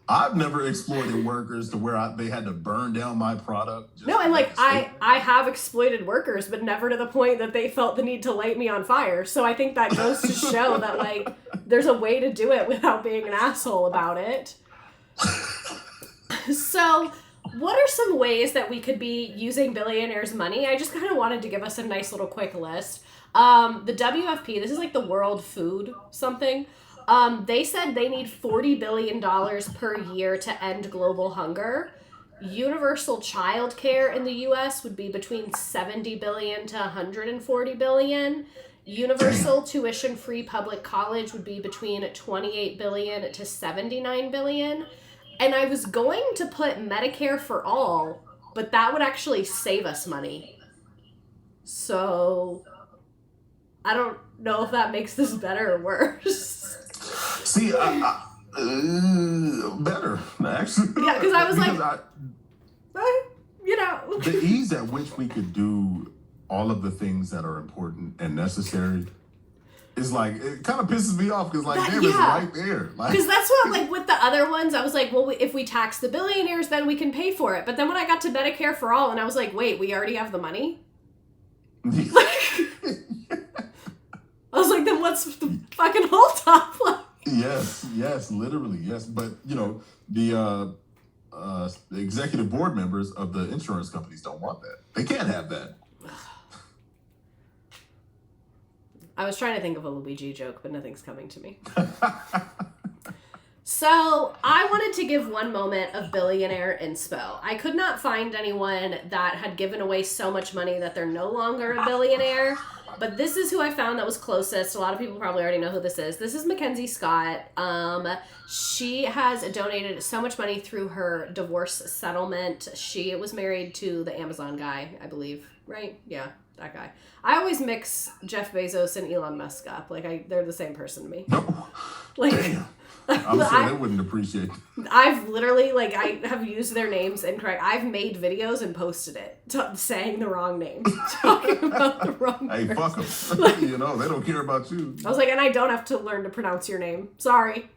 I've never exploited workers to where they had to burn down my product. No, and like I have exploited workers, but never to the point that they felt the need to light me on fire. So I think that goes to show that like there's a way to do it without being an asshole about it. So, what are some ways that we could be using billionaires' money? I just kind of wanted to give us a nice little quick list. The WFP, this is like the World Food something. They said they need $40 billion per year to end global hunger. Universal child care in the U.S. would be between $70 billion to $140 billion. Universal tuition-free public college would be between $28 billion to $79 billion. And I was going to put Medicare for all, but that would actually save us money. So, I don't know if that makes this better or worse. See, better, actually. Yeah, because I was the ease at which we could do all of the things that are important and necessary is like, it kind of pisses me off because, like, damn, it's right there. Because that's what, like, with the other ones, I was like, well, if we tax the billionaires, then we can pay for it. But then when I got to Medicare for all, and I was like, wait, we already have the money? I was like, then what's the fucking hold up? Yes, literally, yes. But, you know, the executive board members of the insurance companies don't want that. They can't have that. I was trying to think of a Luigi joke, but nothing's coming to me. So, I wanted to give one moment of billionaire inspo. I could not find anyone that had given away so much money that they're no longer a billionaire, but this is who I found that was closest. A lot of people probably already know who this is. This is Mackenzie Scott. She has donated so much money through her divorce settlement. She was married to the Amazon guy, I believe, right? Yeah, that guy. I always mix Jeff Bezos and Elon Musk up. Like, they're the same person to me. No. Like, damn. I'm sure they wouldn't appreciate it. I've literally, like, I have used their names incorrect. I've made videos and posted it, saying the wrong names, talking about the wrong Hey, person. fuck them. You know, they don't care about you. I was like, and I don't have to learn to pronounce your name. Sorry.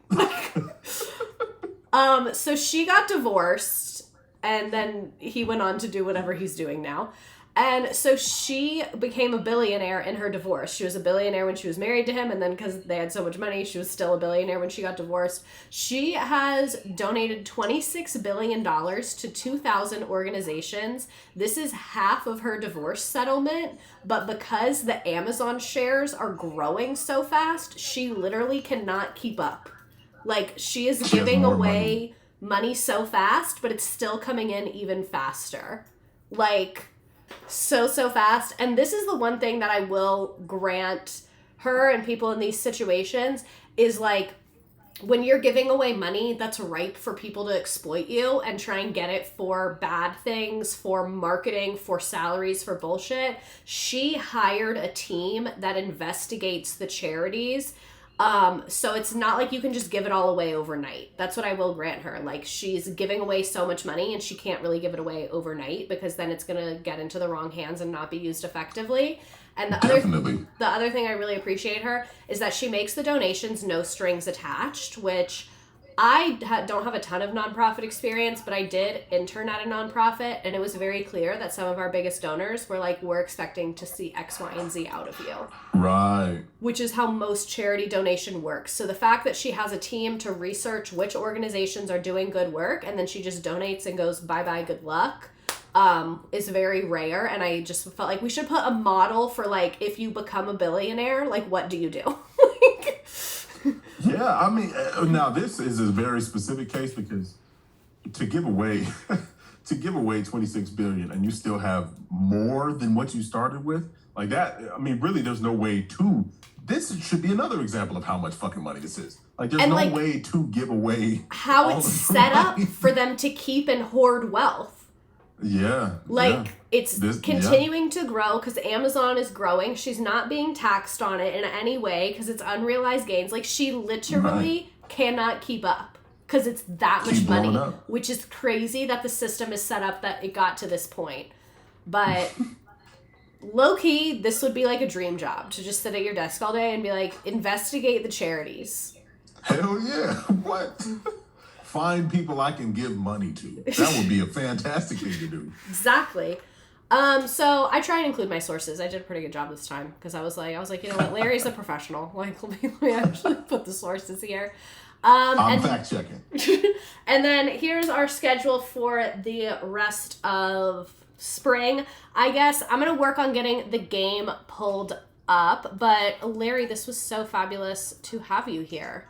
So she got divorced, and then he went on to do whatever he's doing now. And so she became a billionaire in her divorce. She was a billionaire when she was married to him, and then because they had so much money, she was still a billionaire when she got divorced. She has donated $26 billion to 2,000 organizations. This is half of her divorce settlement, but because the Amazon shares are growing so fast, she literally cannot keep up. Like, she is giving away money so fast, but it's still coming in even faster. Like, so fast. And this is the one thing that I will grant her and people in these situations is, like, when you're giving away money that's ripe for people to exploit you and try and get it for bad things, for marketing, for salaries, for bullshit, she hired a team that investigates the charities. So it's not like you can just give it all away overnight. That's what I will grant her. Like, she's giving away so much money and she can't really give it away overnight because then it's going to get into the wrong hands and not be used effectively. And the other thing I really appreciate her is that she makes the donations no strings attached, which don't have a ton of nonprofit experience, but I did intern at a nonprofit, and it was very clear that some of our biggest donors were like, we're expecting to see X, Y, and Z out of you. Right. Which is how most charity donation works. So the fact that she has a team to research which organizations are doing good work, and then she just donates and goes, bye-bye, good luck, is very rare. And I just felt like we should put a model for, like, if you become a billionaire, like, what do you do? Yeah, I mean, now this is a very specific case because to give away 26 billion and you still have more than what you started with, like that, I mean, really, there's no way to. This should be another example of how much fucking money this is. Like, there's no way to give away how it's set up for them to keep and hoard wealth. Yeah. It's continuing to grow because Amazon is growing. She's not being taxed on it in any way because it's unrealized gains. Like, she literally cannot keep up because it's that much money, which is crazy that the system is set up that it got to this point. But low-key, this would be like a dream job to just sit at your desk all day and be like, investigate the charities. Hell yeah. What? Find people I can give money to. That would be a fantastic thing to do. Exactly. So I try and include my sources. I did a pretty good job this time because I was like, you know what, Larry's a professional. Like, let me actually put the sources here. I'm fact checking. And then here's our schedule for the rest of spring. I guess I'm gonna work on getting the game pulled up. But Larry, this was so fabulous to have you here.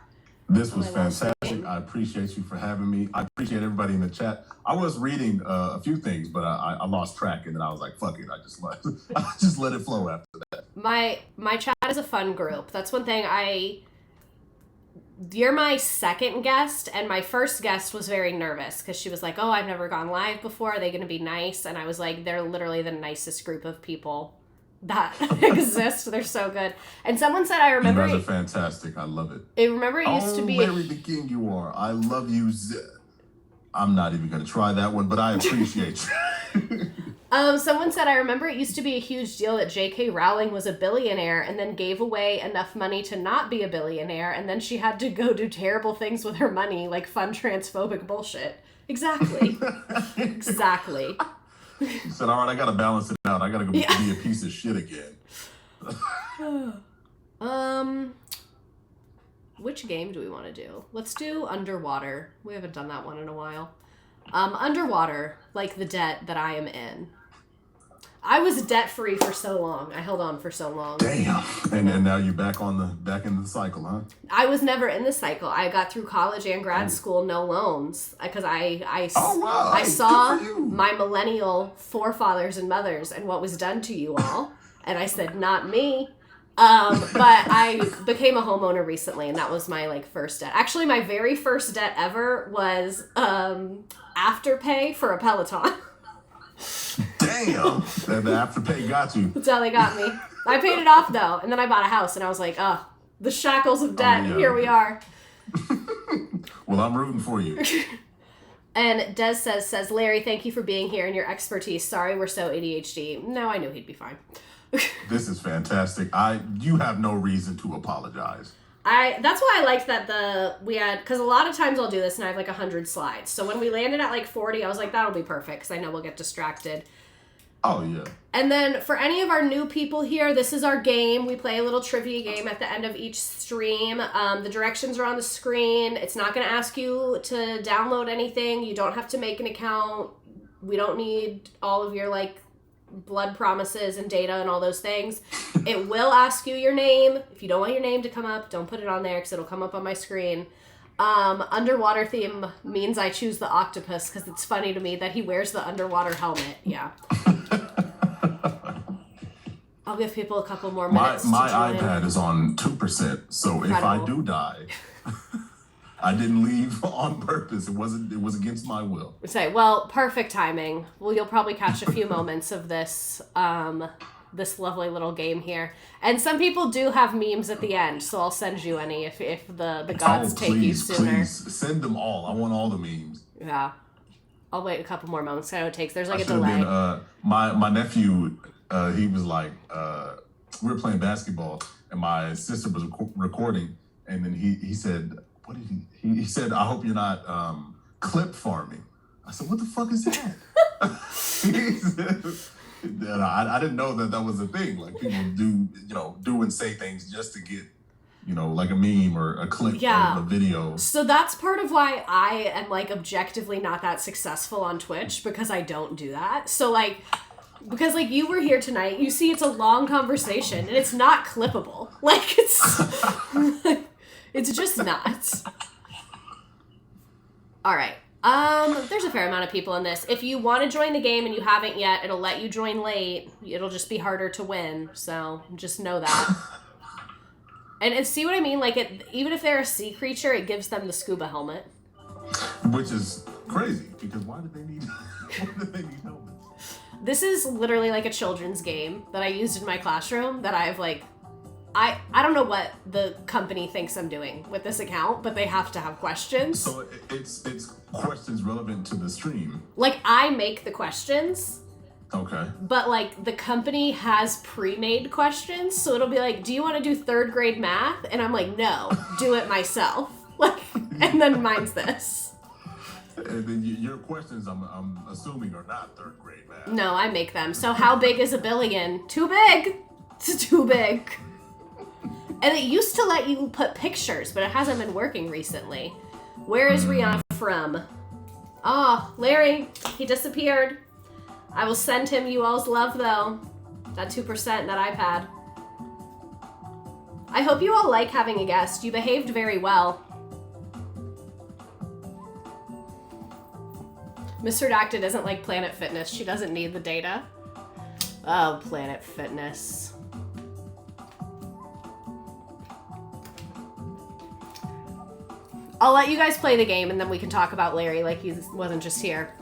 This was fantastic. I appreciate you for having me. I appreciate everybody in the chat. I was reading a few things, but I lost track, and then I was like, "Fuck it!" I just let it flow after that. My chat is a fun group. That's one thing. You're my second guest, and my first guest was very nervous because she was like, "Oh, I've never gone live before. Are they going to be nice?" And I was like, "They're literally the nicest group of people that exist. They're so good." And someone said, I remember... You guys are fantastic. I love it. I remember it used to be... Larry the King you are. I love you. I'm not even going to try that one, but I appreciate you. Someone said, I remember it used to be a huge deal that J.K. Rowling was a billionaire and then gave away enough money to not be a billionaire, and then she had to go do terrible things with her money, like fun transphobic bullshit. Exactly. Exactly. He said, all right, I got to balance it out. I got to go be a piece of shit again. Which game do we want to do? Let's do Underwater. We haven't done that one in a while. Underwater, like the debt that I am in. I was debt-free for so long. I held on for so long. Damn. And now you're back in the cycle, huh? I was never in the cycle. I got through college and grad school, no loans, because I saw my millennial forefathers and mothers and what was done to you all, and I said, not me. But I became a homeowner recently, and that was my first debt. Actually, my very first debt ever was Afterpay for a Peloton. Damn, the Afterpay got you. That's how they got me. I paid it off though, and then I bought a house, and I was like, oh, the shackles of debt. Here we are. Well, I'm rooting for you. And Des says, Larry, thank you for being here and your expertise. Sorry, we're so ADHD. No, I knew he'd be fine. This is fantastic. You have no reason to apologize. That's why I liked that we had, because a lot of times I'll do this and I have 100 slides. So when we landed at 40, I was like, that'll be perfect because I know we'll get distracted. Oh, yeah. And then for any of our new people here, this is our game. We play a little trivia game at the end of each stream. The directions are on the screen. It's not going to ask you to download anything. You don't have to make an account. We don't need all of your blood promises and data and all those things. It will ask you your name. If you don't want your name to come up, don't put it on there because it'll come up on my screen. Underwater theme means I choose the octopus because it's funny to me that he wears the underwater helmet. Yeah. I'll give people a couple more minutes. My iPad is on 2%, so if I do die, I didn't leave on purpose. It was against my will. Perfect timing. Well, you'll probably catch a few moments of this this lovely little game here. And some people do have memes at the end, so I'll send you any if the gods take you sooner. Please send them all. I want all the memes. Yeah. I'll wait a couple more moments. I know it takes. There's a delay. My nephew, he was like, we were playing basketball, and my sister was recording, and then he said, what did he said, I hope you're not clip farming. I said, what the fuck is that? He said, I didn't know that was a thing. Like people do and say things just to get, like a meme or a clip of a video. So that's part of why I am like objectively not that successful on Twitch, because I don't do that. So like, because like you were here tonight, you see it's a long conversation and it's not clippable. Like it's just not. All right. There's a fair amount of people in this. If you want to join the game and you haven't yet, it'll let you join late. It'll just be harder to win. So just know that. And see what I mean? Like even if they're a sea creature, it gives them the scuba helmet. Which is crazy, because why did they need helmets? This is literally like a children's game that I used in my classroom that I've like, I don't know what the company thinks I'm doing with this account, but they have to have questions. So it's questions relevant to the stream. Like I make the questions. Okay. But like the company has pre-made questions, so it'll be like, do you want to do 3rd grade math? And I'm like, no, do it myself. Like, and then mine's this. And then your questions, I'm assuming, are not 3rd grade math. No, I make them. So how big is a billion? Too big. It's too big. And it used to let you put pictures, but it hasn't been working recently. Where is Rihanna from? Oh, Larry, he disappeared. I will send him you all's love, though. That 2%, that iPad. I hope you all like having a guest. You behaved very well. Miss Redacted isn't like Planet Fitness. She doesn't need the data. Oh, Planet Fitness. I'll let you guys play the game and then we can talk about Larry like he wasn't just here.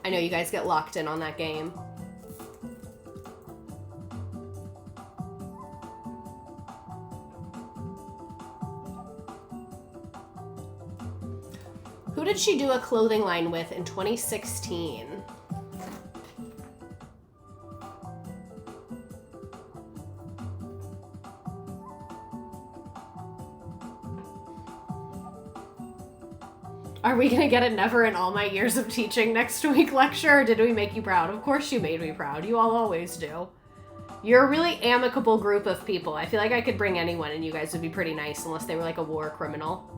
I know you guys get locked in on that game. Who did she do a clothing line with in 2016? Are we gonna get a never in all my years of teaching next week lecture, or did we make you proud? Of course you made me proud. You all always do. You're a really amicable group of people. I feel like I could bring anyone and you guys would be pretty nice unless they were like a war criminal.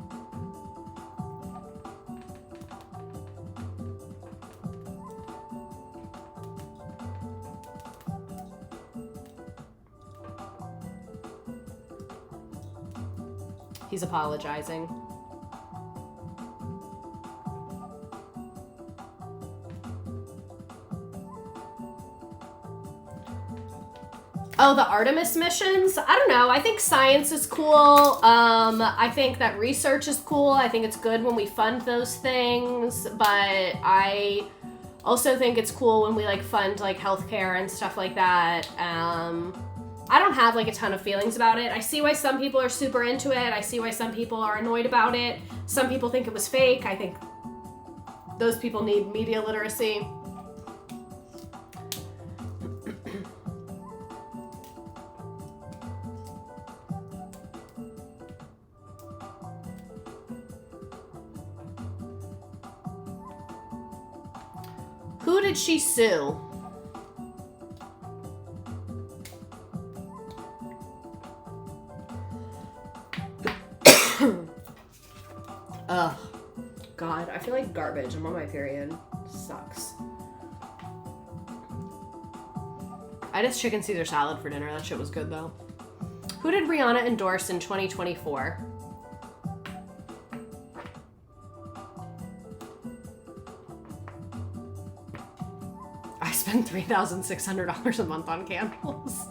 He's apologizing. Oh, the Artemis missions? I don't know. I think science is cool. I think that research is cool. I think it's good when we fund those things, but I also think it's cool when we like fund like healthcare and stuff like that. I don't have like a ton of feelings about it. I see why some people are super into it. I see why some people are annoyed about it. Some people think it was fake. I think those people need media literacy. Who did she sue? Ugh. God, I feel like garbage. I'm on my period. Sucks. I had chicken Caesar salad for dinner. That shit was good, though. Who did Rihanna endorse in 2024? I spend $3,600 a month on candles.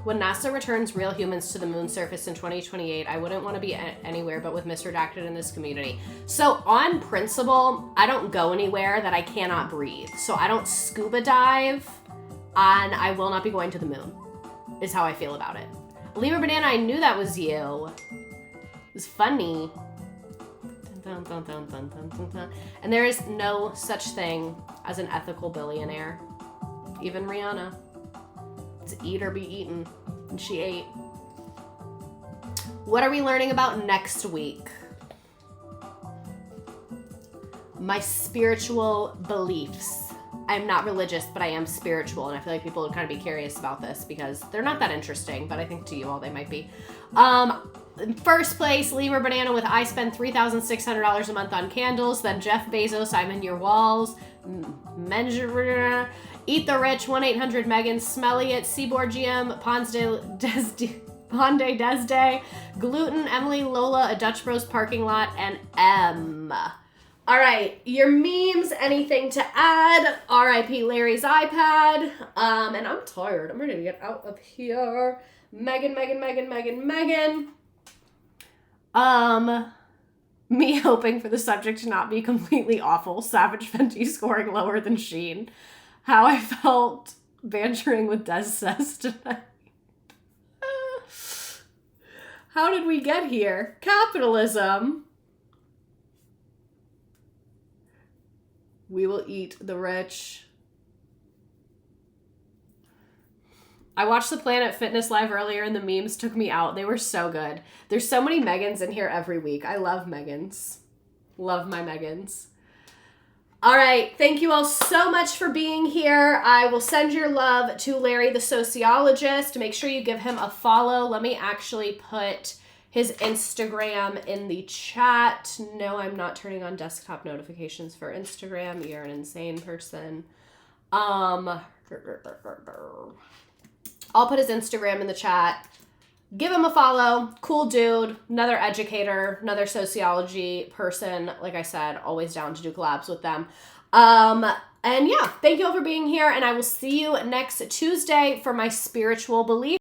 When NASA returns real humans to the moon surface in 2028, I wouldn't want to be anywhere but with Miss Redacted in this community. So on principle, I don't go anywhere that I cannot breathe. So I don't scuba dive, and I will not be going to the moon, is how I feel about it. Lemur Banana, I knew that was you. It was funny. Dun, dun, dun, dun, dun, dun, dun. And there is no such thing as an ethical billionaire. Even Rihanna. It's eat or be eaten. And she ate. What are we learning about next week? My spiritual beliefs. I'm not religious, but I am spiritual, and I feel like people would kind of be curious about this because they're not that interesting, but I think to you all they might be. In first place, Lemur Banana with I spend $3,600 a month on candles. Then Jeff Bezos, I'm in your walls. Eat the Rich, 1-800-MEGAN, Smelly It, Seaboard GM, Ponde Desde, Gluten, Emily, Lola, A Dutch Bros Parking Lot, and M. All right, your memes, anything to add? R.I.P. Larry's iPad. And I'm tired. I'm ready to get out of here. Megan. Me hoping for the subject to not be completely awful. Savage Fenty scoring lower than Sheen. How I felt bantering with Des Says tonight. How did we get here? Capitalism. We will eat the rich. I watched the Planet Fitness Live earlier and the memes took me out. They were so good. There's so many Megans in here every week. I love Megans. Love my Megans. All right. Thank you all so much for being here. I will send your love to Larry the sociologist. Make sure you give him a follow. Let me actually put his Instagram in the chat. No, I'm not turning on desktop notifications for Instagram. You're an insane person. I'll put his Instagram in the chat. Give him a follow. Cool dude. Another educator. Another sociology person. Like I said, always down to do collabs with them. And yeah, thank you all for being here. And I will see you next Tuesday for my spiritual belief.